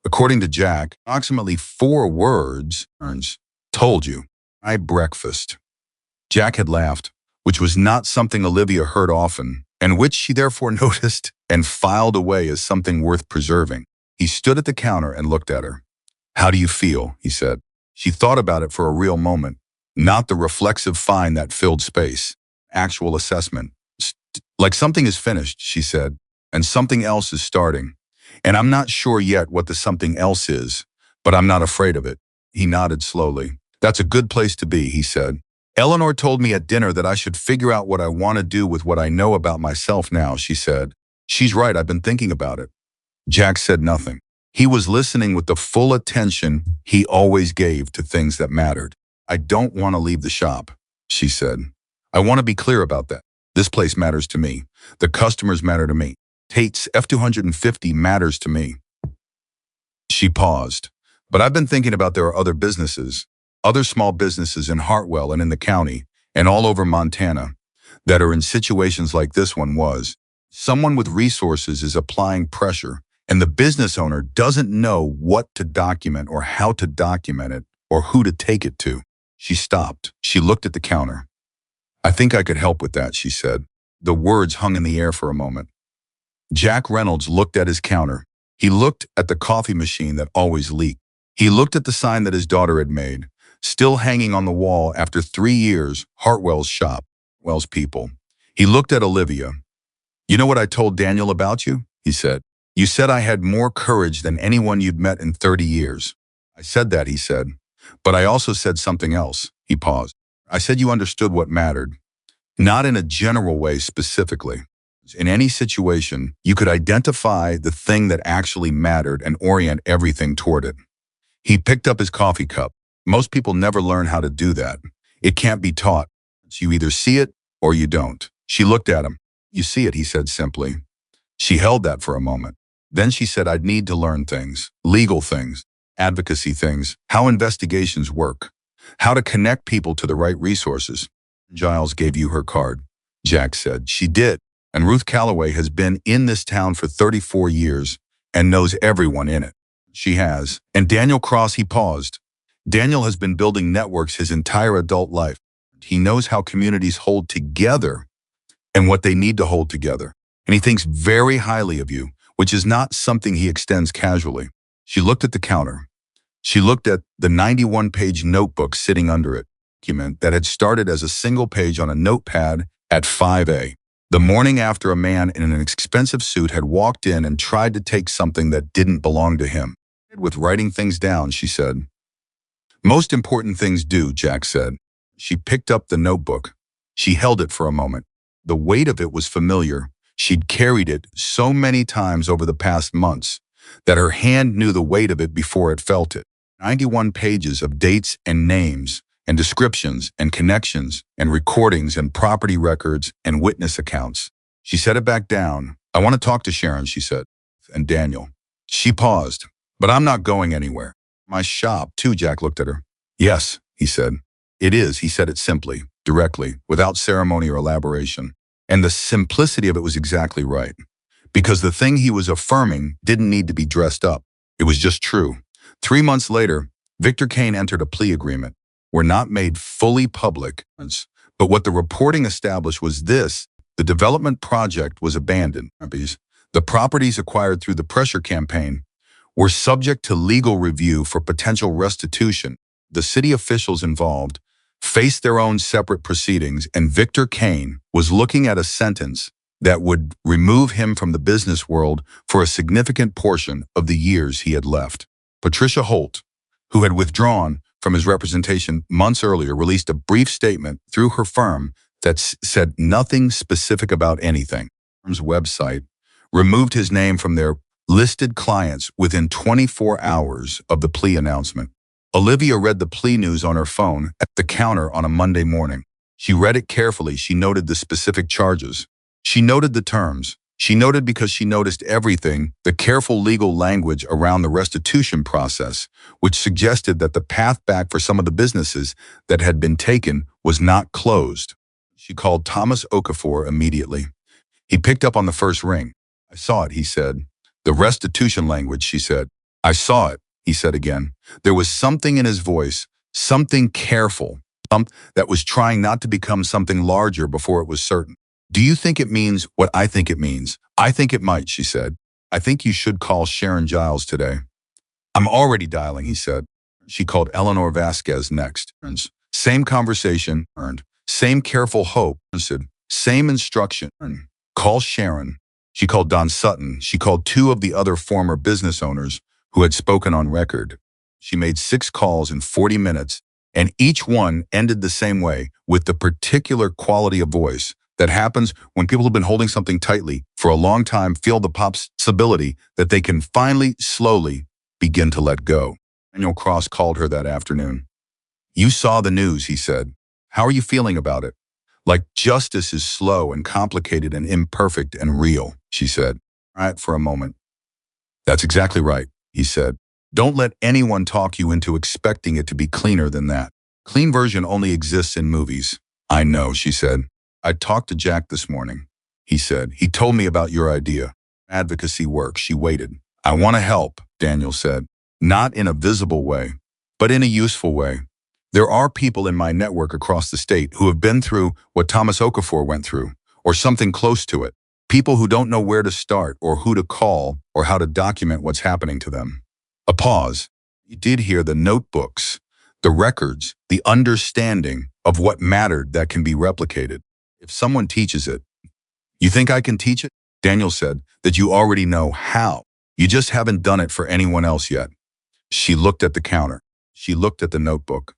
according to Jack, approximately 4 words, told you. I breakfast. Jack had laughed, which was not something Olivia heard often, and which she therefore noticed and filed away as something worth preserving. He stood at the counter and looked at her. How do you feel? He said. She thought about it for a real moment, not the reflexive fine that filled space. Actual assessment. Like something is finished, she said, and something else is starting. And I'm not sure yet what the something else is, but I'm not afraid of it. He nodded slowly. That's a good place to be, he said. Eleanor told me at dinner that I should figure out what I want to do with what I know about myself now, she said. She's right, I've been thinking about it. Jack said nothing. He was listening with the full attention he always gave to things that mattered. I don't want to leave the shop, she said. I want to be clear about that. This place matters to me. The customers matter to me. Tate's F250 matters to me. She paused. But I've been thinking about there are other businesses, other small businesses in Hartwell and in the county and all over Montana that are in situations like this one was. Someone with resources is applying pressure, and the business owner doesn't know what to document or how to document it or who to take it to. She stopped. She looked at the counter. I think I could help with that, she said. The words hung in the air for a moment. Jack Reynolds looked at his counter. He looked at the coffee machine that always leaked. He looked at the sign that his daughter had made, still hanging on the wall after 3 years, Hartwell's shop, Hartwell's people. He looked at Olivia. You know what I told Daniel about you? He said. You said I had more courage than anyone you'd met in 30 years. I said that, he said. But I also said something else. He paused. I said you understood what mattered. Not in a general way specifically. In any situation, you could identify the thing that actually mattered and orient everything toward it. He picked up his coffee cup. Most people never learn how to do that. It can't be taught. So you either see it or you don't. She looked at him. You see it, he said simply. She held that for a moment. Then she said, I'd need to learn things, legal things, advocacy things, how investigations work, how to connect people to the right resources. Giles gave you her card, Jack said. She did. And Ruth Calloway has been in this town for 34 years and knows everyone in it. She has. And Daniel Cross, he paused. Daniel has been building networks his entire adult life. He knows how communities hold together and what they need to hold together. And he thinks very highly of you, which is not something he extends casually. She looked at the counter. She looked at the 91-page notebook sitting under it, document that had started as a single page on a notepad at 5A. The morning after a man in an expensive suit had walked in and tried to take something that didn't belong to him. With writing things down, she said. Most important things do, Jack said. She picked up the notebook. She held it for a moment. The weight of it was familiar. She'd carried it so many times over the past months that her hand knew the weight of it before it felt it. 91 pages of dates and names and descriptions and connections and recordings and property records and witness accounts. She set it back down. I want to talk to Sharon, she said, and Daniel. She paused. But I'm not going anywhere. My shop, too, Jack looked at her. Yes, he said. It is, he said it simply, directly, without ceremony or elaboration. And the simplicity of it was exactly right. Because the thing he was affirming didn't need to be dressed up. It was just true. 3 months later, Victor Kane entered a plea agreement. Were not made fully public, but what the reporting established was this: the development project was abandoned. The properties acquired through the pressure campaign were subject to legal review for potential restitution. The city officials involved faced their own separate proceedings, and Victor Kane was looking at a sentence that would remove him from the business world for a significant portion of the years he had left. Patricia Holt, who had withdrawn from his representation months earlier, released a brief statement through her firm that said nothing specific about anything. The firm's website removed his name from their listed clients within 24 hours of the plea announcement. Olivia read the plea news on her phone at the counter on a Monday morning. She read it carefully. She noted the specific charges. She noted the terms. She noted because she noticed everything, the careful legal language around the restitution process, which suggested that the path back for some of the businesses that had been taken was not closed. She called Thomas Okafor immediately. He picked up on the first ring. "I saw it," he said. "The restitution language," she said. "I saw it," he said again. There was something in his voice, something careful, that was trying not to become something larger before it was certain. "Do you think it means what I think it means?" "I think it might," she said. "I think you should call Sharon Giles today." "I'm already dialing," he said. She called Eleanor Vasquez next. Same conversation, same careful hope, same instruction. "Call Sharon." She called Don Sutton. She called two of the other former business owners who had spoken on record. She made 6 calls in 40 minutes, and each one ended the same way, with the particular quality of voice that happens when people have been holding something tightly for a long time, feel the possibility that they can finally, slowly begin to let go. Daniel Cross called her that afternoon. "You saw the news," he said. "How are you feeling about it?" "Like justice is slow and complicated and imperfect and real," she said. "All right, for a moment." "That's exactly right," he said. "Don't let anyone talk you into expecting it to be cleaner than that. Clean version only exists in movies." "I know," she said. "I talked to Jack this morning," he said. "He told me about your idea. Advocacy work." She waited. "I want to help," Daniel said. "Not in a visible way, but in a useful way. There are people in my network across the state who have been through what Thomas Okafor went through, or something close to it. People who don't know where to start or who to call or how to document what's happening to them." A pause. You did hear the notebooks, the records, the understanding of what mattered that can be replicated. If someone teaches it, "You think I can teach it?" Daniel said. "That you already know how. You just haven't done it for anyone else yet." She looked at the counter. She looked at the notebook.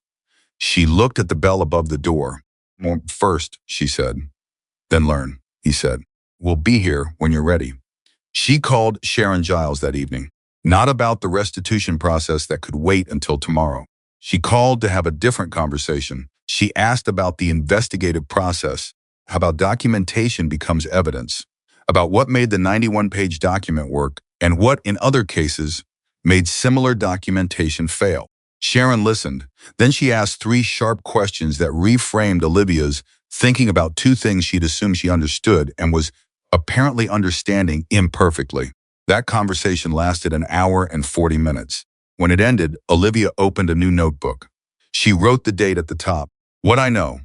She looked at the bell above the door. "More first," she said. "Then learn," he said. "We'll be here when you're ready." She called Sharon Giles that evening. Not about the restitution process that could wait until tomorrow. She called to have a different conversation. She asked about the investigative process, about documentation becomes evidence, about what made the 91-page document work and what, in other cases, made similar documentation fail. Sharon listened. Then she asked 3 sharp questions that reframed Olivia's thinking about 2 things she'd assumed she understood and was apparently understanding imperfectly. That conversation lasted an hour and 40 minutes. When it ended, Olivia opened a new notebook. She wrote the date at the top. "What I know,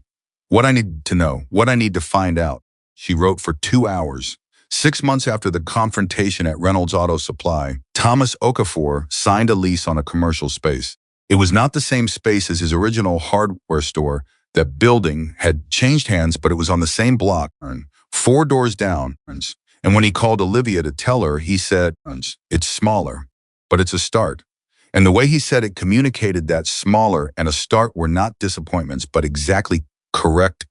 what I need to know, what I need to find out." She wrote for 2 hours. 6 months after the confrontation at Reynolds Auto Supply, Thomas Okafor signed a lease on a commercial space. It was not the same space as his original hardware store. That building had changed hands, but it was on the same block, 4 doors down. And when he called Olivia to tell her, he said, "It's smaller, but it's a start." And the way he said it communicated that smaller and a start were not disappointments, but exactly correct,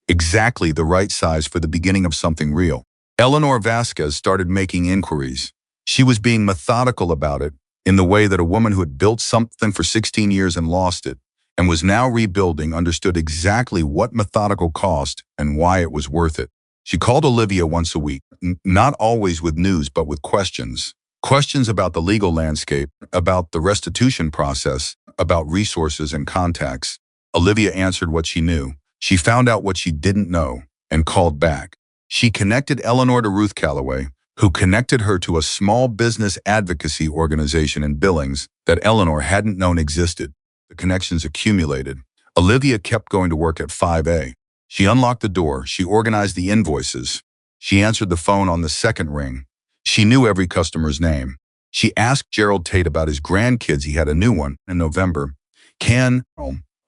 exactly the right size for the beginning of something real. Eleanor Vasquez started making inquiries. She was being methodical about it, in the way that a woman who had built something for 16 years and lost it, and was now rebuilding, understood exactly what methodical cost and why it was worth it. She called Olivia once a week, not always with news, but with questions. Questions about the legal landscape, about the restitution process, about resources and contacts. Olivia answered what she knew. She found out what she didn't know and called back. She connected Eleanor to Ruth Calloway, who connected her to a small business advocacy organization in Billings that Eleanor hadn't known existed. The connections accumulated. Olivia kept going to work at 5A. She unlocked the door. She organized the invoices. She answered the phone on the second ring. She knew every customer's name. She asked Gerald Tate about his grandkids. He had a new one in November.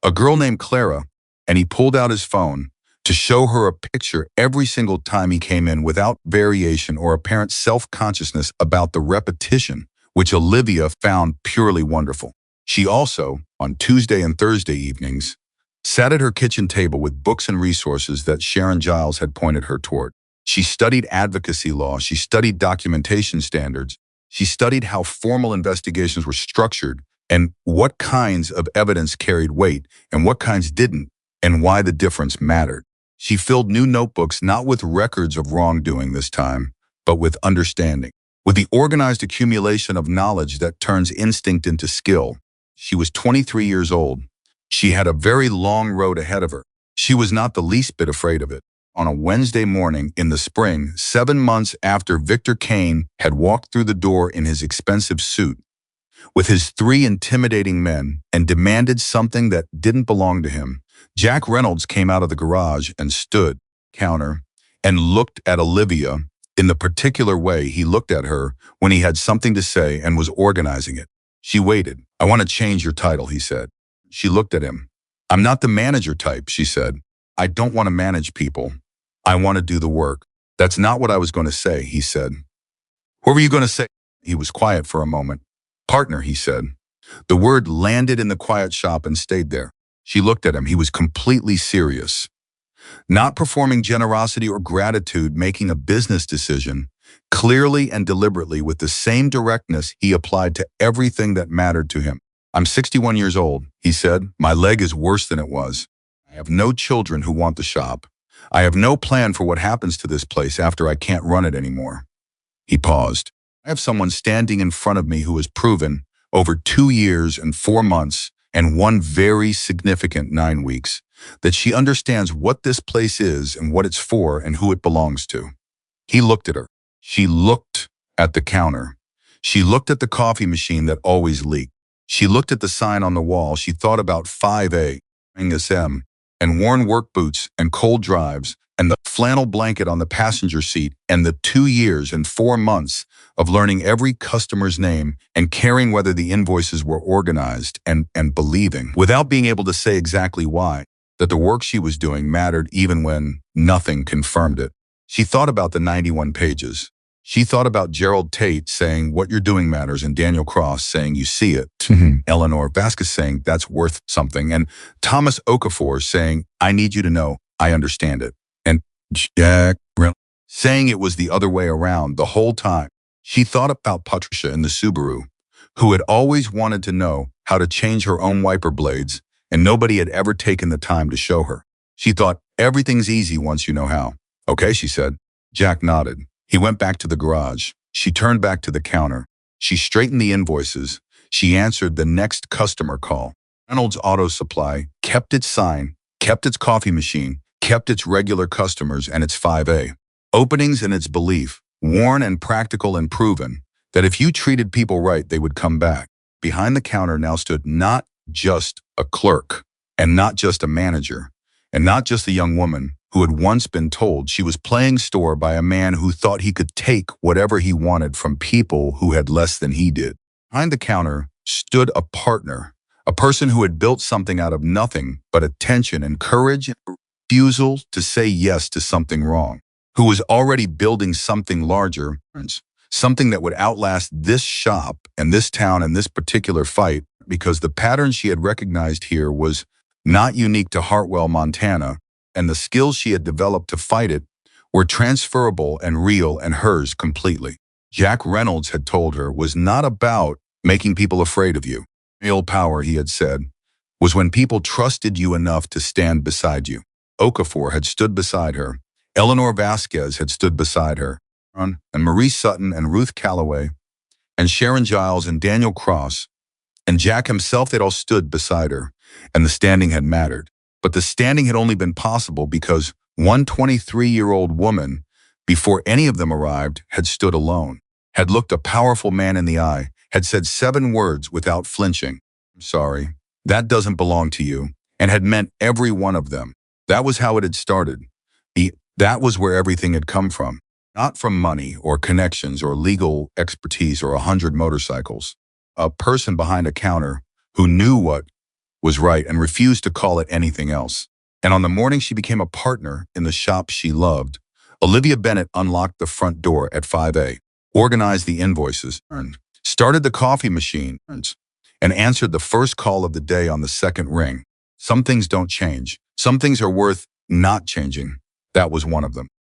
A girl named Clara, and he pulled out his phone to show her a picture every single time he came in without variation or apparent self-consciousness about the repetition, which Olivia found purely wonderful. She also, on Tuesday and Thursday evenings, sat at her kitchen table with books and resources that Sharon Giles had pointed her toward. She studied advocacy law, she studied documentation standards, she studied how formal investigations were structured and what kinds of evidence carried weight and what kinds didn't, and why the difference mattered. She filled new notebooks not with records of wrongdoing this time, but with understanding, with the organized accumulation of knowledge that turns instinct into skill. She was 23 years old. She had a very long road ahead of her. She was not the least bit afraid of it. On a Wednesday morning in the spring, 7 months after Victor Kane had walked through the door in his expensive suit, with his 3 intimidating men, and demanded something that didn't belong to him, Jack Reynolds came out of the garage and stood, counter, and looked at Olivia in the particular way he looked at her when he had something to say and was organizing it. She waited. "I want to change your title," he said. She looked at him. "I'm not the manager type," she said. "I don't want to manage people. I want to do the work." "That's not what I was going to say," he said. "What were you going to say?" He was quiet for a moment. "Partner," he said. The word landed in the quiet shop and stayed there. She looked at him. He was completely serious. Not performing generosity or gratitude, making a business decision, clearly and deliberately with the same directness he applied to everything that mattered to him. "I'm 61 years old," he said. "My leg is worse than it was. I have no children who want the shop. I have no plan for what happens to this place after I can't run it anymore." He paused. "I have someone standing in front of me who has proven, over 2 years and 4 months and 1 very significant 9 weeks, that she understands what this place is and what it's for and who it belongs to." He looked at her. She looked at the counter. She looked at the coffee machine that always leaked. She looked at the sign on the wall. She thought about 5A, SM, and worn work boots and cold drives and the flannel blanket on the passenger seat and the 2 years and 4 months of learning every customer's name and caring whether the invoices were organized and believing, without being able to say exactly why, that the work she was doing mattered even when nothing confirmed it. She thought about the 91 pages. She thought about Gerald Tate saying, "What you're doing matters," and Daniel Cross saying, "You see it." Eleanor Vasquez saying, "That's worth something," and Thomas Okafor saying, "I need you to know, I understand it." And Jack Reynolds saying it was the other way around the whole time. She thought about Patricia in the Subaru, who had always wanted to know how to change her own wiper blades, and nobody had ever taken the time to show her. She thought, "Everything's easy once you know how." "Okay," she said. Jack nodded. He went back to the garage. She turned back to the counter. She straightened the invoices. She answered the next customer call. Reynolds Auto Supply kept its sign, kept its coffee machine, kept its regular customers and its 5A. Openings and its belief, worn and practical and proven, that if you treated people right, they would come back. Behind the counter now stood not just a clerk, and not just a manager, and not just a young woman who had once been told she was playing store by a man who thought he could take whatever he wanted from people who had less than he did. Behind the counter stood a partner, a person who had built something out of nothing but attention and courage and refusal to say yes to something wrong, who was already building something larger, something that would outlast this shop and this town and this particular fight, because the pattern she had recognized here was not unique to Hartwell, Montana, and the skills she had developed to fight it were transferable and real and hers completely. Jack Reynolds had told her was not about making people afraid of you. Real power, he had said, was when people trusted you enough to stand beside you. Okafor had stood beside her. Eleanor Vasquez had stood beside her. And Marie Sutton and Ruth Calloway and Sharon Giles and Daniel Cross and Jack himself, they'd all stood beside her, and the standing had mattered. But the standing had only been possible because one 23-year-old woman, before any of them arrived, had stood alone, had looked a powerful man in the eye, had said 7 words without flinching. "I'm sorry, that doesn't belong to you," and had meant every one of them. That was how it had started. That was where everything had come from. Not from money or connections or legal expertise or 100 motorcycles. A person behind a counter who knew what was right and refused to call it anything else. And on the morning she became a partner in the shop she loved, Olivia Bennett unlocked the front door at 5A, organized the invoices, started the coffee machine, and answered the first call of the day on the second ring. Some things don't change. Some things are worth not changing. That was one of them.